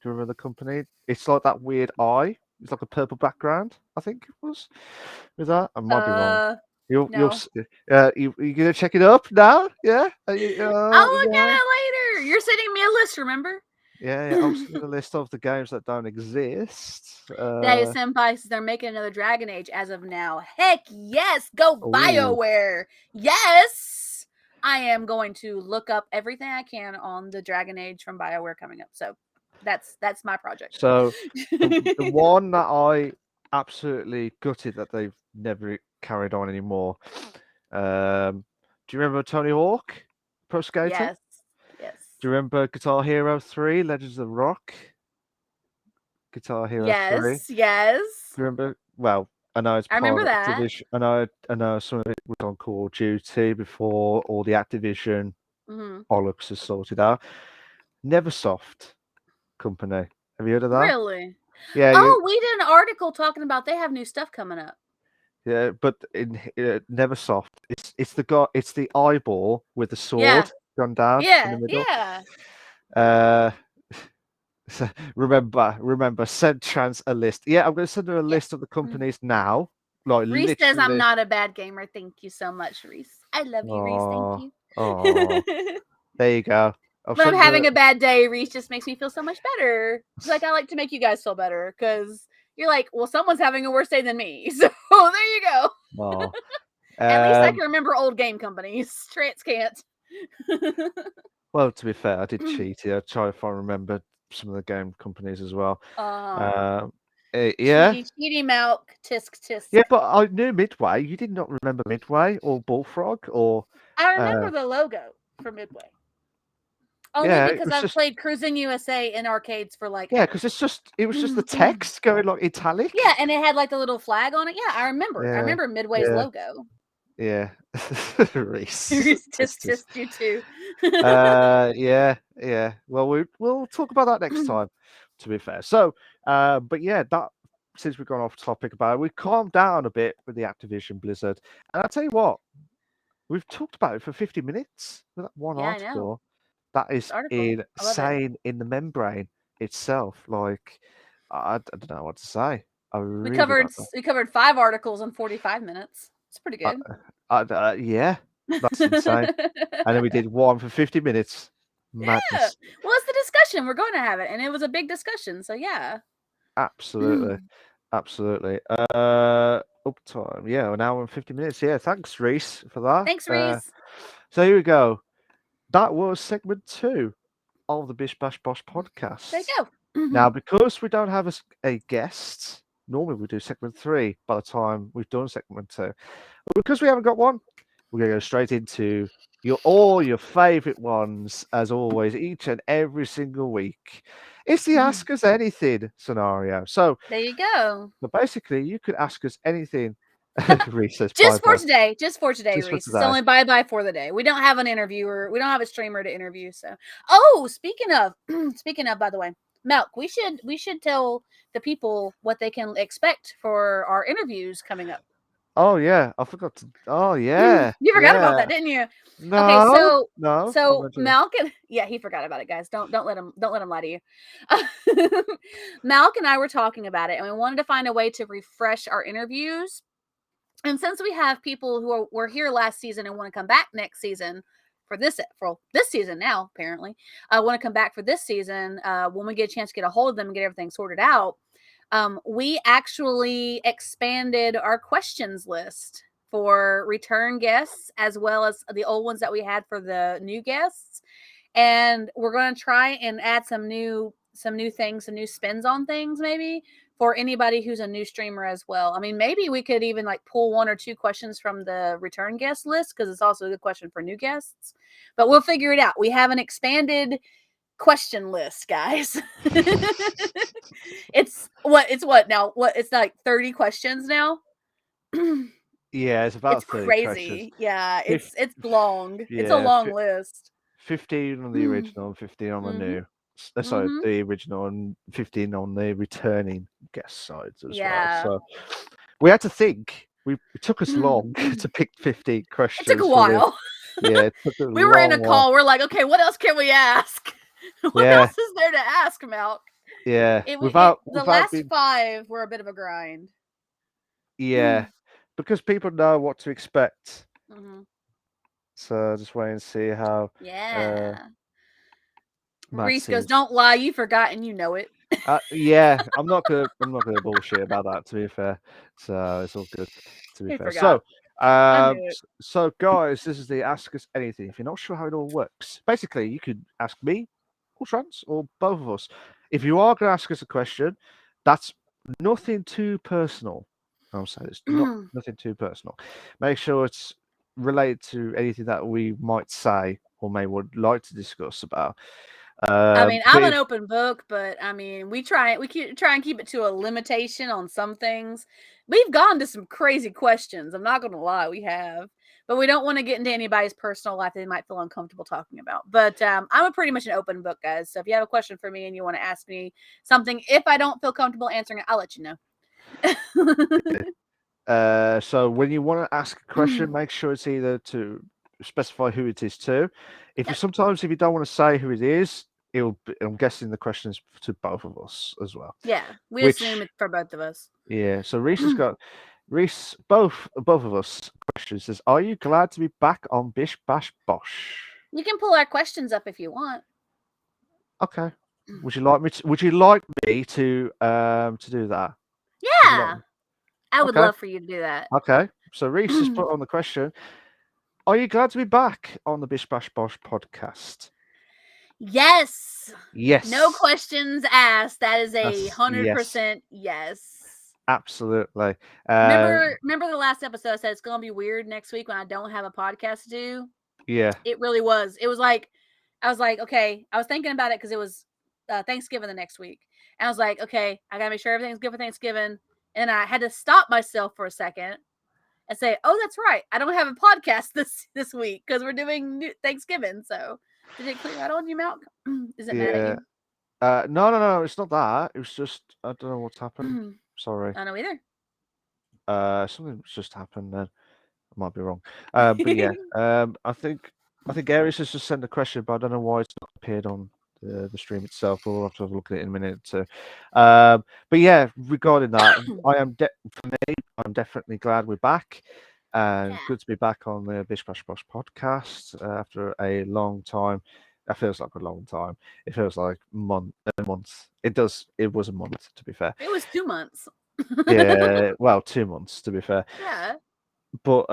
you remember the company? It's like that weird eye. It's like a purple background. I think it was with that. I might be wrong. No. You gonna check it up now? Yeah. I'll look Yeah. at it later. You're sending me a list, remember? Yeah. I'll send you a list of the games that don't exist. Daddy Senpai says they're making another Dragon Age as of now. Heck yes! Go Oh. BioWare! Yes! I am going to look up everything I can on the Dragon Age from BioWare coming up. So that's my project. So the one that I absolutely gutted that they've never carried on anymore. Do you remember Tony Hawk, Pro Skater? Yes. Yes. Do you remember Guitar Hero 3, Legends of Rock? Guitar Hero 3. Yes. Yes. Do you remember? Well, I know it's I remember part of that. Activision. I know some of it was on Call of Duty before all the Activision Mm-hmm. bollocks is sorted out. Neversoft company. Have you heard of that? Really? Yeah, Oh, we did an article talking about they have new stuff coming up. yeah, but in Neversoft, it's the guy, it's the eyeball with the Yeah. sword gone down in the Yeah. middle. Yeah. Uh, so remember, send Trans a list. Yeah, I'm going to send her a Yeah. list of the companies now. Like Reese says I'm literally. not a bad gamer. Thank you so much, Reese. I love you, Reese. Thank Oh, you. oh, there you go. I'll When I'm send having her. a bad day, Reese just makes me feel so much better. It's like I like to make you guys feel better because you're like, well, someone's having a worse day than me. So there you go. Oh, At least I um. can remember old game companies. Trance can't. Well, to be fair, I did cheat here. Try if I remember some of the game companies as well. uh, Um. Yeah. cheaty milk, tisk tisk. Yeah, but I knew Midway. You did not remember Midway or Bullfrog or I uh remember the logo for Midway. Only yeah, it because was I've just played Cruising USA in arcades for like yeah, ever. because it was just the text going like Yeah, italic. and it had like the little flag on it. Yeah, I remember. I Yeah, remember Midway's yeah, logo. yeah. Reese. Tisk tisk you too. Yeah, yeah. Well, we'll talk about that next time, to be fair. So, but yeah, that since we've gone off topic about it, we've calmed down a bit with the Activision Blizzard. And I'll tell you what, we've talked about it for 50 minutes with that one Yeah, I know. article. That is Article. I love it. insane in the membrane itself. Like, I don't know what to say. I We really covered don't know. 5 articles in 45 minutes. It's pretty good. Yeah, that's insane. And then we did one for 50 minutes. Yeah. Madness. Well, it's the discussion. We're going to have it, and it was a big discussion. So yeah. Absolutely. Absolutely. Uptime. Yeah, an hour and 50 minutes. Yeah, thanks, Reese, for that. Thanks, Reese. So here we go. That was segment 2 of the Bish Bash Bosh There you podcast. go. Now, because we don't have a guest, normally we do segment 3 by the time we've done segment 2. But because we haven't got one, we're going to go straight into all your favorite ones, as always, each and every single week. It's the Ask Us Anything scenario. So, There you go. basically, you could ask us anything. Reese says bye Just for bye. today. Just for today, Just for Reese. It's today. only bye for the day. We don't have an interviewer. We don't have a streamer to interview. So, oh, speaking of, by the way, Milk, we should tell the people what they can expect for our interviews coming up. Oh yeah, I forgot to. Oh yeah, You forgot about yeah. that, didn't you? Okay, No, so no. I so imagine. Malk and yeah, he forgot about it, guys. Don't let him lie to you. Malk and I were talking about it, and we wanted to find a way to refresh our interviews. And since we have people who were here last season and want to come back next season for this season now, apparently, want to come back for this season, when we get a chance to get a hold of them and get everything sorted out, we actually expanded our questions list for return guests as well as the old ones that we had for the new guests, and we're going to try and add some new things, some new spins on things, maybe for anybody who's a new streamer as well. I mean, maybe we could even like pull one or two questions from the return guest list because it's also a good question for new guests. But we'll figure it out. We have an expanded question list, guys. It's what now? What it's like 30 questions now. Yeah, it's It's about 30 questions. crazy. Yeah, Fif- it's long. It's a yeah, long list. 15 on the original and 15 on the Mhm. new. Sorry, Mhm. the original and 15 on the returning guest sides as well. Yeah. So we had to think. It took us long to pick 15 It took a questions for the. while. Yeah, it took a We were in long a while. call. We're like, okay, what else can we ask? What Yeah, else is there to ask, Malk? yeah. The Without last being. 5 were a bit of a grind. Yeah, because people know what to expect. Mhm. So just wait and see how uh, Yeah. Reese goes, Max's. don't lie, you forgot and you know it. Yeah, I'm not gonna bullshit about that. To be fair, so it's all good. To be He fair, forgot. I knew it. so guys, this is the Ask Us Anything. If you're not sure how it all works, basically you could ask me, or Trans, or both of us. If you are gonna ask us a question, that's nothing too personal. I'm saying it's not nothing too personal. Make sure it's related to anything that we might say or may would like to discuss about. I mean, But I'm an if open book, but I mean, try and keep it to a limitation on some things. We've gone to some crazy questions. I'm not going to lie, we have, but we don't want to get into anybody's personal life they might feel uncomfortable talking about. But I'm a pretty much an open book, guys. So if you have a question for me and you want to ask me something, if I don't feel comfortable answering it, I'll let you know. So when you want to ask a question, make sure it's either to specify who it is to. Yep. If you don't want to say who it is, I'm guessing the question is to both of us as well. Yeah, we assume Which it's for both of us. yeah, so Reese both of us questions says, are you glad to be back on Bish Bash Bosh? You can pull our questions up if you want. Okay. Would you like me to do that? Would you like Yeah, me? I would Okay. love for you to do that. Okay. So Reese has put on the question. Are you glad to be back on the Bish Bash Bosh podcast? Yes. No Yes, questions asked. That is a yes, 100% yes. absolutely. Remember the last episode I said it's gonna be weird next week when I don't have a podcast to do? Yeah, It really was. It was like I was like, okay. I was thinking about it because it was Thanksgiving the next week. And I was like, okay, I gotta make sure everything's good for Thanksgiving. And I had to stop myself for a second and say, oh, that's right. I don't have a podcast this week because we're doing Thanksgiving. So did it clear out on you, Malk? Is it mad at yeah. you? No, no, no. It's not that. It was just I don't know what's happened. I Sorry. don't know either. Something's just happened. Then I might be wrong. But yeah. I think Aries has just sent a question, but I don't know why it's not appeared on the stream itself. We'll have to have a look at it in a minute. But yeah, regarding that, for me, I'm definitely glad we're back. And Yeah. good to be back on the Bish Bash Bosh podcast after a long time. That feels like a long time. It feels like a month. It does. It was a month, to be fair. It was 2 months. Yeah, well, 2 months to be fair. Yeah. But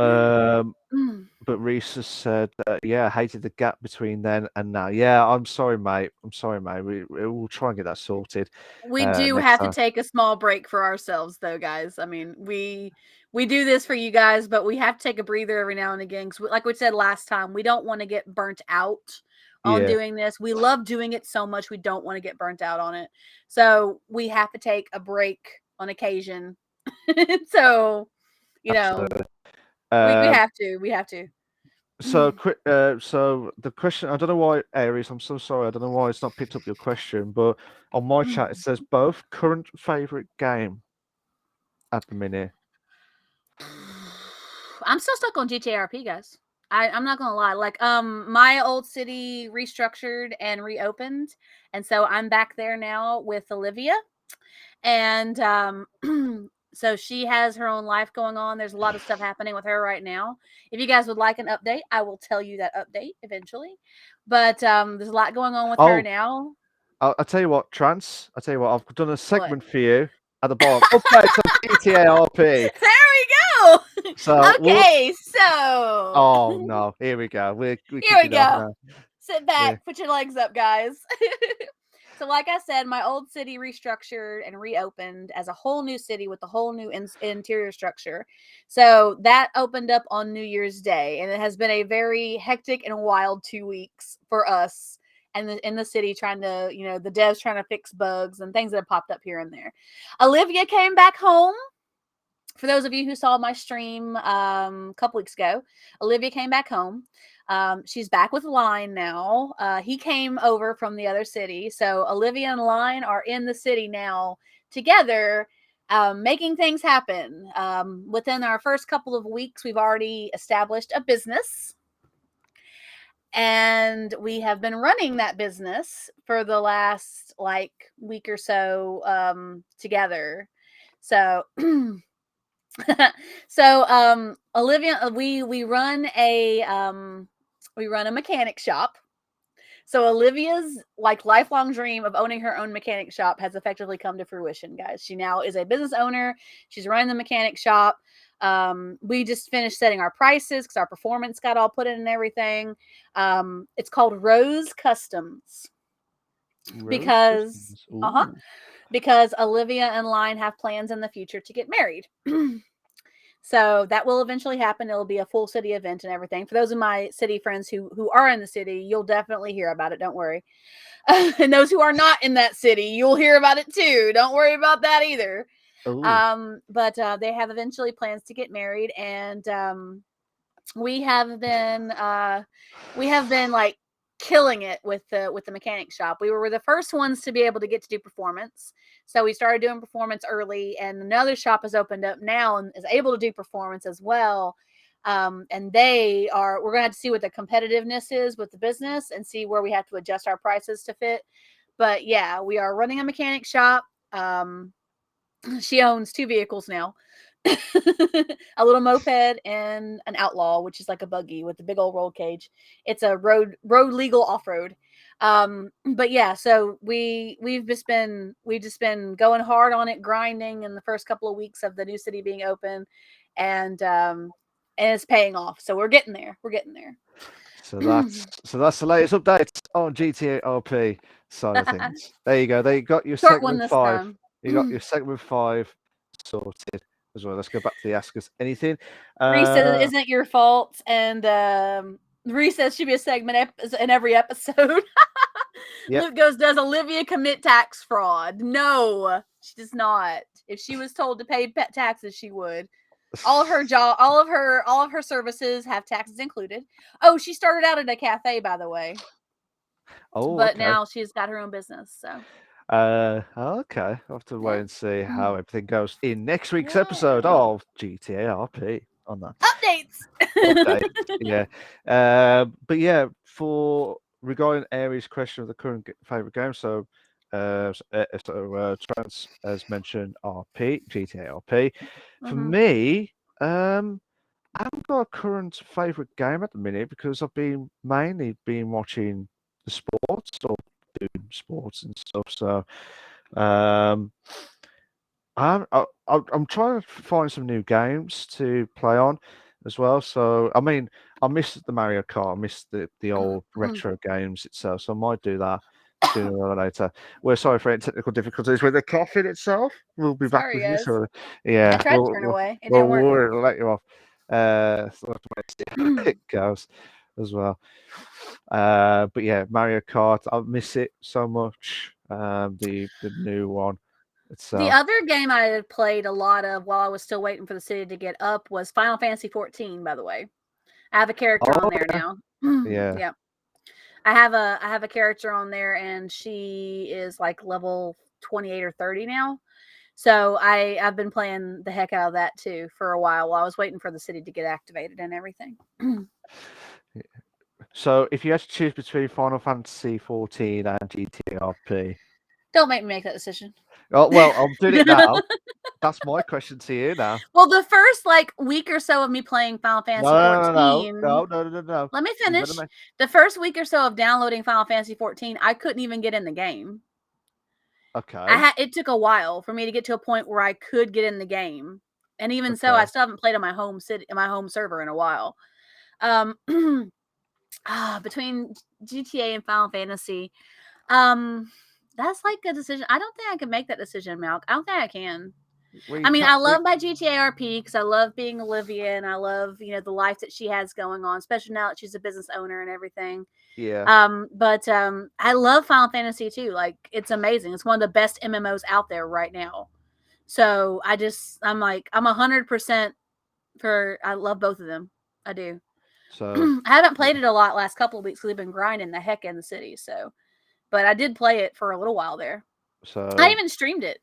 Reese has said that yeah, I hated the gap between then and now. Yeah, I'm sorry, mate. I'm sorry, mate. We'll try and get that sorted We do next have to time. take a small break for ourselves though, guys. I mean, we do this for you guys, but we have to take a breather every now and again cuz like we said last time, we don't want to get burnt out on Yeah, doing this. We love doing it so much we don't want to get burnt out on it. So, we have to take a break on occasion. So, you know, absolutely. we Um, have to. We have to. so the question, I don't know why, Aries, I'm so sorry. I don't know why it's not picked up your question, but on my chat it says both current favorite game at the minute. I'm still stuck on GTRP, guys. I'm not gonna lie. Like, my old city restructured and reopened, and so I'm back there now with Olivia, and so she has her own life going on. There's a lot of stuff happening with her right now. If you guys would like an update, I will tell you that update eventually. But there's a lot going on with her Oh, now. I'll tell you what, Trance. I'll tell you what. I've done a What? segment for you at the bottom. Updates on GTA RP. There we go. So we'll. Okay, so Oh no, here we go. We're here we kicking off go. now. Sit Yeah. back, put your legs up, guys. So, like I said, my old city restructured and reopened as a whole new city with a whole new interior structure. So, that opened up on New Year's Day, and it has been a very hectic and wild 2 weeks for us and in the city trying to, the devs trying to fix bugs and things that have popped up here and there. Olivia came back home. For those of you who saw my stream a couple weeks ago, Olivia came back home. She's back with Line now. He came over from the other city. So Olivia and Line are in the city now together, making things happen. Within our first couple of weeks, we've already established a business. And we have been running that business for the last week or so together. So so Olivia, we run a mechanic shop. So Olivia's lifelong dream of owning her own mechanic shop has effectively come to fruition, guys. She now is a business owner. She's running the mechanic shop. We just finished setting our prices because our performance got all put in and everything. It's called Rose Customs Rose because Christmas. Ooh. because Olivia and Line have plans in the future to get married. So that will eventually happen. It'll be a full city event and everything. For those of my city friends who are in the city, you'll definitely hear about it. Don't worry. And those who are not in that city, you'll hear about it too. Don't worry about that either. Ooh. But they have eventually plans to get married, and we have been killing it with the mechanic shop. We were the first ones to be able to get to do performance. So we started doing performance early, and another shop has opened up now and is able to do performance as well. And we're going to have to see what the competitiveness is with the business and see where we have to adjust our prices to fit. But yeah, we are running a mechanic shop. She owns 2 vehicles now. A little moped and an outlaw, which is like a buggy with a big old roll cage. It's a road legal off-road. But yeah, so we've just been going hard on it, grinding in the first couple of weeks of the new city being open, and it's paying off. So we're getting there. So that's the latest updates on GTA RP side of things. There you go. They got your Short one segment this 5. time. You got your segment 5 sorted as well. Let's go back to the Ask Us Anything. Reese says it isn't your fault, and Reese says should be a segment in every episode. Yep. Luke goes, does Olivia commit tax fraud? No, she does not. If she was told to pay taxes, she would. All of her services have taxes included. Oh, she started out at a cafe, by the way. Oh, But okay. now she's got her own business. So okay. I'll have to wait and see how everything goes in next week's Yeah. episode of GTA RP on that. Updates. Yeah. But yeah, for regarding Aries' question of the current favorite game, so Trans has mentioned GTA RP. For me, I haven't got a current favorite game at the minute because I've been mainly watching the sports or doing sports and stuff. So I'm trying to find some new games to play on as well. So I mean, I miss the Mario Kart, I miss the old retro games itself. So I might do that sooner or later. We're sorry for any technical difficulties with the coffin itself. We'll be back Sorry, with you. guys. So yeah, I tried to turn away. It we'll, didn't work. we'll let you off. So we'll have to wait to see how it goes as well. But yeah, Mario Kart, I miss it so much. The new one itself. The other game I had played a lot of while I was still waiting for the city to get up was Final Fantasy 14, by the way. I have a character on there now. Yeah. Yeah. I have a character on there, and she is like level 28 or 30 now. So I've been playing the heck out of that too for a while I was waiting for the city to get activated and everything. So if you had to choose between Final Fantasy 14 and GTRP, Don't make me make that decision. oh well, I'm doing it now. That's my question to you now. Well, the first like week or so of me playing Final No, Fantasy no, no, no, 14, no, no, no, no, no. let me You gotta finish. make The first week or so of downloading Final Fantasy 14, I couldn't even get in the game. okay, It took a while for me to get to a point where I could get in the game. And even so, I okay. still haven't played on my home server in a while. Um between GTA and Final Fantasy, um that's like a decision. I don't think I can make that decision, Malk. I don't think I can. Well, I you mean, can't. I love my GTA RP because I love being Olivia and I love, the life that she has going on, especially now that she's a business owner and everything. Yeah. But I love Final Fantasy too. Like, it's amazing. It's one of the best MMOs out there right now. So I'm like, I'm 100% for, I love both of them. I do. So, I haven't played it a lot last couple of weeks because we've been grinding the heck in the city. So, but I did play it for a little while there. I so, even streamed it.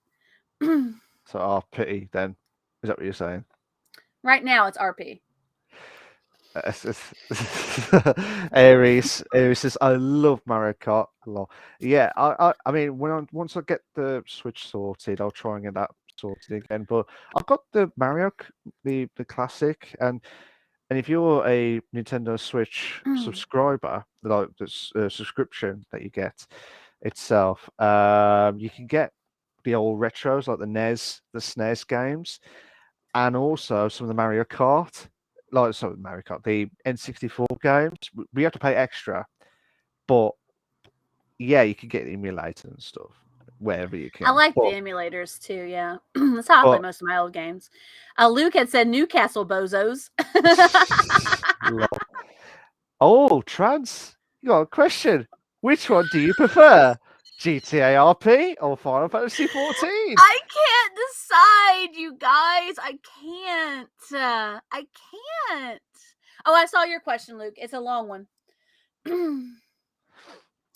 so pity then. Is that what you're saying? Right now, it's RP. Aries says, I love Mario Kart a lot. Yeah, I mean, once I get the Switch sorted, I'll try and get that sorted again. But I've got the the classic, and if you're a Nintendo Switch subscriber, like the subscription that you get itself, you can get the old retros like the NES, the SNES games, and also some of the Mario Kart, like some of the Mario Kart, the N64 games. We have to pay extra, but yeah, you can get emulator and stuff wherever you I can. like the emulators too. Yeah, that's how I play But most of my old games. Luke had said Newcastle bozos. oh, trans, you got a question. Which one do you prefer? GTA RP or Final Fantasy 14? I can't decide, you guys. I can't. I can't. Oh, I saw your question, Luke. It's a long one. All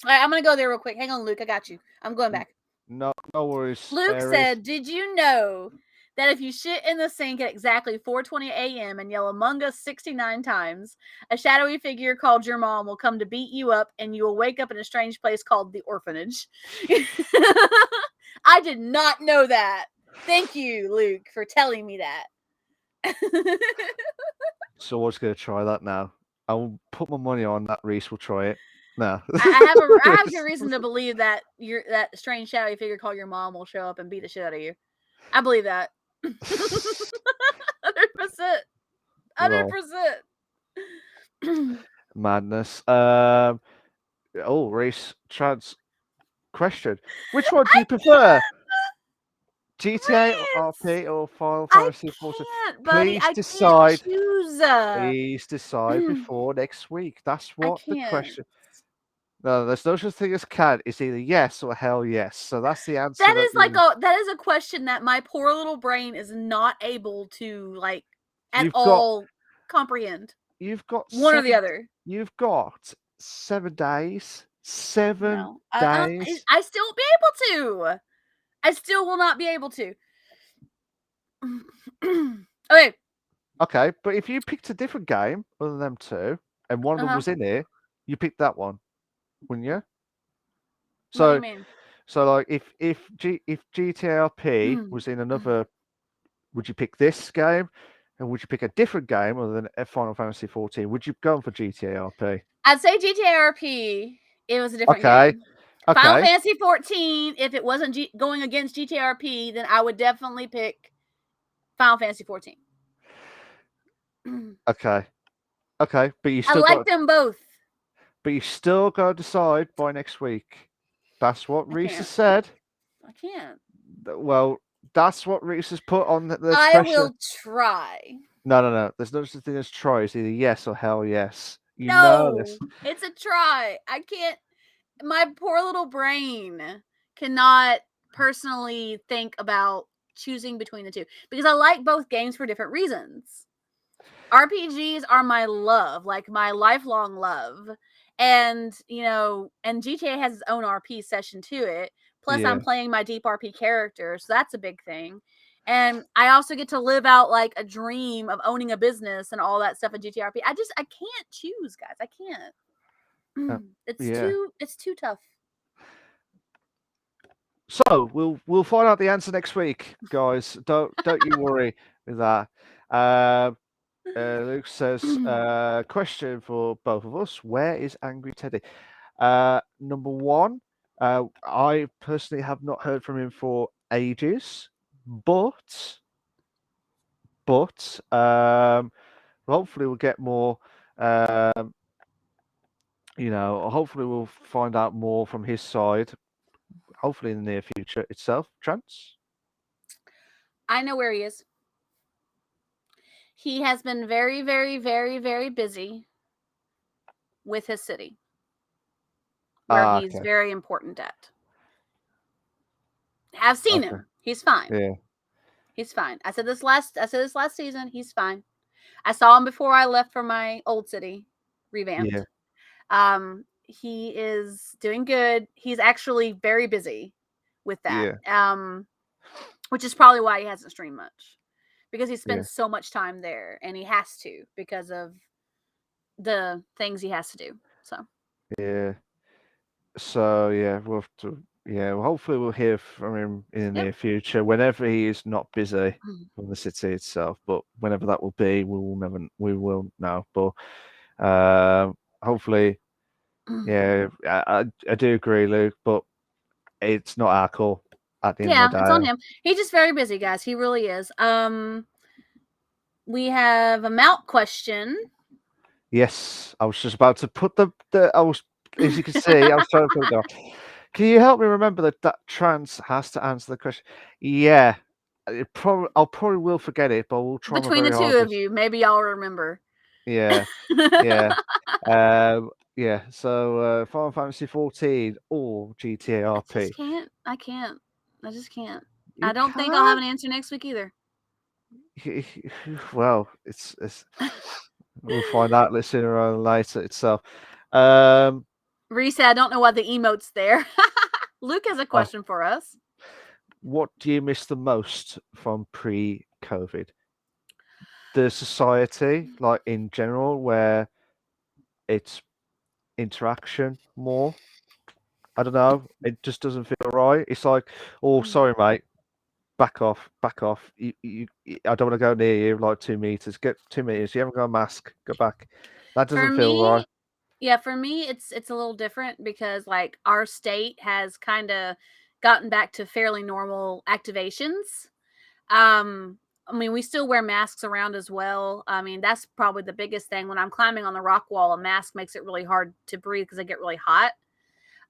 right, I'm gonna go there real quick. Hang on, Luke. I got you. I'm going back. No, no worries, Luke Aries. said, "Did you know that if you shit in the sink at exactly 4:20 a.m. and yell Among Us 69 times, a shadowy figure called your mom will come to beat you up, and you will wake up in a strange place called the orphanage?" I did not know that. Thank you, Luke, for telling me that. So I was going to try that now. I'll put my money on that Reese will try it. No. I have good reason to believe that that strange shadowy figure called your mom will show up and beat the shit out of you. I believe that. 100%. Lol. 100%. Madness. Oh, Reese, trans question. Which one do I you prefer? can't, GTA or Reese. RP or Final I Fantasy 14? can't, buddy. Please I can't decide. choose. Please decide before next week. That's I what the can't. question. No, there's no such thing as can. It's either yes or hell yes. So that's the answer That that is you that is a question that my poor little brain is not able to like at you've got all comprehend. you've got One or the 7 other. you've got 7 days. 7 No, days. I still won't be able to. I still will not be able to. Okay. Okay, but if you picked a different game other than them two, and one of them Uh-huh. was in here, you picked that one, wouldn't you? What do you So, mean? like if GTRP was in another, would you pick this game, and would you pick a different game other than Final Fantasy 14? Would you go for GTRP? I'd say GTRP. It was a different Okay, game. Final okay, Fantasy 14. If it wasn't going against GTRP, then I would definitely pick Final Fantasy 14. okay, okay. But I like them both. you still got to decide by next week. That's what I Reese has can't. said. I can't. Well, that's what Reese has put on the I expression. will try. No, no, no. There's no such thing as try. It's either yes or hell yes. You know No, this. it's a try. I can't. My poor little brain cannot personally think about choosing between the two because I like both games for different reasons. RPGs are my love, like my lifelong love. And, and GTA has its own RP session to it, Plus, I'm Yeah. playing my deep RP character, so that's a big thing. And I also get to live out like a dream of owning a business and all that stuff in GTRP. I can't choose, guys. I Uh, can't. yeah. It's too tough. So we'll find out the answer next week, guys. Don't you worry with that. Luke says, question for both of us: where is Angry Teddy? Number one, I personally have not heard from him for ages, but hopefully we'll get more. Um, hopefully we'll find out more from his side. Hopefully in the near future itself. Chance. I know where he is. He has been very, very, very, very busy with his city, where Ah, he's okay, very important at. Have seen okay, him. He's fine. yeah, He's fine. I said this last season. He's fine. I saw him before I left for my old city, yeah, revamped. He is doing good. He's actually very busy with that. yeah, Which is probably why he hasn't streamed much. Because he yeah, spends so much time there and he has to because of the things he has to do. So yeah. So yeah, we'll have to. Yeah, well, hopefully we'll hear from him in the yep. near future, whenever he is not busy from the city itself. But whenever that will be, we will know. But hopefully, yeah, I do agree, Luke. But it's not our call at the end of Yeah, the it's on day. him. He's just very busy, guys. He really is. We have a mount question. Yes, I was just about to put the I was, as you can see, I was trying to put it down. Can you help me remember that trans has to answer the question? Yeah, I'll probably will forget it, but we'll try my Between the very two of hardest. you, maybe y'all remember. Yeah, yeah, yeah. So Final Fantasy 14 or GTA I just RP. can't. I can't. I just can't. You I don't think I'll have can. an answer next week either. Well, it's we'll find out sooner or later itself. Um, Reese, I don't know why the emote's there. Luke has a oh, question for us. what do you miss the most from pre-COVID? The society, like in general, where it's interaction more. I don't know. It just doesn't feel right. It's like, oh, sorry, mate, back off, back off. I don't want to go near you. Like 2 meters. Get 2 meters. You haven't got a mask. Go back. That For doesn't feel right. me, yeah, for me it's a little different because like our state has kind of gotten back to fairly normal activations. Um I mean, we still wear masks around as well. I mean, that's probably the biggest thing. When I'm climbing on the rock wall, a mask makes it really hard to breathe because I get really hot.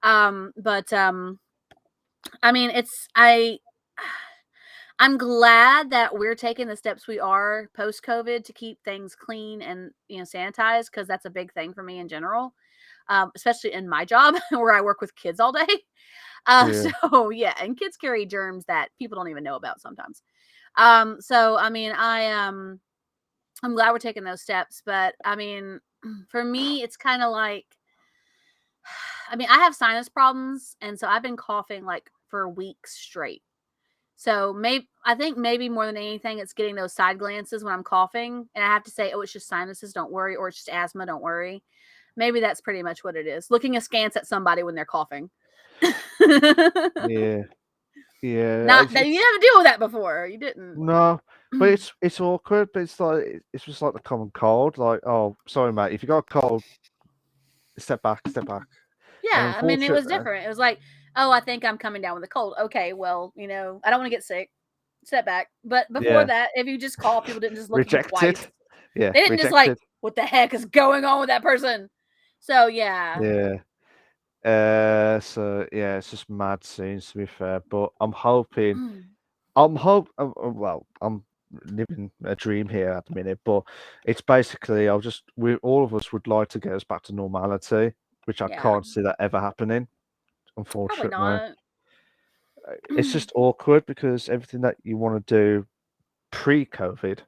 But I mean, I'm glad that we're taking the steps we are post COVID to keep things clean and sanitized because that's a big thing for me in general, especially in my job where I work with kids all day. Yeah, So yeah, and kids carry germs that people don't even know about sometimes. So I mean, I'm glad we're taking those steps, but I mean, for me, it's kind of like, I mean, I have sinus problems, and so I've been coughing like for weeks straight. So maybe I think maybe more than anything, it's getting those side glances when I'm coughing, and I have to say, "Oh, it's just sinuses, don't worry," or "It's just asthma, don't worry." Maybe that's pretty much what it is. Looking askance at somebody when they're coughing. yeah, yeah. Not that you didn't have to deal with that before. You didn't. No, but it's awkward. But it's like it's just like the common cold. Like, oh, sorry, mate. If you got a cold, step back, step back. And Yeah, I mean, it was unfortunately, different. It was like, "Oh, I think I'm coming down with a cold." Okay, well, I don't want to get sick. Step back. But before yeah, that, if you just call, people didn't just look at you rejected. twice. Yeah, They didn't just like, rejected. "What the heck is going on with that person?" So yeah. Yeah. So yeah, it's just mad scenes to be fair. But well, I'm living a dream here at the minute, but it's basically we all of us would like to get us back to normality, which I Yeah, can't see that ever happening, probably unfortunately. not. It's just awkward because everything that you want to do pre-COVID,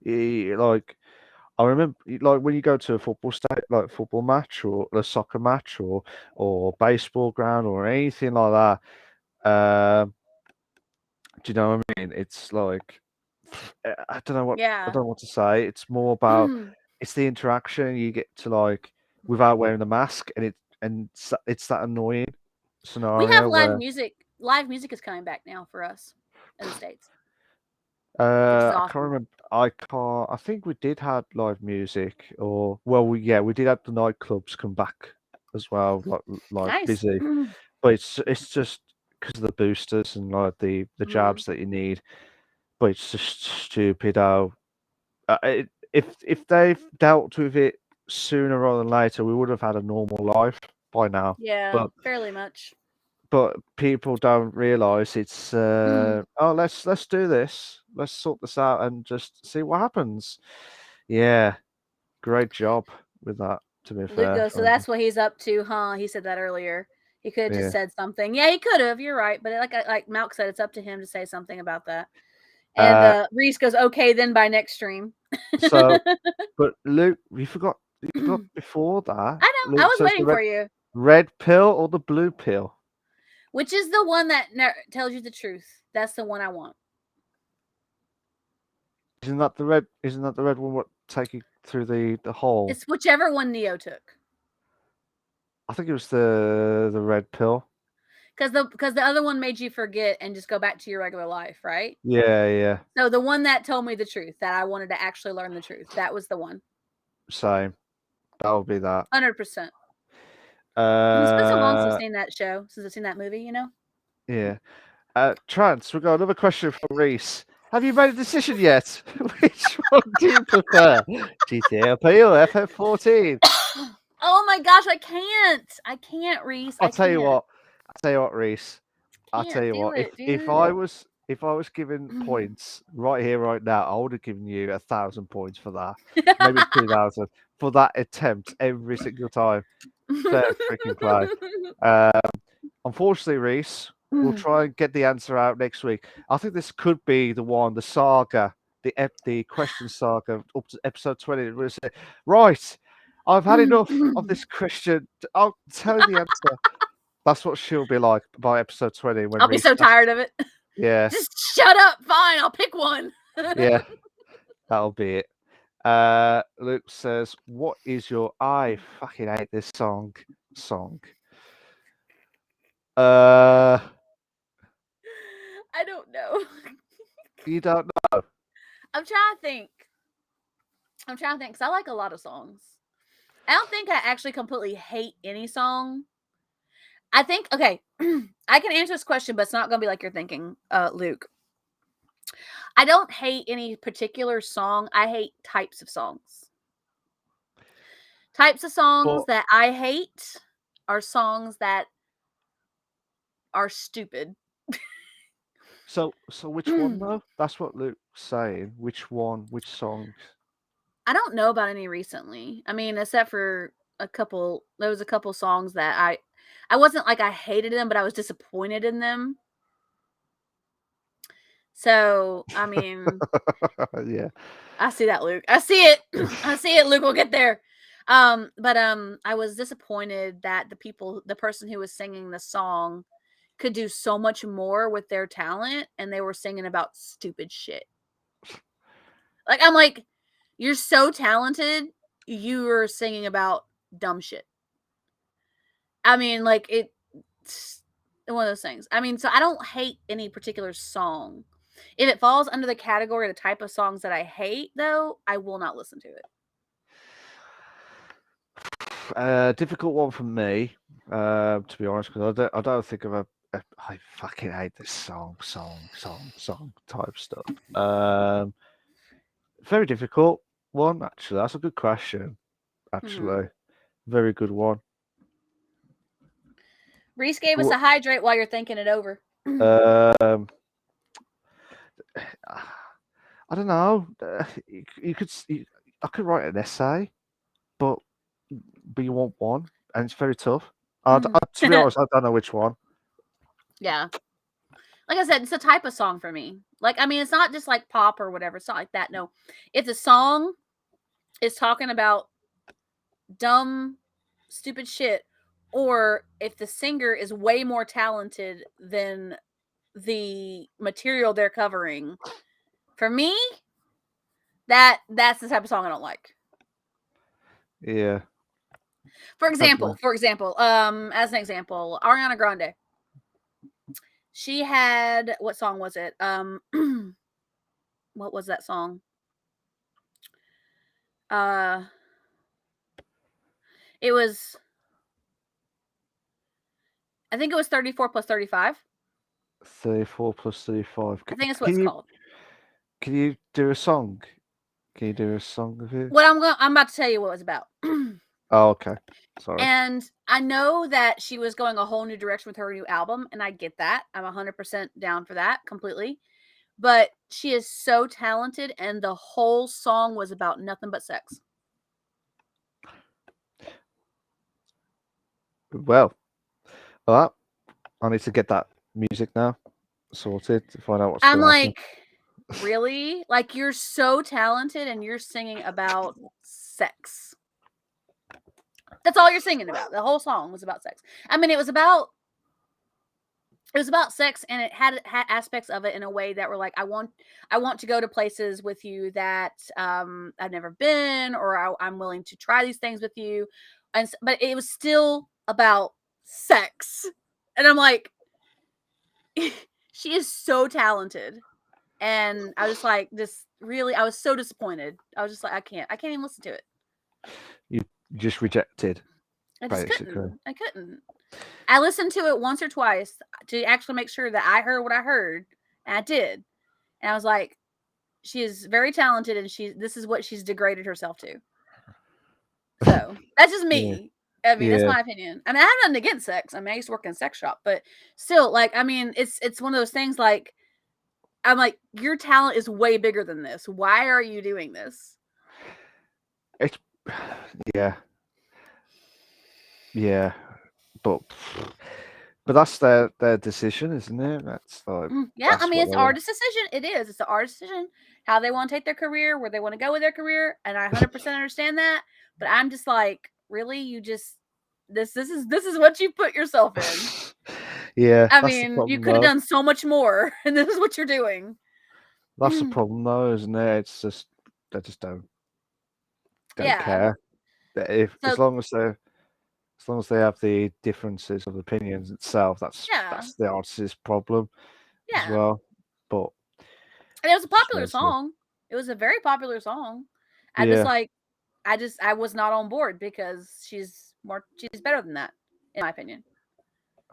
like I remember, like when you go to a football like football match or a soccer match or baseball ground or anything like that. Do you know what I mean? It's like I Yeah. don't know what to say. It's more about it's the interaction you get to like without wearing the mask, it's that annoying We have scenario where live music is coming back now for us in the States, which is I can't awesome. remember. I think we did have live music, or well, we did have the nightclubs come back as well, like Nice. busy. But it's just because of the boosters and like the Mhm. jabs that you need. But it's just stupid how if they've dealt with it sooner rather than later, we would have had a normal life by now. Yeah, But fairly much. people don't realize it's oh let's do this, let's sort this out and just see what happens. Yeah, great job with that, to be Luke fair. goes, so that's what he's up to, huh? He said that earlier. He could have just Yeah. said something. Yeah, he could have. You're right. But like Malk said, it's up to him to say something about that. And uh Reese goes, okay, then by next stream. so but Luke, you forgot I before that. know. I Luke was says the waiting for you. red pill or the blue pill. Which is the one that tells you the truth? That's the one I want. Isn't that the red one what take you through the hole? It's whichever one Neo took. I think it was the red pill. Because the other one made you forget and just go back to your regular life, right? Yeah, yeah. So the one that told me the truth, that I wanted to actually learn the truth, that was the one. Same. That would be that. 100%. It's been so long since I've Uh seen that show, since I've seen that movie, you know? yeah. Trance, we've got another question from Reese. Have you made a decision yet? Which one do you prefer? GTLP or FF14? Oh my gosh, I can't. I can't, Reese. I'll I tell you can't. what. I'll tell you what, Reese. I'll tell Can't you do what. it, If dude. I was given points right here, right now, I would have given you 1,000 points for that. Maybe 2,000 for that attempt every single time. Fair freaking play. Unfortunately, Reese, we'll try and get the answer out next week. I think this could be the one, the saga, the question saga up to episode 20. We'll say, right, I've had enough of this question. I'll tell you the answer. That's what she'll be like by episode 20 when I'll be Reese so asks. tired of it. Yeah, Just shut up. Fine, I'll pick one. yeah, that'll be it. Luke says, "What is your I fucking hate this song?" Uh, I don't know. you don't know. I'm trying to think. Because I like a lot of songs. I don't think I actually completely hate any song. I think, okay, I can answer this question, but it's not going to be like you're thinking, Luke. I don't hate any particular song. I hate types of songs. Types of songs But that I hate are songs that are stupid. so which one though? That's what Luke's saying. Which one? Which songs? I don't know about any recently. I mean, except for there was a couple songs that I wasn't like I hated them, but I was disappointed in them. So, I mean, Yeah. I see that, Luke. I see it. I see it, Luke. We'll get there. But I was disappointed that the person who was singing the song could do so much more with their talent, and they were singing about stupid shit. Like, I'm like, you're so talented, you were singing about dumb shit. I mean, like it's one of those things. I mean, so I don't hate any particular song. If it falls under the category of the type of songs that I hate, though, I will not listen to it. Difficult one for me, to be honest, because I don't think of I fucking hate this song type stuff. Very difficult one, actually. That's a good question, Mm-hmm. actually. Very good one. Reese gave us Wh- a hydrate while you're thinking it over. Um, I don't know. You could, I could write an essay, but you want one, and it's very tough. To be honest, I don't know which one. Yeah. Like I said, it's a type of song for me. Like, I mean, it's not just like pop or whatever. It's not like that. No, it's a song is talking about dumb, stupid shit, or if the singer is way more talented than the material they're covering. For me, that's the type of song I don't like. Yeah. For example, as an example, Ariana Grande. She had, what song was it? What was that song? It was, I think it was 34 plus 35. 34 plus 35. I think that's what it's called. Can you do a song? Can you do a song of it? What I'm about to tell you what it was about. Oh, okay. Sorry. And I know that she was going a whole new direction with her new album, and I get that. I'm 100% down for that completely. But she is so talented, and the whole song was about nothing but sex. Well, I need to get that music now sorted to find out what's I'm going to happen. like, really? Like, you're so talented and you're singing about sex. That's all you're singing about. The whole song was about sex. I mean, it was about sex, and it had aspects of it in a way that were like, I want to go to places with you that I've never been, or I'm willing to try these things with you, but it was still about sex, and I'm like, she is so talented, and I was like, I was so disappointed. I was just like, I can't even listen to it. You just rejected, I just basically. couldn't. I listened to it once or twice to actually make sure that I heard what I heard, and I did. And I was like, she is very talented, and this is what she's degraded herself to. So that's just me. I mean, that's my opinion. I mean, I have nothing against sex. I mean, I used to work in a sex shop, but still, like, I mean, it's one of those things. Like, I'm like, your talent is way bigger than this. Why are you doing this? It's yeah, but that's their decision, isn't it? That's like Yeah, I that's mean, what it's they the want. artist's decision. It is. It's the artist's decision how they want to take their career, where they want to go with their career, and I 100% understand that. But I'm just like, really, you just this is what you put yourself in. Yeah, I that's the mean, you problem could have though. done so much more, and this is what you're doing. That's the problem though, isn't it? It's just they just don't Yeah. care. If So as long as they have the differences of opinions itself, that's yeah, the artist's problem as yeah. well. But And it was a just popular wait and see. song. It was a very popular song. I just Yeah, like, I was not on board because she's better than that, in my opinion.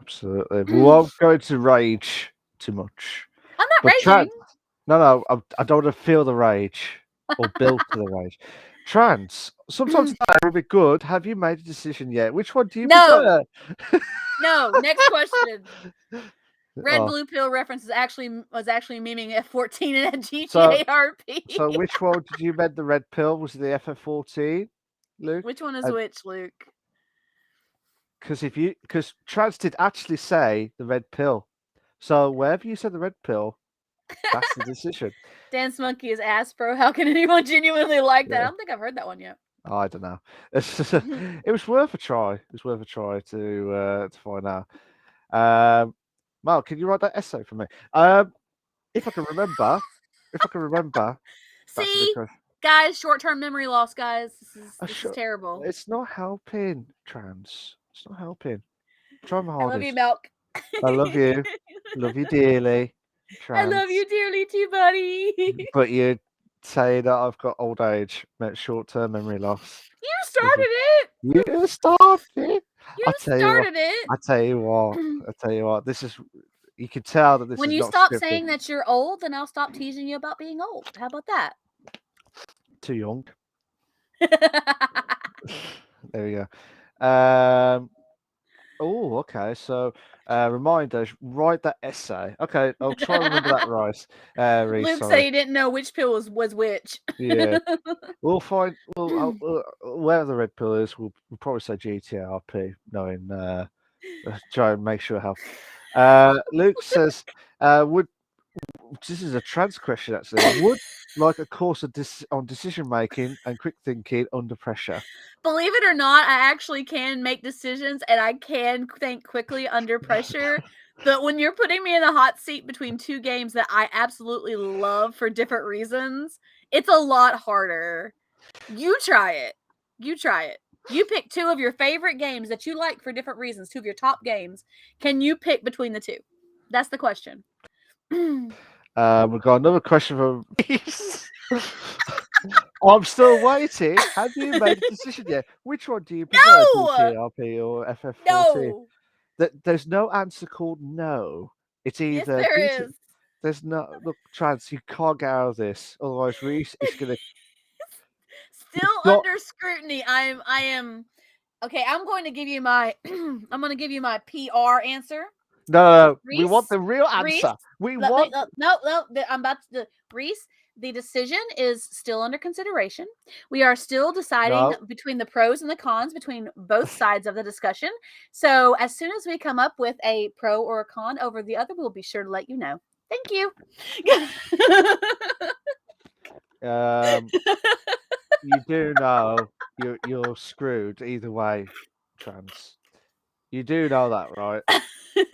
absolutely. We won't go into rage too much. I'm not But raging. no, I don't want to feel the rage or build to the rage. Trans, sometimes that will be good. Have you made a decision yet? Which one do you No. prefer? No, next question. Red Oh, blue pill reference was actually memeing F14 and a so GTA RP. which one did you med the red pill? Was it the FF14, Luke? Which one is which, Luke? Because Trans did actually say the red pill. So wherever you said the red pill, that's the decision. Dance Monkey is ass, bro. How can anyone genuinely like that? I Yeah. don't think I've heard that one yet. I don't know. It was worth a try. It was worth a try to find out. Mark, can you write that essay for me? If I can remember, that's a big See, question. guys, short-term memory loss, guys. This is Sure. terrible. It's not helping, Trans. It's not helping. Try my I love you, hardest. Milk. I love you dearly, I love Trans. you dearly too, buddy. But you say that I've got old age, short-term memory loss. You started it. You started. You I tell you what. started it. I tell you what. I tell you what. This is. You can tell that this When is you not stop scripted. saying that you're old, then I'll stop teasing you about being old. How about that? Too young. There we go. Oh, okay. So, reminder: write that essay. Okay, I'll try and remember that right. Reese, Luke said sorry. he didn't know which pill was which. Yeah, we'll find. Where the red pill is, we'll probably say GTRP, knowing. Try and make sure how. Luke says, "Would this is a trans question actually? like a course on decision making and quick thinking under pressure. Believe it or not, I actually can make decisions and I can think quickly under pressure. But when you're putting me in a hot seat between two games that I absolutely love for different reasons, it's a lot harder. You try it. You try it. You pick two of your favorite games that you like for different reasons, two of your top games. Can you pick between the two? That's the question. We've got another question from I'm still waiting. Have you made a decision yet? Which one do you prefer, No! GTRP or FF14? No! There's no answer called no. It's Yes, either there is. There's no look, Trans. You can't get out of this. Otherwise, Reese is gonna. Still Got under scrutiny. I am okay. I'm going to give you my I'm going to give you my PR answer. no. We want Reese, the real Reese, answer. We let me want. no, I'm about to Reese. The decision is still under consideration. We are still deciding No. between the pros and the cons between both sides of the discussion. So as soon as we come up with a pro or a con over the other, we'll be sure to let you know. Thank you. You do know you're screwed either way, Trans. You do know that, right? You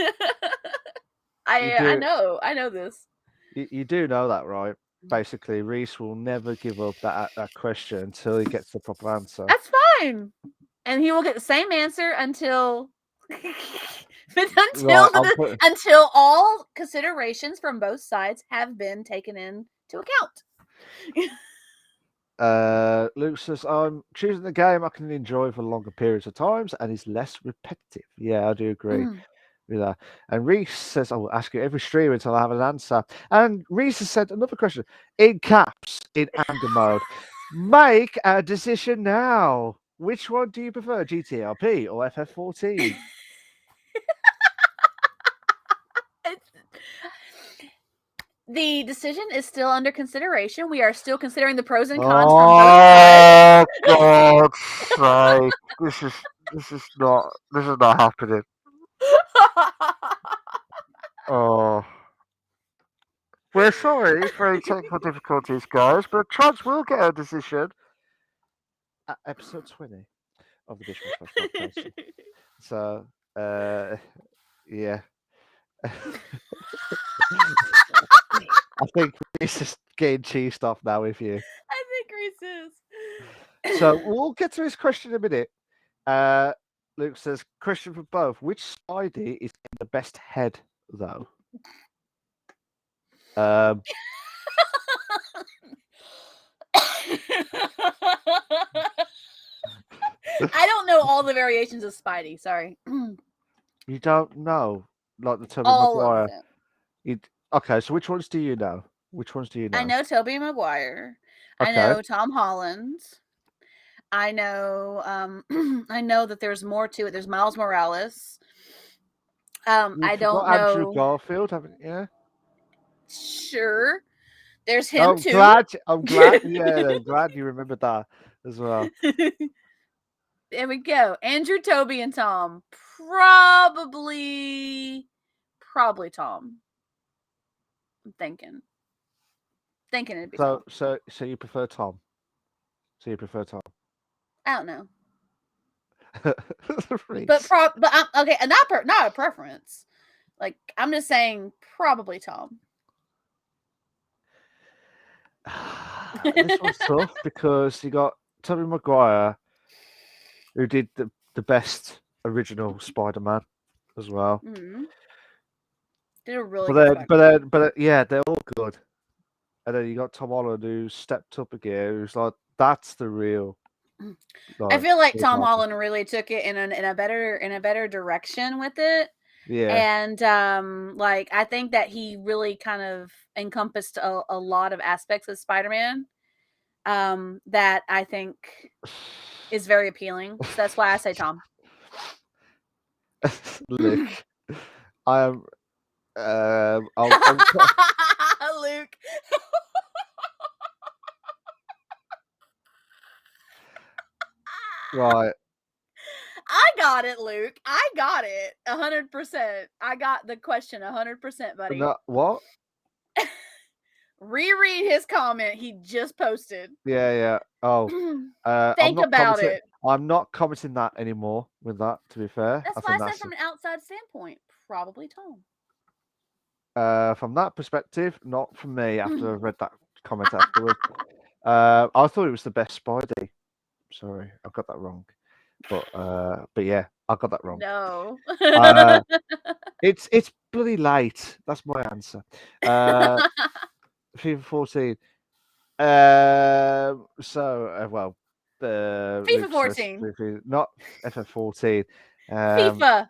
I do. know. I know this. You do know that, right? Basically, Reese will never give up that question until he gets the proper answer. That's fine. And he will get the same answer until Right, I'm putting. until all considerations from both sides have been taken into account. Luke says, I'm choosing the game I can enjoy for longer periods of times and is less repetitive. Yeah, I do agree with that. And Reese says, I will ask you every stream until I have an answer. And Reese has said another question in caps, in anger mode. Make a decision now. Which one do you prefer, GTRP or FF14? The decision is still under consideration. We are still considering the pros and cons from both sides. Oh, God's sake. This is not happening. Oh. We're sorry for any technical difficulties, guys, but Trans will get a decision at episode 20 of the Bish podcast. So, yeah. I think it's just getting cheesed off now with you. I think Reese is. So, we'll get to his question in a minute. Luke says, question for both. Which Spidey is in the best head, though? I don't know all the variations of Spidey. Sorry. You don't know, like the Tobey All of Maguire. them. Okay, so which ones do you know? Which ones do you know? I know Tobey Maguire. I Okay. know Tom Holland. I know I know that there's more to it. There's Miles Morales. I don't Andrew know. Garfield, haven't you? Sure. There's him too. I'm glad. Yeah, I'm glad you remembered that as well. There we go. Andrew, Toby, and Tom. Probably Tom. I'm thinking it'd be Tom. So you prefer Tom? So you prefer Tom? I don't know, Reese. but okay, and not a preference. Like I'm just saying, probably Tom. This one's tough because you got Tobey Maguire, who did the best original Spider-Man as well. Mm-hmm. Did a really good Spider-Man. But yeah, they're all good. And then you got Tom Holland, who stepped up again. Who's like, that's the real. I feel like Tom Holland really took it in a better direction with it. Yeah. And like I think that he really kind of encompassed a lot of aspects of Spider-Man that I think is very appealing. So that's why I say Tom. Look, I am. Luke. Right. I got it, Luke. I got it 100%. I got the question 100%, buddy. No, what? Reread his comment he just posted. Yeah. Oh, Think about it. I'm not commenting that anymore with that, to be fair. That's I why think I said from an outside standpoint, probably Tom. from that perspective, not from me after I read that comment afterwards. I thought it was the best Spidey. Sorry, I got that wrong. But yeah, I got that wrong. No. It's bloody late. That's my answer. FIFA 14. Well, FIFA 14. not FF14. FIFA.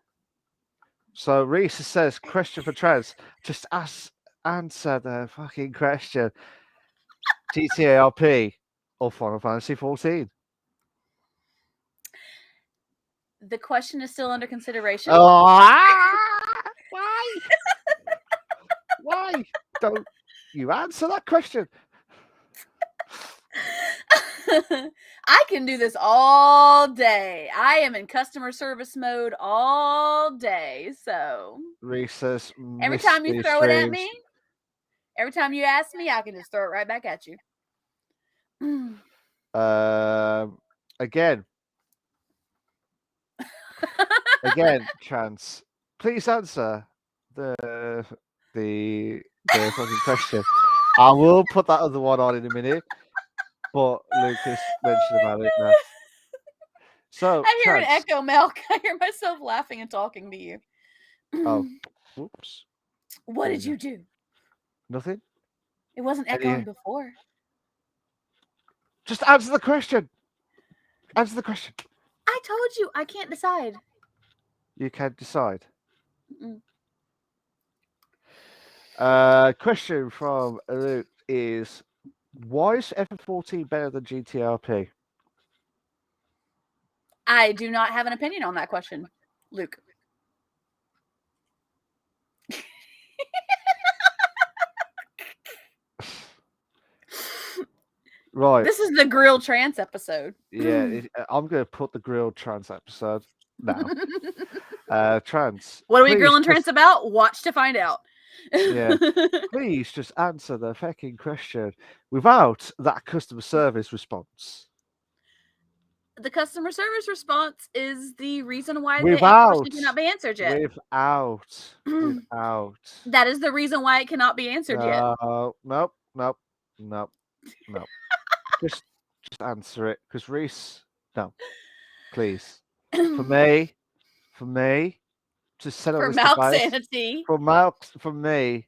So Reese says, question for Trans. Just answer the fucking question. GTA RP or Final Fantasy 14? The question is still under consideration. Why? Why don't you answer that question? I can do this all day. I am in customer service mode all day. So Reese says, every time you throw it at me, every time you ask me, I can just throw it right back at you. Again, Chance, please answer the fucking question. I will put that other one on in a minute, but Lucas mentioned about it now. So I hear an Chance. echo, Milk. I hear myself laughing and talking to you. Oh, whoops. What did you do? Nothing. It wasn't echoing before. Just answer the question. Answer the question. I told you I can't decide. You can decide. Mm-mm. Question from Luke is, why is FF14 better than GTRP? I do not have an opinion on that question, Luke. Right. This is the Grill Trance episode. Yeah, I'm going to put the grilled trans episode now. Trans. What are we grilling Trance about? Watch to find out. Yeah. Please just answer the fucking question without that customer service response. The customer service response is the reason why the question cannot be answered yet. Without. That is the reason why it cannot be answered yet. Nope. Just answer it, because Reese. No, please. For me, to settle For this mouth debate. sanity. For me,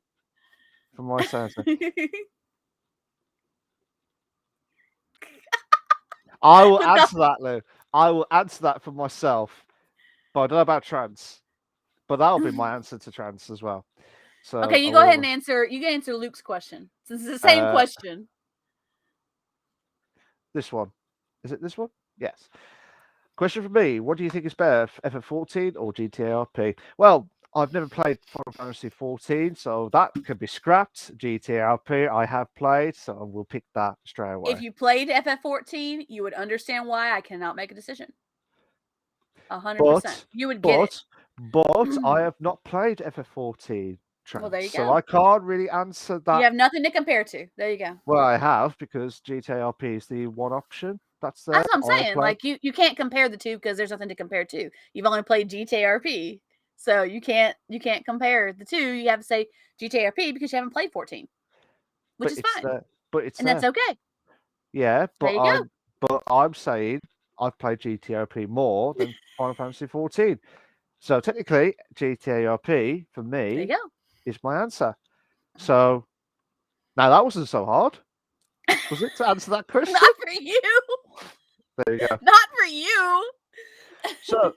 for my sanity. I will answer that, Lou. I will answer that for myself. But I don't know about trans. But that'll be my answer to trans as well. So okay, you go ahead and answer. You can answer Luke's question. Since it's the same question. This one. Is it this one? Yes. Question for me. What do you think is better, FF14 or GTRP? Well, I've never played Final Fantasy 14, so that could be scrapped. GTRP I have played, so we'll pick that straight away. If you played FF14, you would understand why I cannot make a decision. 100%. You would get it. But I have not played FF14. Well, there you go. So I can't really answer that. You have nothing to compare to. There you go. Well, I have, because GTRP is the one option that's there. That's what I'm saying. Like you can't compare the two because there's nothing to compare to. You've only played GTRP, so you can't compare the two. You have to say GTRP because you haven't played 14, which is fine. And that's okay. Yeah, but I'm saying I've played GTRP more than Final Fantasy 14. So technically, GTRP for me is my answer. So now that wasn't so hard, was it, to answer that question? Not for you. There you go. Not for you. So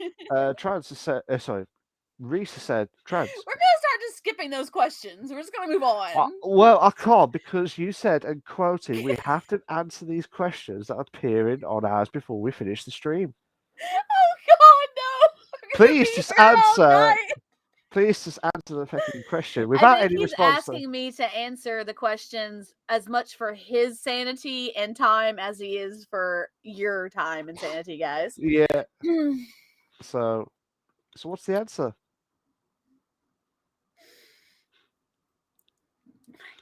Reese said trans. We're gonna start just skipping those questions. We're just gonna move on. Well, I can't, because you said, and quoting, we have to answer these questions that are appearing on ours before we finish the stream. Oh God, no! Please just answer. Please just answer the fucking question without any response. He's asking me to answer the questions as much for his sanity and time as he is for your time and sanity, guys. Yeah. So what's the answer?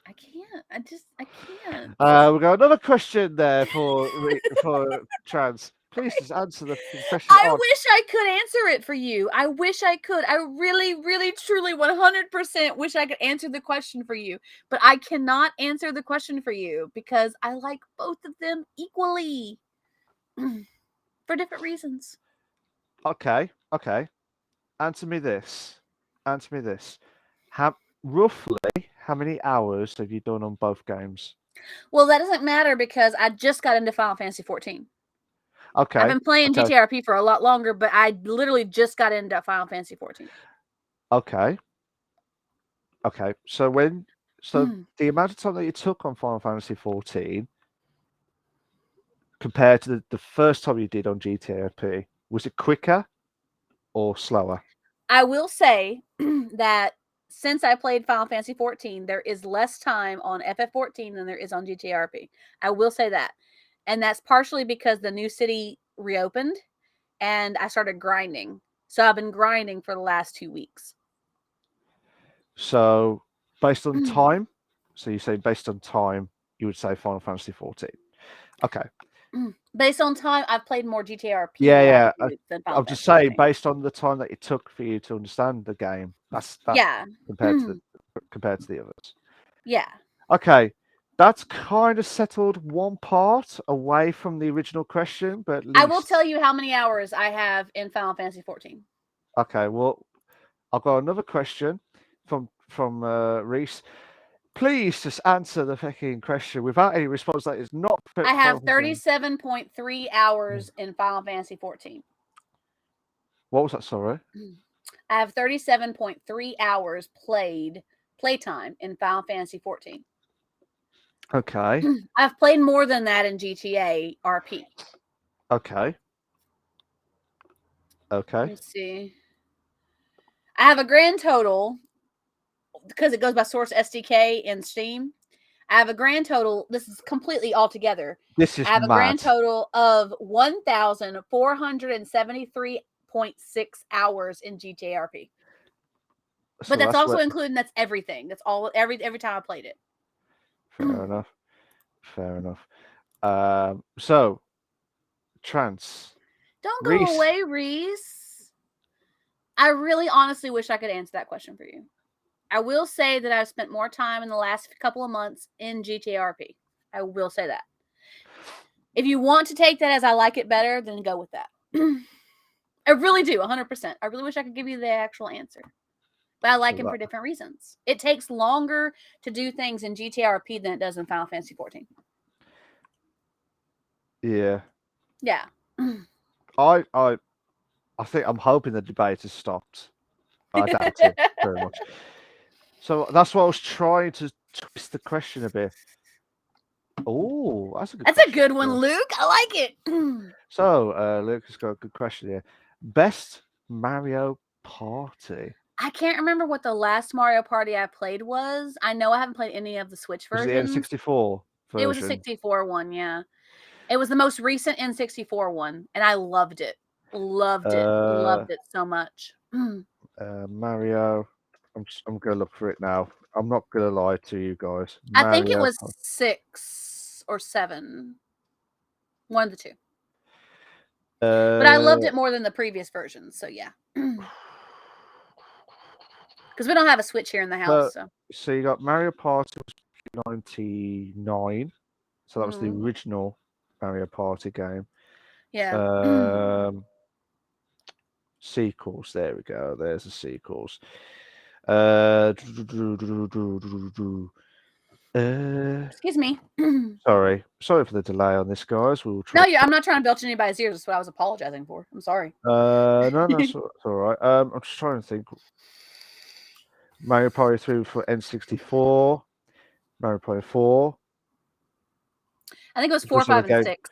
I can't. I can't. We've got another question there for Trans. Please just answer the question I on. wish I could answer it for you. I wish I could. I really, really, truly, 100% wish I could answer the question for you. But I cannot answer the question for you because I like both of them equally for different reasons. Okay. Answer me this. Roughly, how many hours have you done on both games? Well, that doesn't matter because I just got into Final Fantasy 14. I've Okay. been playing Okay. GTRP for a lot longer, but I literally just got into Final Fantasy 14. Okay. Okay. So the amount of time that you took on Final Fantasy 14 compared to the first time you did on GTRP, was it quicker or slower? I will say that since I played Final Fantasy 14, there is less time on FF14 than there is on GTRP. I will say that. And that's partially because the new city reopened and I started grinding. So I've been grinding for the last 2 weeks. So based on time, so you say based on time, you would say Final Fantasy 14. Okay. Based on time, I've played more GTRP in the last Yeah. 2 weeks than Final I'll just Fantasy say 14. based on the time that it took for you to understand the game, that's that Yeah. compared to the others. Yeah. Okay. That's kind of settled one part away from the original question, but at least I will tell you how many hours I have in Final Fantasy 14. Okay, well, I've got another question from Reese. Please just answer the fucking question without any response that is not I have focusing. 37.3 hours in Final Fantasy 14. What was that, sorry? I have 37.3 hours playtime in Final Fantasy 14. Okay. I've played more than that in GTA RP. Okay. Let me see. I have a grand total because it goes by Source SDK in Steam. I have a grand total. This is completely all together. This is I have a grand mad. total of 1,473.6 hours in GTA RP. So But that's that's also what. including that's everything. That's all every time I played it. Fair enough. Fair enough. So, Trance. Don't go Reese. away, Reese. I really honestly wish I could answer that question for you. I will say that I've spent more time in the last couple of months in GTRP. I will say that. If you want to take that as I like it better, then go with that. I really do, 100%. I really wish I could give you the actual answer. But I like him for different reasons. It takes longer to do things in GTRP than it does in Final Fantasy 14. Yeah. Yeah. I think I'm hoping the debate has stopped. I doubt it very much. So that's why I was trying to twist the question a bit. Oh, that's a good That's a question. good one, Luke. I like it. So, Luke has got a good question here. Best Mario Party. I can't remember what the last Mario Party I played was. I know I haven't played any of the Switch Was it the versions. N64 It was a version? 64 one, yeah. It was the most recent N64 one, and I loved it. Loved it. Loved it so much. Mario. I'm gonna look for it now. I'm not gonna lie to you guys. I think it Mario. was 6 or 7. One of the two. But I loved it more than the previous versions, so yeah. Because we don't have a Switch here in the house, so. So you got Mario Party was 99. So that was the original Mario Party game. Yeah. Sequels. There we go. There's the sequels. Excuse me. Sorry for the delay on this, guys. We will try. No, I'm not trying to belch in anybody's ears. That's what I was apologizing for. I'm sorry. No, it's all right. I'm just trying to think. Mario Party 3 for N64. Mario Party 4. I think it was 4, 5, and 6.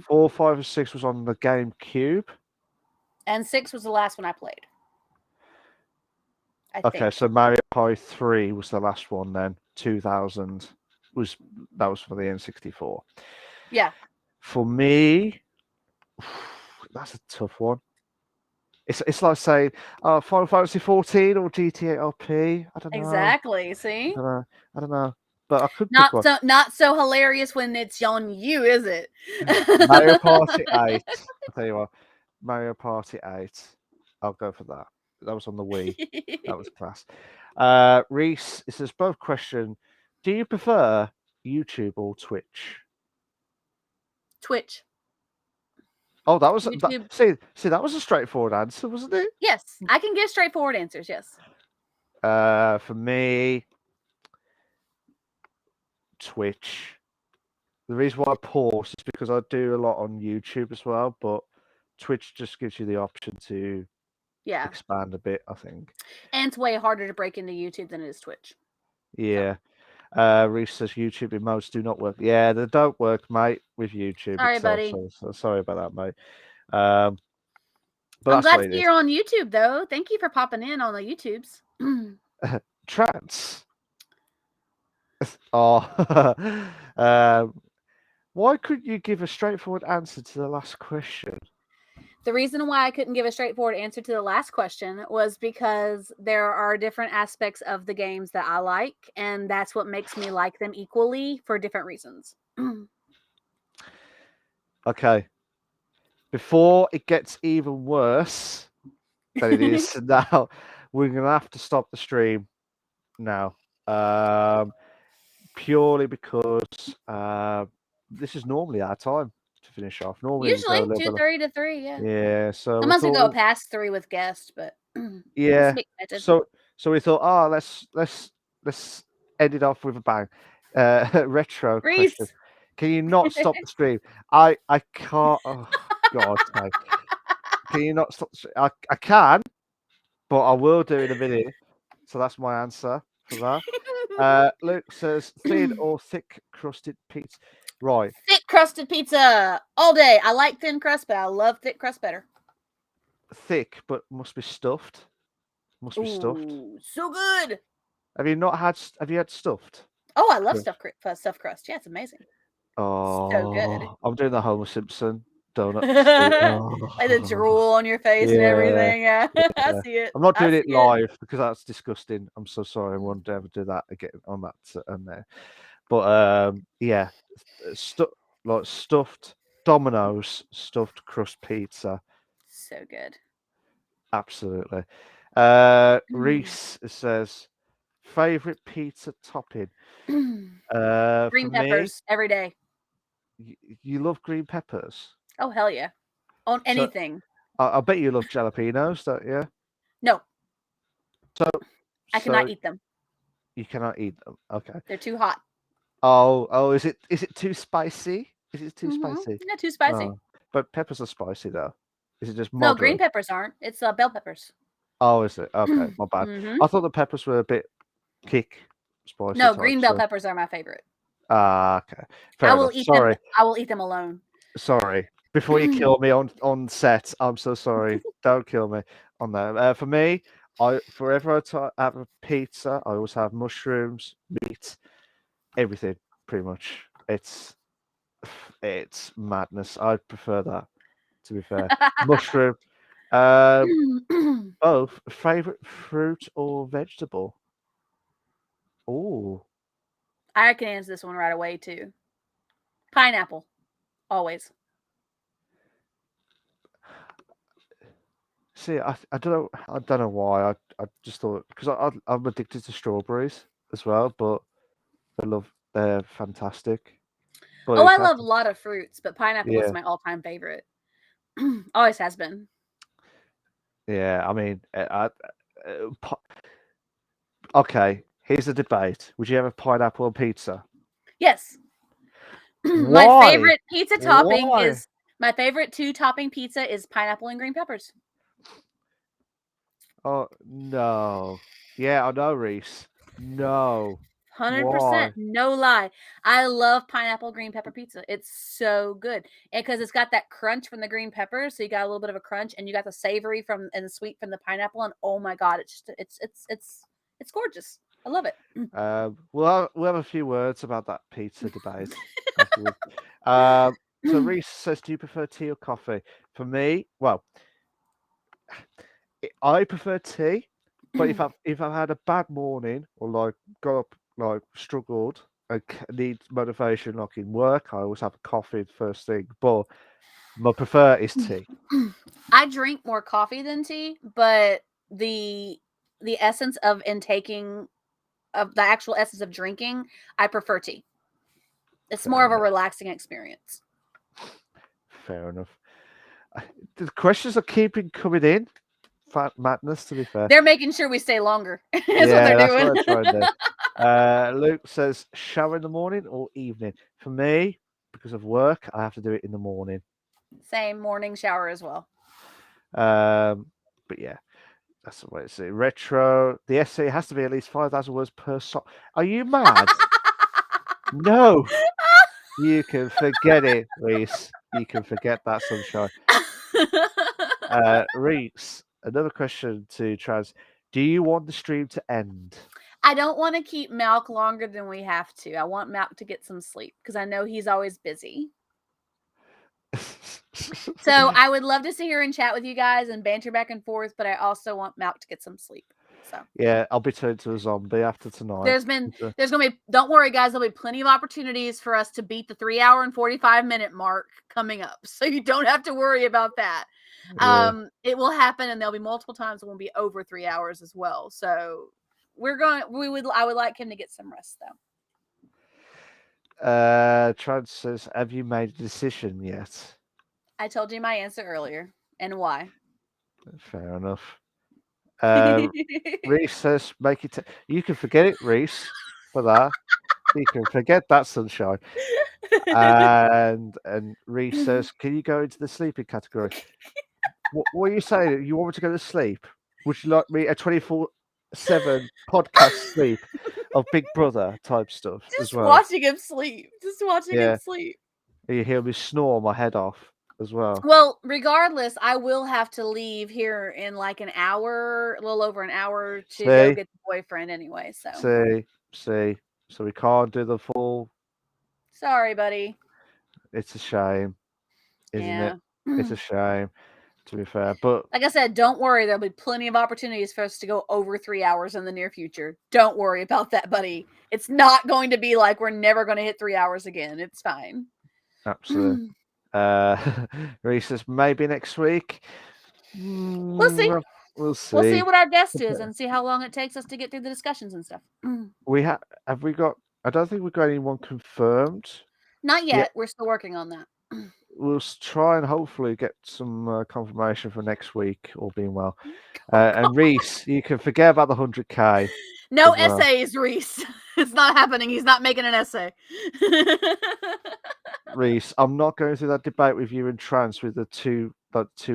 4, 5, and 6 was on the GameCube. And 6 was the last one I played. I think. So Mario Party 3 was the last one then. 2000 was for the N64. Yeah. For me, that's a tough one. It's like saying, Final Fantasy 14 or GTA RP. I don't know. Exactly. I See? don't know. I don't know. But I could pick Not one. so not so hilarious when it's on you, is it? Mario Party 8. I'll tell you what. Mario Party 8. I'll go for that. That was on the Wii. That was class. Reese, it says both question. Do you prefer YouTube or Twitch? Twitch. Oh, that was that, YouTube. see that was a straightforward answer, wasn't it? Yes, I can give straightforward answers. Yes. For me, Twitch. The reason why I pause is because I do a lot on YouTube as well, but Twitch just gives you the option to Yeah. expand a bit, I think. And it's way harder to break into YouTube than it is Twitch. Yeah. Reese says YouTube emotes do not work. Yeah, they don't work, mate, with YouTube Sorry, itself. buddy. So sorry about that, mate. But I'm that's glad what to it see is. you're on YouTube, though. Thank you for popping in on the YouTubes. Trance. Oh, why couldn't you give a straightforward answer to the last question? The reason why I couldn't give a straightforward answer to the last question was because there are different aspects of the games that I like, and that's what makes me like them equally for different reasons. Okay, before it gets even worse than it is now, we're gonna have to stop the stream now. Purely because this is normally our time to finish off. Normally we go Usually a little bit. 2:30 to 3, yeah. Yeah, so we Sometimes we go thought, past 3 with guests, but just to yeah, be excited. so we thought, let's end it off with a bang. Retro question: Reese! can you not stop the stream? I can't. Oh God, sake. Can you not stop? I can, but I will do in a minute. So that's my answer for that. Luke says thin or thick crusted pizza. Right, Thick crusted pizza all day. I like thin crust, but I love thick crust better. thick, but must be stuffed. Must be stuffed. Ooh, so good. Have you not had? Have you had stuffed? Oh, I love Crust? stuffed crust. Yeah, it's amazing. So good. Oh, I'm doing the Homer Simpson donut. Like the Oh, drool on your face and yeah. everything. Yeah, I Yeah. see it. I'm not I doing it see it. live because that's disgusting. I'm so sorry. I won't ever do that again on that and there. But yeah, like stuffed Domino's stuffed crust pizza. So good. Absolutely. Reese says favorite pizza topping. For Green me, peppers every day. you love green peppers. Oh hell yeah. On So anything. I bet you love jalapenos, don't you? No, So I cannot so eat them. you cannot eat them. Okay. They're too hot. Oh, is it too spicy? Is it too spicy? Not too spicy. Oh, but peppers are spicy though. Is it just No, green moderate? peppers aren't. It's bell peppers. Oh, is it? Okay, my bad. hmm I thought the peppers were a bit kick spicy No, type. green bell So peppers are my favorite. okay, fair enough. Sorry, I will eat them alone. sorry. Before you kill me on set, I'm so sorry. Don't kill me on that. For me, I forever have a pizza. I always have mushrooms, meat, everything pretty much. It's madness. I prefer that. To be fair, mushroom. Both favorite fruit or vegetable. Oh, I can answer this one right away too. Pineapple, always. see, I don't know why. I just thought because I'm addicted to strawberries as well, but they're fantastic. But Oh, it's I love a happened. lot of fruits, but pineapple is Yeah, my all-time favorite. Always has been. yeah. I mean, okay. Here's a debate. Would you have a pineapple on pizza? Yes. My Why? favorite pizza topping Why? is my favorite two topping pizza is pineapple and green peppers. Oh no. Yeah, I know, Reese. No. 100%, Why? no lie. I love pineapple green pepper pizza. It's so good. And because it's got that crunch from the green peppers, so you got a little bit of a crunch and you got the savory from and the sweet from the pineapple and oh my god, it's just it's gorgeous. I love it. We'll have a few words about that pizza debate afterwards. So Reese says, "Do you prefer tea or coffee?" For me, well, I prefer tea, but Mm. if I've had a bad morning or like got up like struggled and need motivation like in work, I always have a coffee first thing. But my prefer is tea. I drink more coffee than tea, but the the essence of intaking of the actual essence of drinking, I prefer tea. It's more Fair of a enough. relaxing experience. Fair enough. The questions are keeping coming in. Fat madness, to be fair. They're making sure we stay longer. Is what they're Yeah, that's what doing. I'm trying to do. Luke says shower in the morning or evening. For me, because of work, I have to do it in the morning. Same morning shower as well. But yeah, that's the way it's retro. The essay has to be at least 5,000 words per song. Are you mad? No, you can forget it, Reese. You can forget that, sunshine. Reese, another question to Trans. Do you want the stream to end? I don't want to keep Malk longer than we have to. I want Malk to get some sleep because I know he's always busy. So I would love to sit here and chat with you guys and banter back and forth, but I also want Malk to get some sleep. So Yeah, I'll be turned to a zombie after tonight. there's gonna be, don't worry guys, there'll be plenty of opportunities for us to beat the 3 hour and 45 minute mark coming up. So you don't have to worry about that. Yeah. It will happen and there'll be multiple times it won't be over 3 hours as well. So I would like him to get some rest though. Trans says, have you made a decision yet? I told you my answer earlier and why. Fair enough. Reese says, make it. You can forget it, Reese, for that. You can forget that, sunshine. And Reese says, can you go into the sleeping category? What are you saying? You want me to go to sleep? Would you like me a 24/7 podcast sleep of Big Brother type stuff as Just well? watching him sleep. Just watching him Yeah. sleep. You hear me snore my head off as well. Well, regardless, I will have to leave here in like an hour, a little over an hour to go See, get the boyfriend anyway. So see. So we can't do the full. sorry, buddy. It's a shame, isn't it? Yeah. It's a shame, to be fair. But Like I said, don't worry. There'll be plenty of opportunities for us to go over 3 hours in the near future. Don't worry about that, buddy. It's not going to be like we're never going to hit 3 hours again. It's fine. absolutely. Reese says maybe next week. We'll see. We'll We'll see see. what our guest is and see how long it takes us to get through the discussions and stuff. Have we got? I don't think we've got anyone confirmed. Not Yeah, yet. We're still working on that. we'll try and hopefully get some confirmation for next week, all being well. Oh, And Reese, you can forget about the 100K no as well. essays, Reese. It's not happening. He's not making an essay. Reese, I'm not going through that debate with you and Trans with the two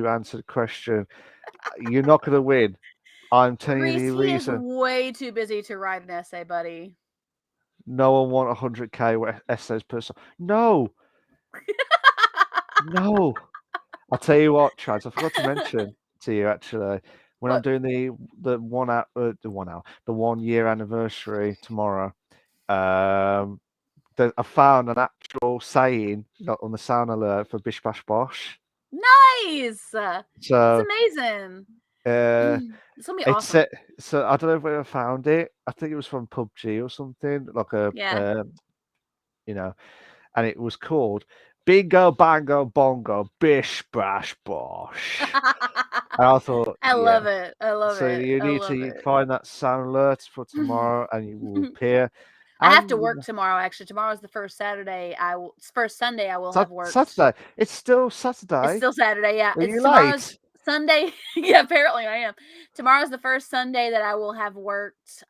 answered question. You're not going to win. I'm telling you Reese, the he is reason. way too busy to write an essay, buddy. No one want 100K essays per song. No, no. I'll tell you what, Trans. I forgot to mention to you actually when I'm What? doing the 1 hour, the 1 year anniversary tomorrow. Um, I found an actual saying on the sound alert for Bish Bash Bosh. Nice. That's So amazing. uh, It's gonna be it's awesome. so I don't know where I found it. I think it was from PUBG or something, like Yeah. you know, and it was called Bingo Bango Bongo Bish Bash Bosh. And I thought, I yeah. love it. I love So it. you I need love to it. find that sound alert for tomorrow, and you will appear. I have to And work tomorrow. Actually, tomorrow's the first Saturday. First Sunday. I will have worked. Saturday. It's still It's Saturday. still Saturday. Yeah, Are it's you tomorrow's late? Sunday. Yeah, apparently I am. Tomorrow's the first Sunday that I will have worked.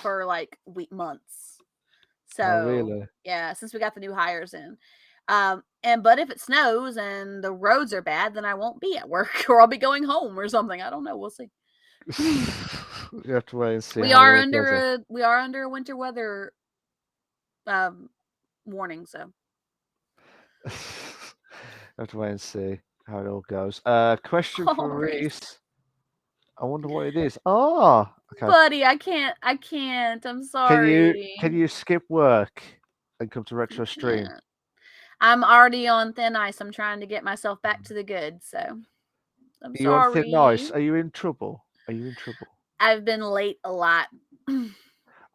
For like months. Oh, So really? yeah, since we got the new hires in. But if it snows and the roads are bad, then I won't be at work or I'll be going home or something. I don't know. We'll see. You have to wait and see We how it are all goes. under a winter weather um warning, so You have to wait and see how it all goes. Question oh, for Reese. Reese. I wonder what it is. Ah, okay. Buddy, I can't. I'm Can sorry. you skip work and come to I retro stream? can't. I'm already on thin ice. I'm trying to get myself back to the good, so I'm You want to think nice? sorry. Are you in trouble? Are you in trouble? I've been late a lot.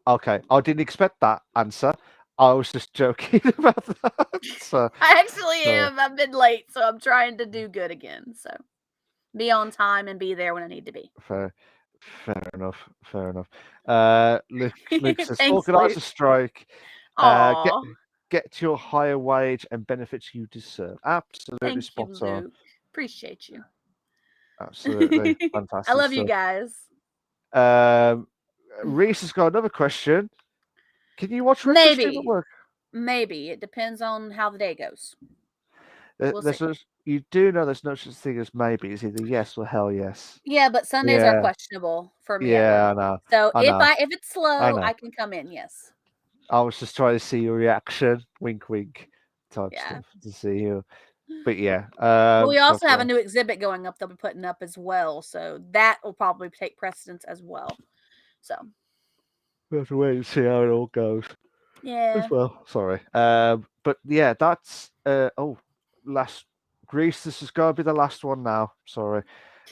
Okay, I didn't expect that answer. I was just joking about that. So, I actually sorry. am. I've been late, so I'm trying to do good again. So be on time and be there when I need to be. Fair, fair enough. Fair enough. Luke says, Thanks, organise Luke. a strike. Get Aw, get your higher wage and benefits you deserve. Absolutely thank you, spot on. Luke. Appreciate you. Absolutely I fantastic love you stuff. guys. Um, Reese has got another question. Can you watch retro stream at Maybe, work? maybe it depends on how the day goes. We'll There's see. you do know there's no such thing as maybe. It's either yes or hell yes. Yeah, but Sundays are Yeah, questionable for me at work. yeah, I know, So I know, if it's I slow, know. I can come in. Yes. I was just trying to see your reaction, wink, wink, type Yeah. stuff to see you. But yeah, But we that's also have a right. new exhibit going up. They'll be putting up as well, so that will probably take precedence as well. So We have to wait and see how it all goes as yeah, well. Sorry. But yeah, that's last Greece. This is going to be the last one now. Sorry.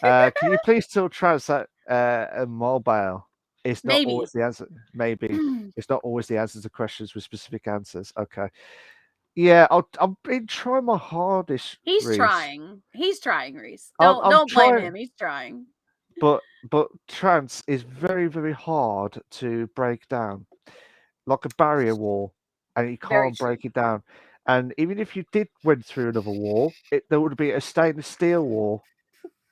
Can you please tell Trans that a mobile is not maybe always the answer? Maybe it's not always the answer to questions with specific answers. Okay. Yeah, I've been trying my hardest, he's Reese. trying. He's trying, Reese. I'm Don't blame trying, him. He's trying. but trance is very very hard to break down, like a barrier wall, and you Very can't true. break it down. And even if you did went through another wall, there would be a stainless steel wall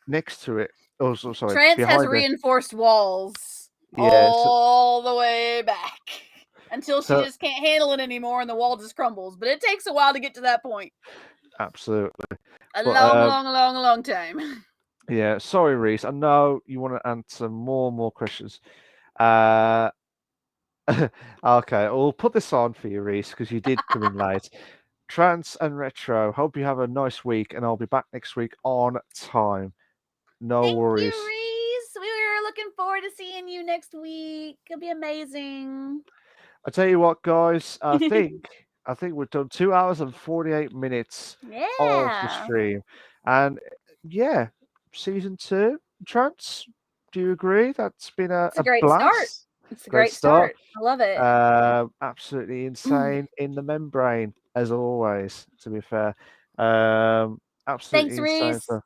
next to it. Oh, sorry, Trance has behind it. reinforced walls Yeah, so, all the way back until she so just can't handle it anymore and the wall just crumbles. But it takes a while to get to that point. absolutely. A But long, long, long, long time. yeah, sorry, Reese. I know you want to answer more questions. Uh, okay, we'll put this on for you, Reese, because you did come in late. Trance and retro. Hope you have a nice week, and I'll be back next week on time. No Thank you, worries. Reese. We were looking forward to seeing you next week. It'll be amazing. I tell you what, guys. I think we've done 2 hours and 48 minutes of the Yeah. stream, and yeah, season two. Trance. Do you agree? That's been It's a a great start. blast. It's a Great great start. start. I love it. Absolutely insane in the membrane, as always, to be fair. Absolutely Thanks, insane Reese. stuff.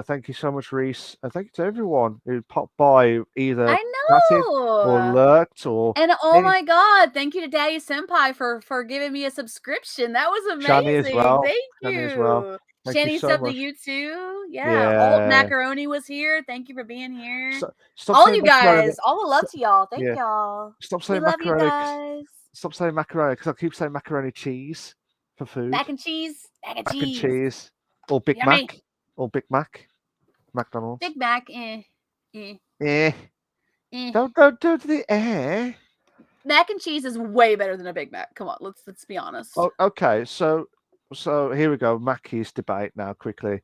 Thank you so much, Reese. And thank you to everyone who popped by, either I chatted or know. lurked or And oh any my god, thank you to Daddy Senpai for giving me a subscription. That was Shani as amazing. well. Thank Shani as well. you. Thank you Shanny so subbed to much. you too. Yeah. Old Yeah. Macaroni was here. Thank you for being here. Stop All saying you macaroni. guys, all the love to y'all. Thank Yeah. y'all. Stop We saying love you macaroni. guys. Stop saying macaroni because I keep saying macaroni cheese for food. Mac and cheese. Mac and Mac and cheese. cheese. Or Big Yummy. Mac. Or Big Mac. McDonald's. Big Mac. Eh. Eh. Eh. Don't do the eh. Mac and cheese is way better than a Big Mac. Come on, let's be honest. Oh, okay. So here we go. Mackey's debate now. Quickly,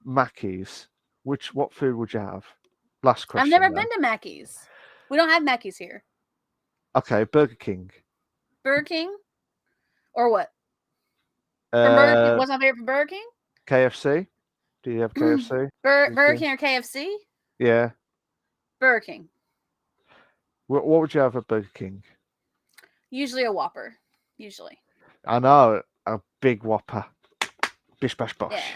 Mackey's. What food would you have? Last I've question never now. been to Mackey's. We don't have Mackey's here. Okay, Burger King. Burger King or what? From Burger King. Uh, What's my favorite from Burger King? KFC. Do you have KFC? Burger King or KFC? Yeah. Burger King. What would you have at Burger King? Usually a Whopper. Usually. I know a big Whopper, bish bash Yeah. bosh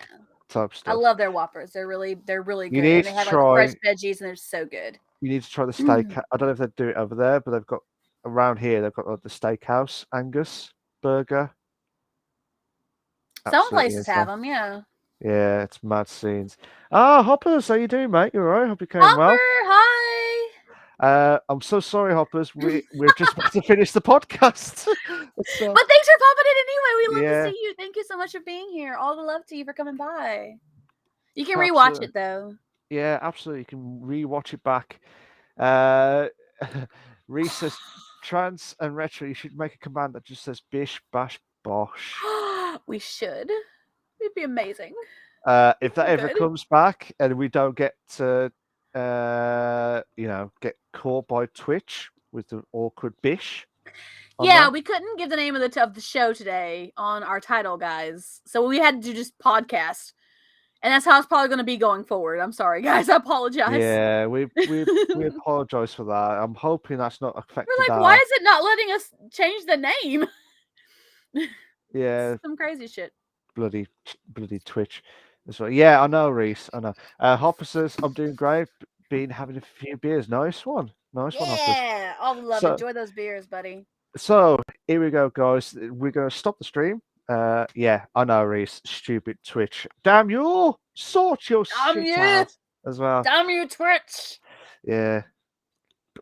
type I stuff. love their Whoppers. They're really You good. need And they to have like fresh try. veggies and they're so good. You need to try the steak. I don't know if they do it over there, but they've got around here. They've got like, the steakhouse Angus burger. Some Absolutely places have insane. them, yeah. Yeah, it's mad scenes. Ah, Hoppers, how you doing, mate? You all right? Hope you came well. Hopper, hi. I'm so sorry, Hoppers. We're just about to finish the podcast. So But thanks for popping in anyway. We love to yeah, see you. Thank you so much for being here. All the love to you for coming by. You can rewatch absolutely. it though. Yeah, absolutely. You can rewatch it back. Uh, Reese says, trans and retro. You should make a command that just says bish bash bosh. We should. It'd be amazing. If that So ever good. comes back and we don't get to, get caught by Twitch with the awkward bish on Yeah, that. we couldn't give the name of the show today on our title, guys. So we had to just podcast. And that's how it's probably going to be going forward. I'm sorry, guys. I apologize. Yeah, we apologize for that. I'm hoping that's not We're affected like, why our is it not letting us change the name? yeah Some crazy shit. bloody Twitch as well. Yeah, I know, Reese. I know. Hopper says I'm doing great. Been having a few beers. Nice one, Hoppers. Yeah. Oh, love. So Enjoy those beers, buddy. so here we go, guys. We're gonna stop the stream. Yeah, I know, Reese. Stupid Twitch. Damn you! Sort your Damn shit you. out as well. Damn you, Twitch. Yeah.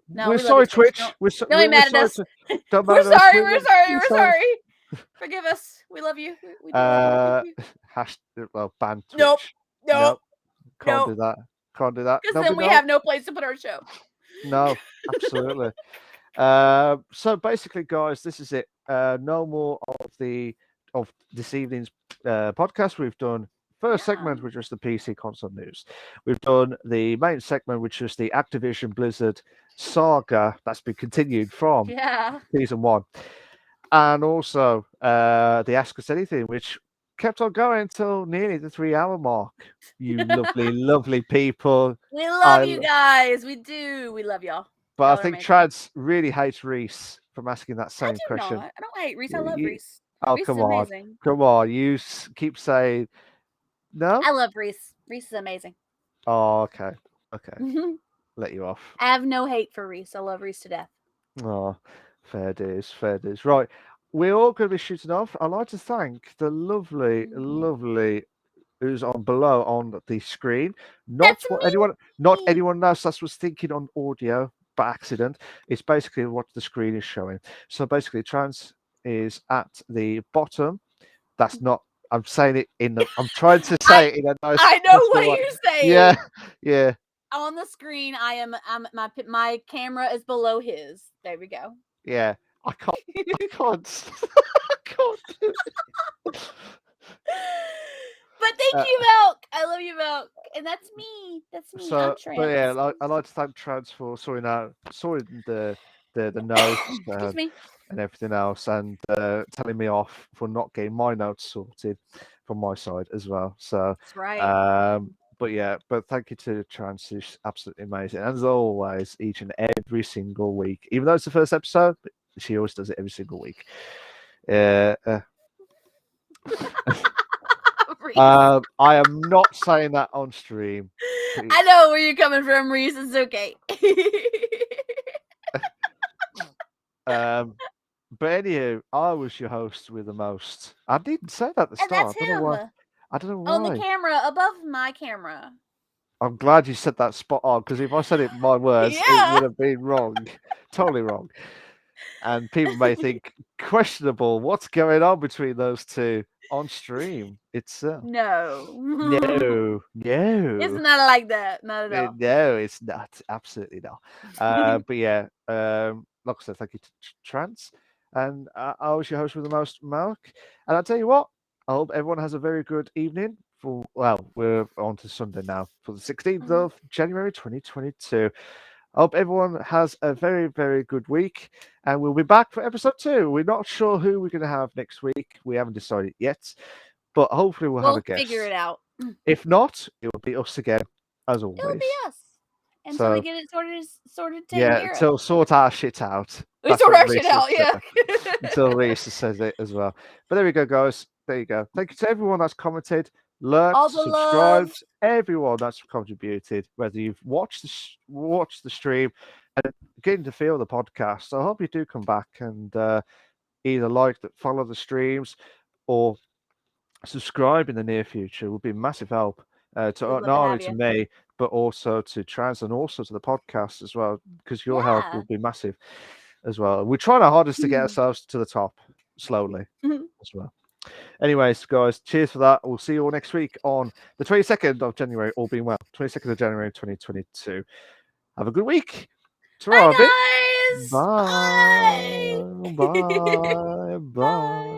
No, We're we love you, sorry, Twitch. Twitch. Don't be We're mad at sorry us. to don't We're matter us. sorry. We're sorry. We're We're sorry. sorry. Forgive us. We love you. We do love you. Hash well ban Twitch. Nope. Nope. Can't Nope. do that. Can't do that. Because No, then we have no place to put our show. No, absolutely. So basically, guys, this is it. No more of this evening's podcast. We've done first segment, which was the PC console news. We've done the main segment, which was the Activision Blizzard saga that's been continued from season 1, and also the Ask Us Anything, which kept on going until nearly the 3-hour mark. You lovely, lovely people. We love you guys. We do. We love y'all. But I think Trads really hates Reese from asking that same question. I don't hate Reese. I love Reese. Oh, Reese come is on. amazing. Come on. You keep saying no? I love Reese. Reese is amazing. Oh, okay. Okay. Let you off. I have no hate for Reese. I love Reese to death. Oh, fair dues. Fair dues. Right. We're all going to be shooting off. I'd like to thank the lovely, lovely who's on below on the screen. Not anyone else that was thinking on audio by accident. It's basically what the screen is showing. So basically, trans is at the bottom. That's not. I'm saying it in the. I'm trying to say it in a nice. I know what you're saying. Yeah, yeah. On the screen, my camera is below his. There we go. Yeah, I can't. I can't. I can't do it. But thank you, Milk. I love you, Milk, and that's me. That's me. So, I'm trans. but yeah, I'd like to thank Trans for sorting the notes and everything else, and telling me off for not getting my notes sorted from my side as well. So that's right. But thank you to Trans, who's absolutely amazing, and as always, each and every single week. Even though it's the first episode, she always does it every single week. I am not saying that on stream. I know where you're coming from, Reese. It's okay. But anywho, I was your host with the most. I didn't say that at the start. That's him. I don't know why. On the camera, above my camera. I'm glad you said that spot on, because if I said it in my words, it would have been wrong. Totally wrong. And people may think, questionable, what's going on between those two on stream itself? No. No. It's not like that. Not at all. No, it's not. Absolutely not. But yeah, like I said, thank you to Trans. And I was your host with the most, Mark. And I'll tell you what, I hope everyone has a very good evening. We're on to Sunday now for the 16th of January 2022. I hope everyone has a very, very good week. And we'll be back for episode 2. We're not sure who we're going to have next week. We haven't decided yet. But hopefully we'll have a guest. We'll figure it out. If not, it will be us again, as always. It'll be us. Until we get it sorted taken care of. Until sort our shit out. We sort our shit out, yeah. Until Reese says it as well. But there we go, guys. There you go. Thank you to everyone that's commented, lurked, subscribed, everyone that's contributed, whether you've watched the stream and getting to feel the podcast. So I hope you do come back and either follow the streams or subscribe in the near future. Would be a massive help not only to me, but also to Trans and also to the podcast as well, because your help will be massive as well. We're trying our hardest to get ourselves to the top slowly as well. Anyways, guys, cheers for that. We'll see you all next week on the 22nd of January, all being well. 22nd of January 2022. Have a good week. Bye, guys. Bye. Bye. Bye.